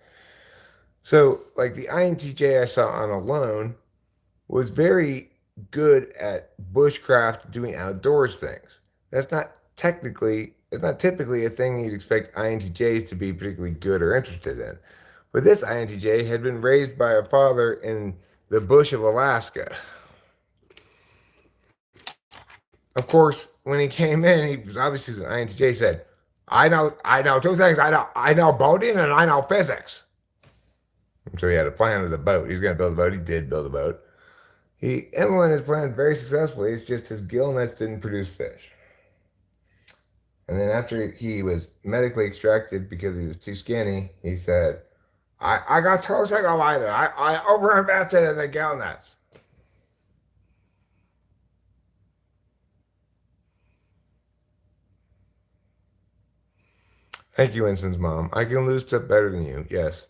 A: So, like the INTJ I saw on Alone was very good at bushcraft, doing outdoors things. It's not typically a thing you'd expect INTJs to be particularly good or interested in. But this INTJ had been raised by a father in the bush of Alaska. Of course, when he came in, he was obviously an INTJ. Said, "I know two things. I know boating and I know physics." And so he had a plan of the boat. He was going to build a boat. He did build a boat. He implemented his plan very successfully. It's just his gill nets didn't produce fish. And then after he was medically extracted because he was too skinny, he said, I got too single-minded. I overinvested in the gill nets. Thank you, Winston's mom. I can lose stuff better than you. Yes.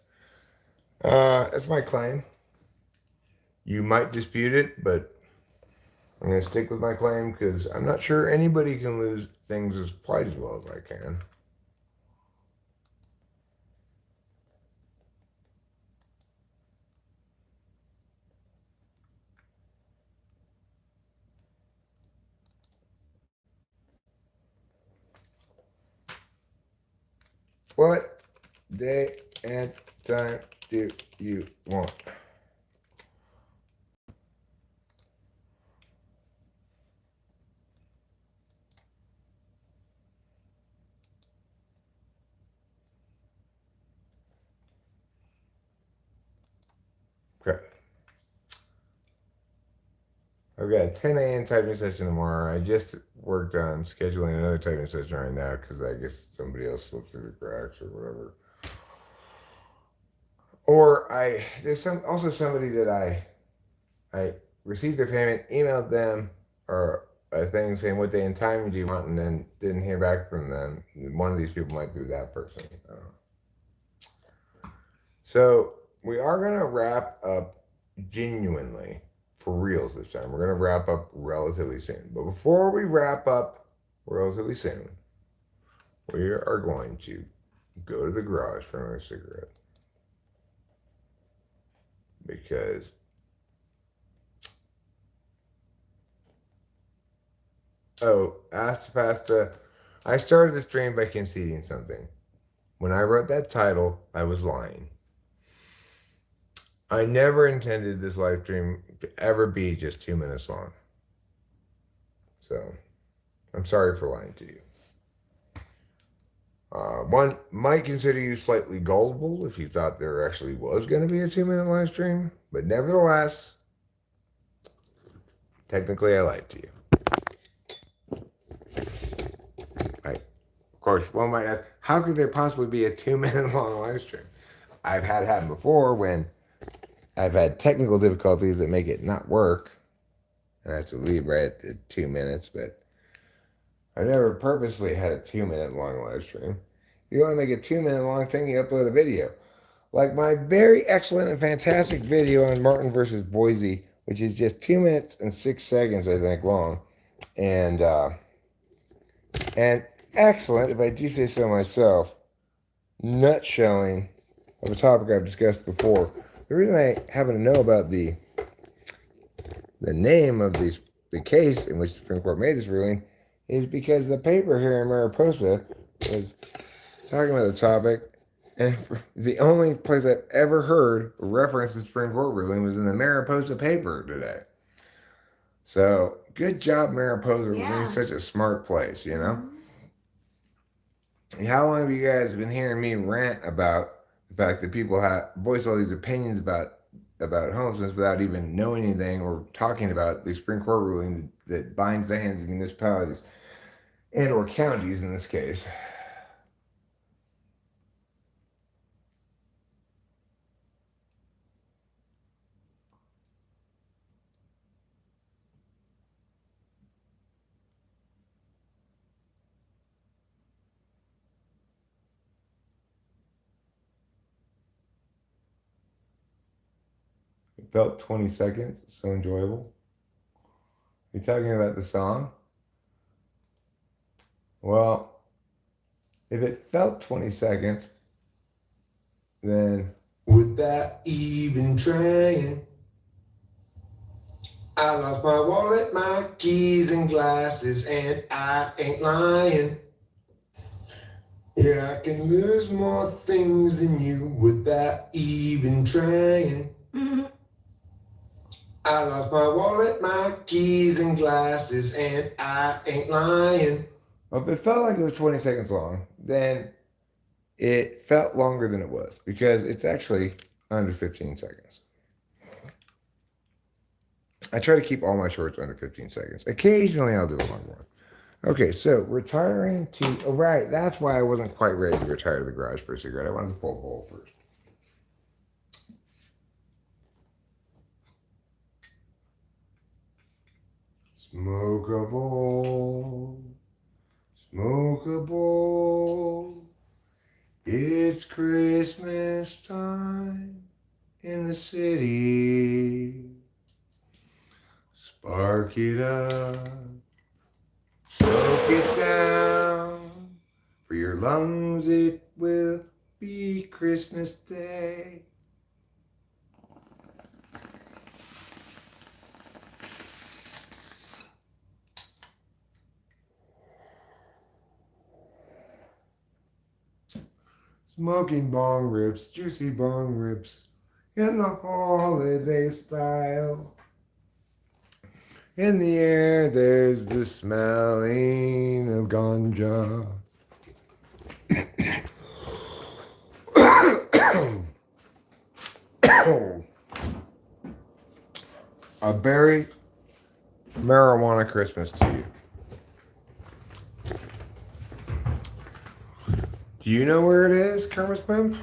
A: That's my claim. You might dispute it, but I'm going to stick with my claim because I'm not sure anybody can lose things as quite as well as I can. What day and time do you want? Okay. I've got a 10 a.m. typing session tomorrow. I just worked on scheduling another typing session right now because I guess somebody else slipped through the cracks or whatever. Or there's also somebody that I received their payment, emailed them or a thing saying what day and time do you want, and then didn't hear back from them. One of these people might be that person. I don't know. So we are going to wrap up genuinely for reals this time. We're going to wrap up relatively soon. But before we wrap up relatively soon, we are going to go to the garage for another cigarette. Because Astapasta, I started the stream by conceding something. When I wrote that title, I was lying. I never intended this live stream to ever be just 2 minutes long. So, I'm sorry for lying to you. One might consider you slightly gullible if you thought there actually was going to be a 2-minute live stream, but nevertheless, technically I lied to you. Right. Of course, one might ask, how could there possibly be a 2-minute long live stream? I've had it happen before when I've had technical difficulties that make it not work. I have to leave right at 2 minutes, but I've never purposely had a 2-minute long live stream. If you want to make a 2-minute long thing, you upload a video. Like my very excellent and fantastic video on Martin versus Boise which is just 2 minutes and 6 seconds, I think, long, and excellent, if I do say so myself, nutshelling of a topic I've discussed before. The reason I happen to know about the name of the case in which the Supreme Court made this ruling is because the paper here in Mariposa was talking about the topic, and the only place I've ever heard reference the Supreme Court ruling was in the Mariposa paper today. So, good job, Mariposa, for being such a smart place, you know? How long have you guys been hearing me rant about the fact that people voice all these opinions about homelessness without even knowing anything or talking about the Supreme Court ruling that binds the hands of municipalities and or counties in this case? It felt 20 seconds, so enjoyable. You're talking about the song? Well, if it felt 20 seconds, then without even trying, I lost my wallet, my keys and glasses, and I ain't lying. Yeah, I can lose more things than you without even trying. I lost my wallet, my keys and glasses, and I ain't lying. Well, if it felt like it was 20 seconds long, then it felt longer than it was because it's actually under 15 seconds. I try to keep all my shorts under 15 seconds. Occasionally I'll do a long one. Okay, so retiring to, oh, right, that's why I wasn't quite ready to retire to the garage for a cigarette. I wanted to pull a bowl first. Smoke a bowl, smoke a bowl. It's Christmas time in the city. Spark it up, soak it down. For your lungs it will be Christmas Day. Smoking bong rips, juicy bong rips, in the holiday style. In the air there's the smelling of ganja. A very marijuana Christmas to you. Do you know where it is, Kermit's Pimp?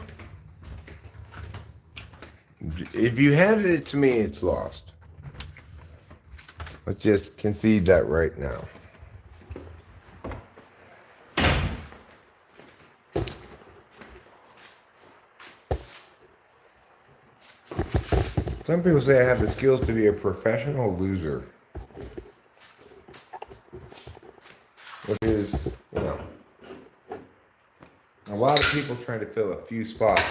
A: If you handed it to me, it's lost. Let's just concede that right now. Some people say I have the skills to be a professional loser. Which is, you know, a lot of people trying to fill a few spots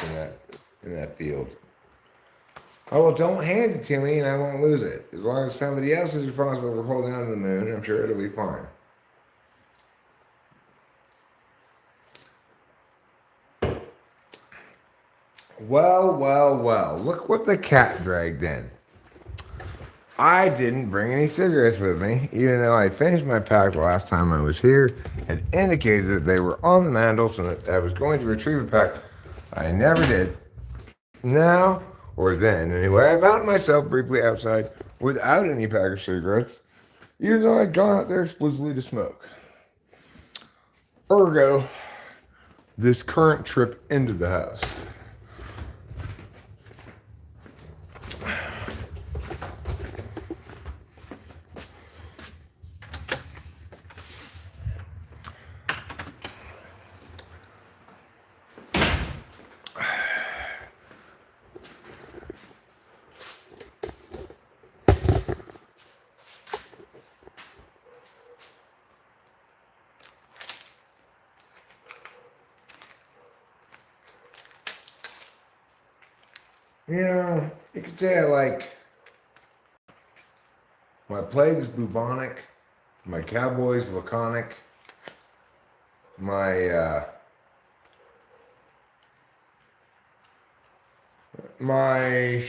A: in that field. Oh, well, don't hand it to me and I won't lose it. As long as somebody else is responsible for holding on to the moon, I'm sure it'll be fine. Well, well, well. Look what the cat dragged in. I didn't bring any cigarettes with me, even though I finished my pack the last time I was here and indicated that they were on the mantle so that I was going to retrieve a pack. I never did. Now, or then anyway, I found myself briefly outside without any pack of cigarettes, even though I'd gone out there explicitly to smoke. Ergo, this current trip into the house. You could say I like my plagues bubonic, my cowboys laconic, my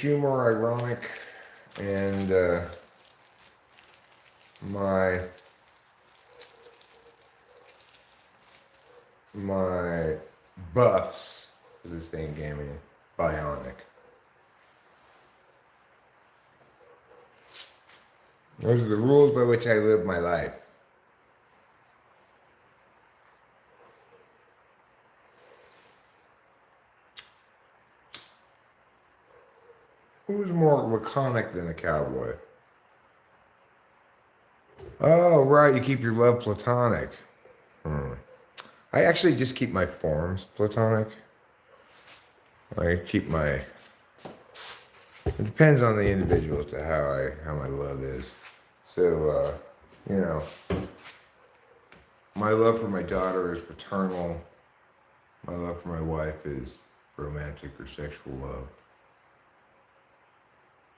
A: humor ironic, and my buffs, as this thing gave me, bionic. Those are the rules by which I live my life. Who's more laconic than a cowboy? Oh, right, you keep your love platonic. I actually just keep my forms platonic. I keep my... It depends on the individual as to how my love is. So, my love for my daughter is paternal. My love for my wife is romantic or sexual love.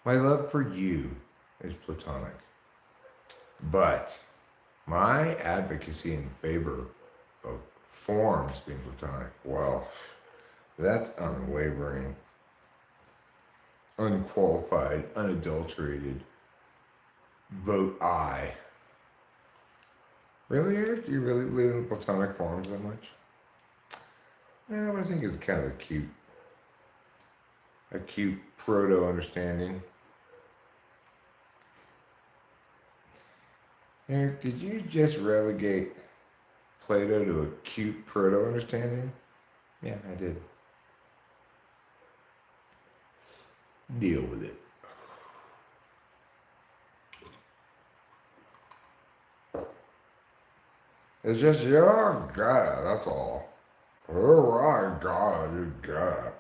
A: My love for you is platonic. But my advocacy in favor of forms being platonic, well, that's unwavering, unqualified, unadulterated. Vote aye. Really, Eric? Do you really believe in platonic forms that much? No, I think it's kind of a cute proto-understanding. Eric, did you just relegate Plato to a cute proto-understanding? Yeah, I did. Deal with it. It's just your gut, that's all. Oh, I got it, you got it.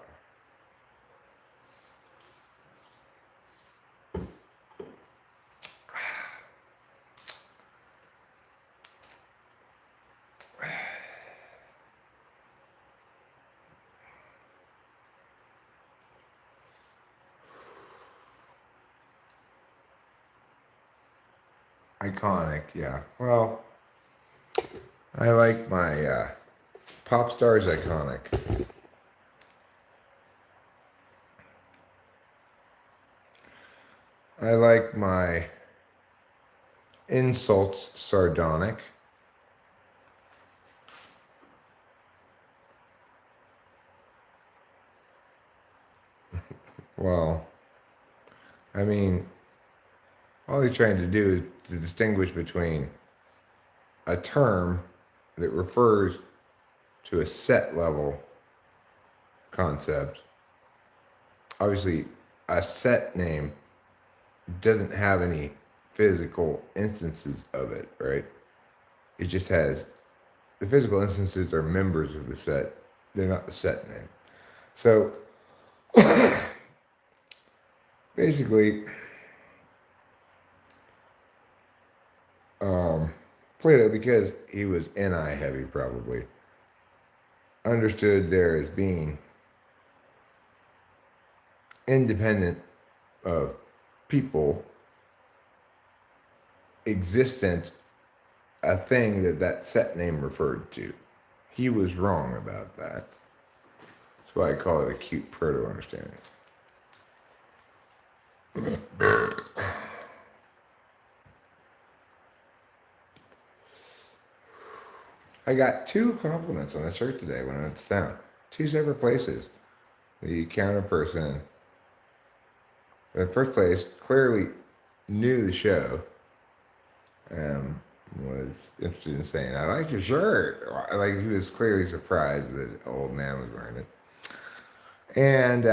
A: Iconic, yeah. Well, I like my pop stars iconic. I like my insults sardonic. Well, I mean, all he's trying to do is to distinguish between a term that refers to a set level concept. Obviously, a set name doesn't have any physical instances of it, right? It just has the physical instances are members of the set. They're not the set name. So basically, Plato, because he was NI heavy probably, understood there as being independent of people, existent, a thing that set name referred to. He was wrong about that. That's why I call it acute proto-understanding. I got 2 compliments on the shirt today when I went to town. 2 separate places. The counter person, in the first place, clearly knew the show. Was interested in saying, I like your shirt. Like, he was clearly surprised that an old man was wearing it. And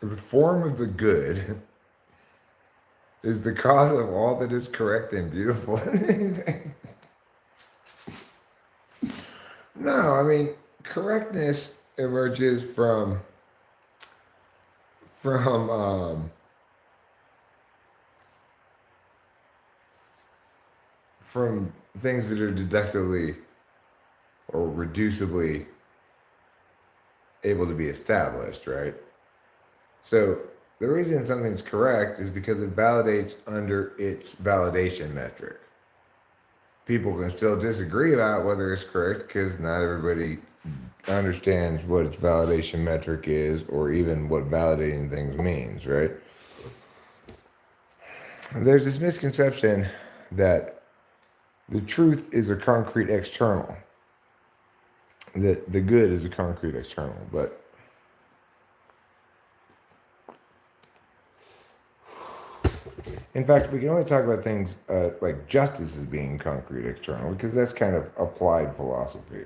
A: the form of the good is the cause of all that is correct and beautiful in anything. No, I mean, correctness emerges from from things that are deductively or reducibly able to be established, right? So the reason something's correct is because it validates under its validation metric. People can still disagree about whether it's correct because not everybody understands what its validation metric is or even what validating things means, right? There's this misconception that the truth is a concrete external, that the good is a concrete external, but in fact, we can only talk about things like justice as being concrete external because that's kind of applied philosophy,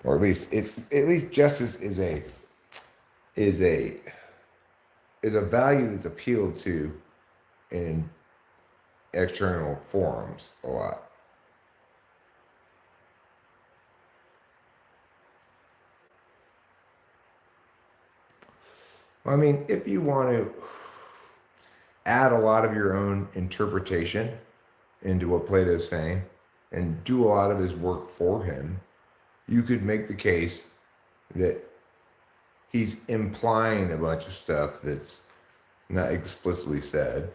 A: or at least justice is a value that's appealed to in external forums a lot. I mean, if you want to add a lot of your own interpretation into what Plato's saying and do a lot of his work for him, you could make the case that he's implying a bunch of stuff that's not explicitly said.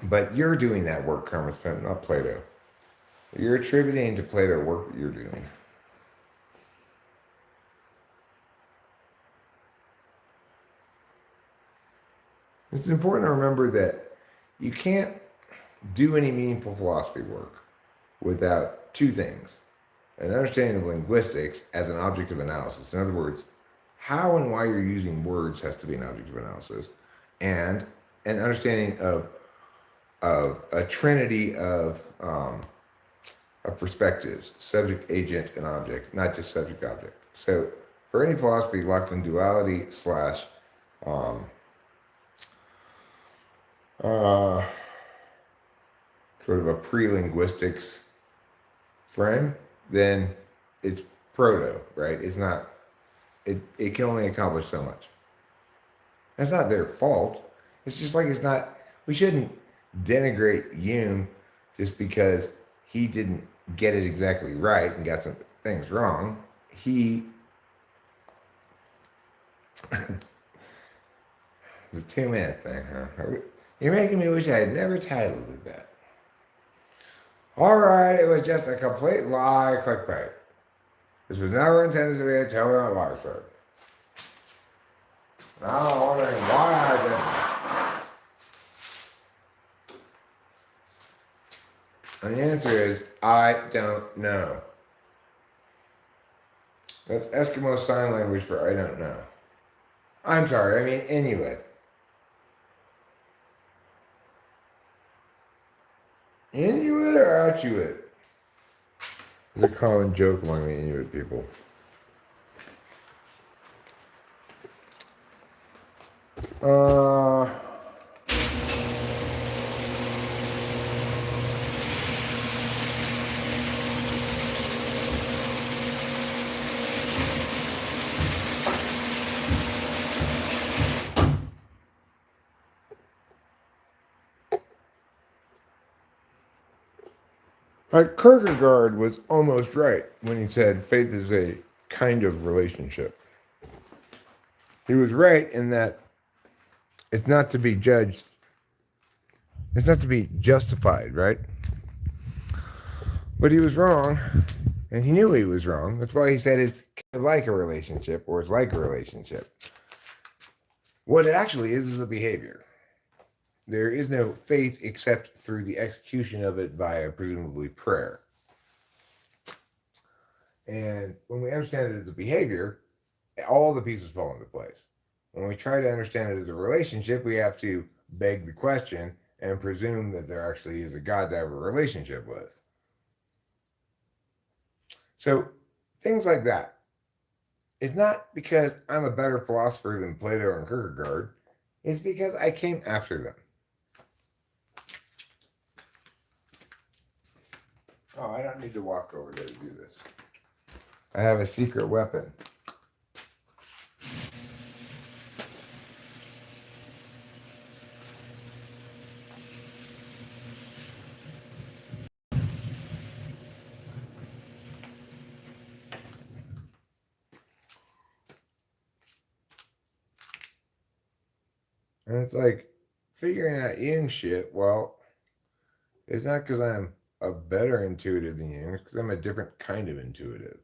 A: But you're doing that work, Karma Spent, not Plato. You're attributing to Plato work that you're doing. It's important to remember that you can't do any meaningful philosophy work without two things: an understanding of linguistics as an object of analysis. In other words, how and why you're using words has to be an object of analysis, and an understanding of a trinity of perspectives: subject, agent, and object, not just subject object. So for any philosophy locked in duality slash sort of a pre-linguistics frame, then it's proto, right? It's not, it can only accomplish so much. That's not their fault. It's just like it's not, we shouldn't denigrate Hume just because he didn't get it exactly right and got some things wrong. He, the 2-minute thing, huh? You're making me wish I had never titled it that. All right, it was just a complete lie, clickbait. This was never intended to be a total lie show. Now I'm wondering why I didn't. And the answer is, I don't know. That's Eskimo sign language for I don't know. I'm sorry, I mean Inuit. Inuit or Achuit? It's a common joke among the Inuit people. Kierkegaard was almost right when he said faith is a kind of relationship. He was right in that it's not to be judged, it's not to be justified, right? But he was wrong, and he knew he was wrong. That's why he said it's kind of like a relationship, or it's like a relationship. What it actually is a behavior. There is no faith except through the execution of it via presumably prayer. And when we understand it as a behavior, all the pieces fall into place. When we try to understand it as a relationship, we have to beg the question and presume that there actually is a God to have a relationship with. So things like that. It's not because I'm a better philosopher than Plato and Kierkegaard. It's because I came after them. Oh, I don't need to walk over there to do this. I have a secret weapon. And it's like figuring out yin shit. Well, it's not because I'm a better intuitive than you, it's because I'm a different kind of intuitive.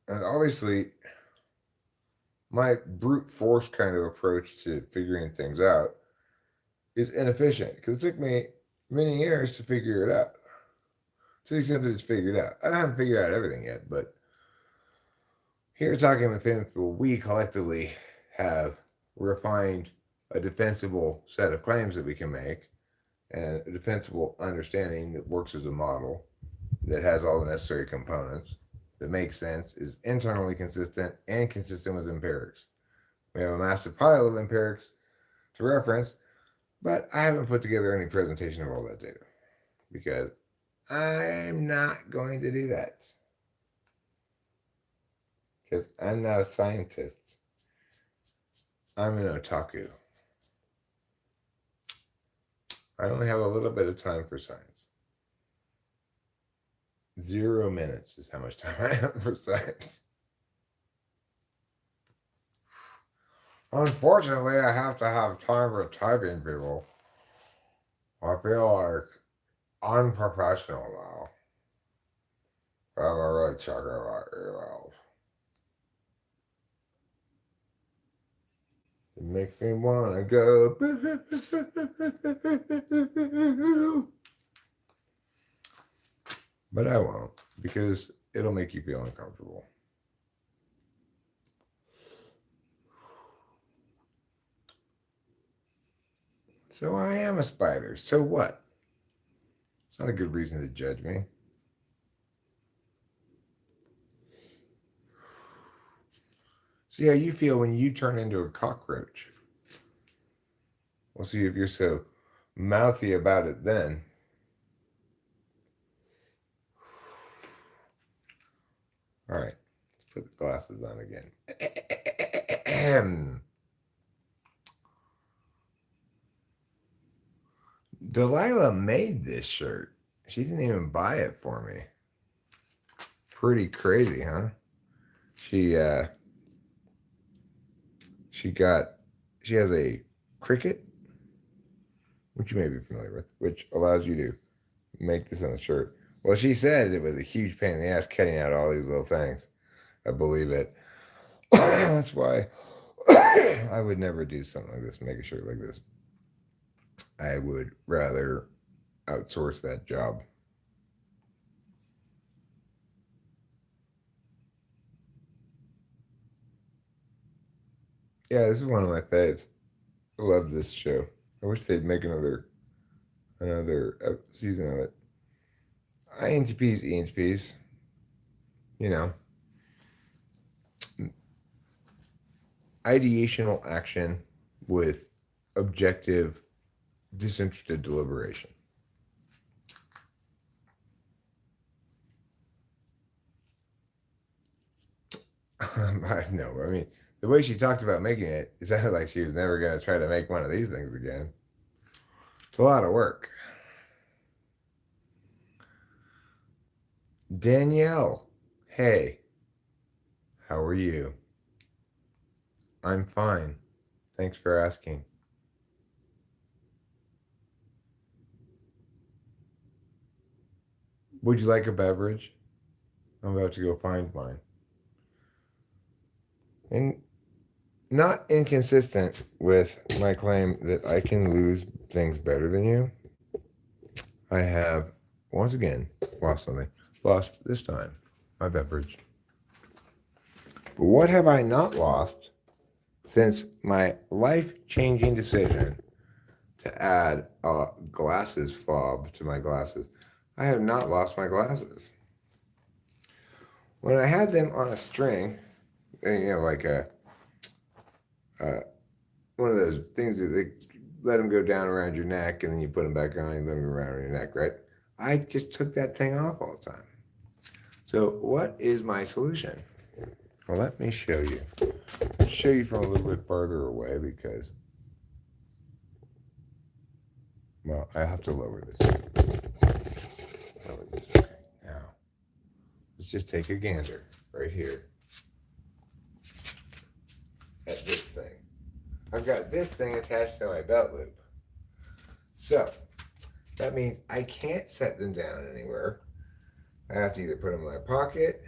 A: And obviously, my brute force kind of approach to figuring things out is inefficient because it took me many years to figure it out. To the extent that it's figured out. I haven't figured out everything yet, but here talking with famous people, we collectively have refined a defensible set of claims that we can make and a defensible understanding that works as a model that has all the necessary components that makes sense, is internally consistent and consistent with empirics. We have a massive pile of empirics to reference, but I haven't put together any presentation of all that data because I'm not going to do that. Because I'm not a scientist. I'm an otaku. I only have a little bit of time for science. 0 minutes is how much time I have for science. Unfortunately, I have to have time for typing, people. I feel like unprofessional now. I'm really checking my emails. It makes me want to go. But I won't, because it'll make you feel uncomfortable. So I am a spider. So what? It's not a good reason to judge me. See how you feel when you turn into a cockroach. We'll see if you're so mouthy about it then. All right, let's put the glasses on again. Delilah made this shirt. She didn't even buy it for me. Pretty crazy, huh? She has a Cricut, which you may be familiar with, which allows you to make this on the shirt. Well, she said it was a huge pain in the ass cutting out all these little things. I believe it. That's why I would never do something like this, make a shirt like this. I would rather outsource that job. Yeah, this is one of my faves. I love this show. I wish they'd make another season of it. INTPs, ENTPs, you know, ideational action with objective, disinterested deliberation. No, I mean, the way she talked about making it, it sounded like she was never going to try to make one of these things again. It's a lot of work. Danielle, hey, how are you? I'm fine. Thanks for asking. Would you like a beverage? I'm about to go find mine. And not inconsistent with my claim that I can lose things better than you, I have, once again, lost something. Lost this time my beverage. But what have I not lost since my life-changing decision to add a glasses fob to my glasses? I have not lost my glasses. when I had them on a string, like one of those things that they let them go down around your neck, and then you put them back on and let them go around your neck, right? I just took that thing off all the time. So what is my solution? Well, let me show you. Let's show you from a little bit farther away because, well, I have to lower this. Lower this. Now, let's just take a gander right here at this thing. I've got this thing attached to my belt loop. So, that means I can't set them down anywhere. I have to either put them in my pocket,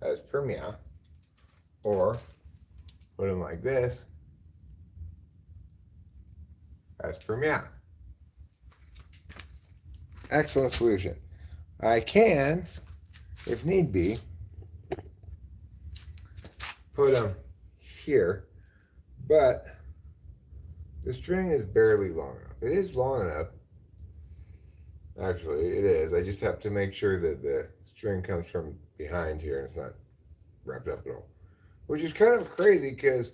A: as per meow, or put them like this, as per meow. Excellent solution. I can, if need be, put them here, but the string is barely long enough. It is long enough. Actually, it is. I just have to make sure that the string comes from behind here and it's not wrapped up at all. Which is kind of crazy because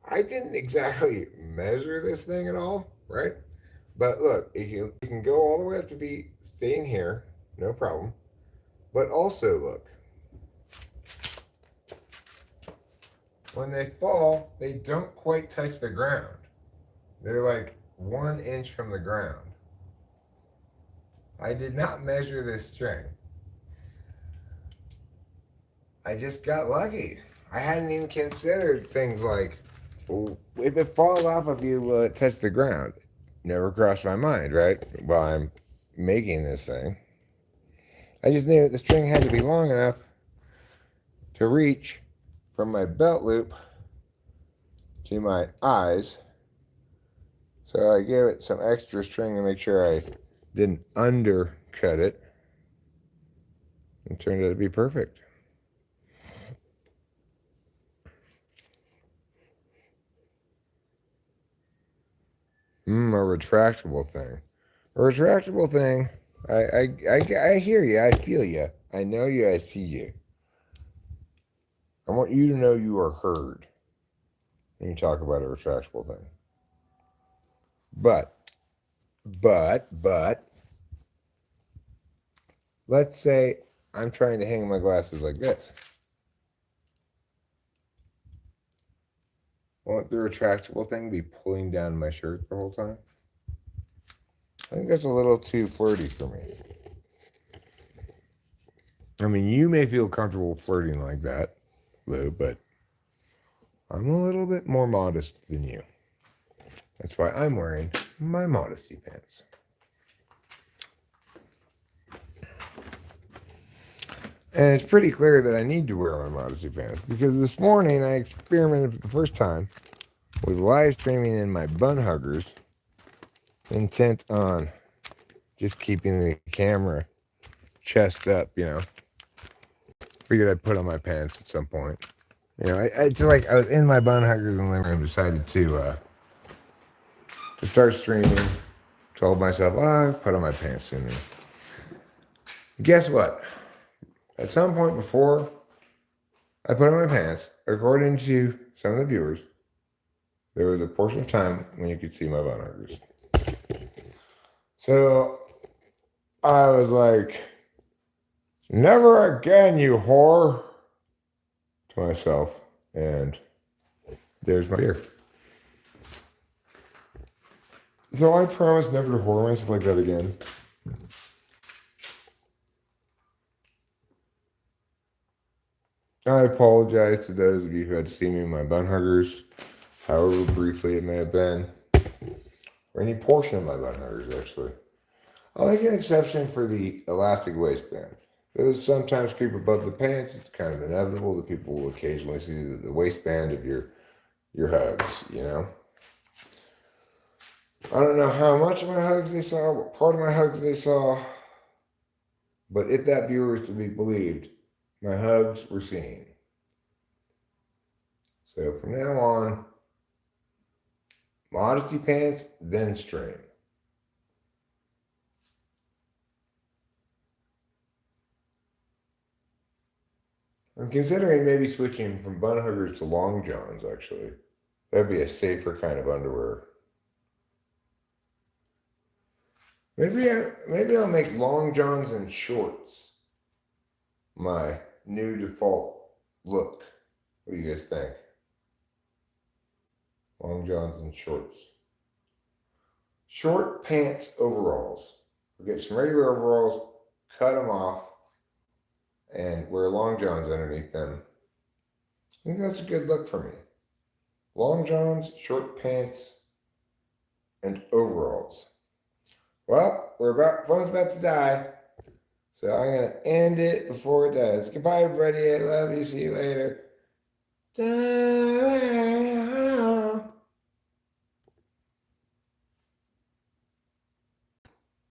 A: I didn't exactly measure this thing at all, right? But look, you can go all the way up to be staying here, no problem. But also look, when they fall, they don't quite touch the ground. They're like 1 inch from the ground. I did not measure this string. I just got lucky. I hadn't even considered things like, well, if it falls off of you, will it touch the ground? Never crossed my mind, right? While I'm making this thing. I just knew that the string had to be long enough to reach from my belt loop to my eyes. So I gave it some extra string to make sure I didn't undercut it. It turned out to be perfect. A retractable thing. A retractable thing. I hear you. I feel you. I know you. I see you. I want you to know you are heard when you talk about a retractable thing. But, let's say I'm trying to hang my glasses like this. Won't the retractable thing be pulling down my shirt the whole time? I think that's a little too flirty for me. I mean, you may feel comfortable flirting like that, Lou, but I'm a little bit more modest than you. That's why I'm wearing my modesty pants. And it's pretty clear that I need to wear my modesty pants because this morning I experimented for the first time with live streaming in my bun huggers, intent on just keeping the camera chest up, Figured I'd put on my pants at some point. It's like I was in my bun huggers in the living room, decided to start streaming. Told myself, I'll put on my pants soon. Guess what? At some point before I put on my pants, according to some of the viewers, there was a portion of time when you could see my bun huggers. So I was like, never again, you whore, to myself. And there's my beer. So I promise never to whore myself like that again. I apologize to those of you who had to see me in my bun huggers, however briefly it may have been, or any portion of my bun huggers, actually. I'll make an exception for the elastic waistband. Those sometimes creep above the pants. It's kind of inevitable that people will occasionally see the waistband of your hugs, I don't know how much of my hugs they saw, what part of my hugs they saw, but if that viewer is to be believed, my hugs were seen. So from now on, modesty pants, then stream. I'm considering maybe switching from bun huggers to long johns, actually. That'd be a safer kind of underwear. Maybe I'll make long johns and shorts my new default look. What do you guys think? Long johns and shorts. Short pants overalls. We'll get some regular overalls, cut them off, and wear long johns underneath them. I think that's a good look for me. Long johns, short pants, and overalls. Well, phone's about to die, so I'm gonna end it before it does. Goodbye, everybody. I love you. See you later.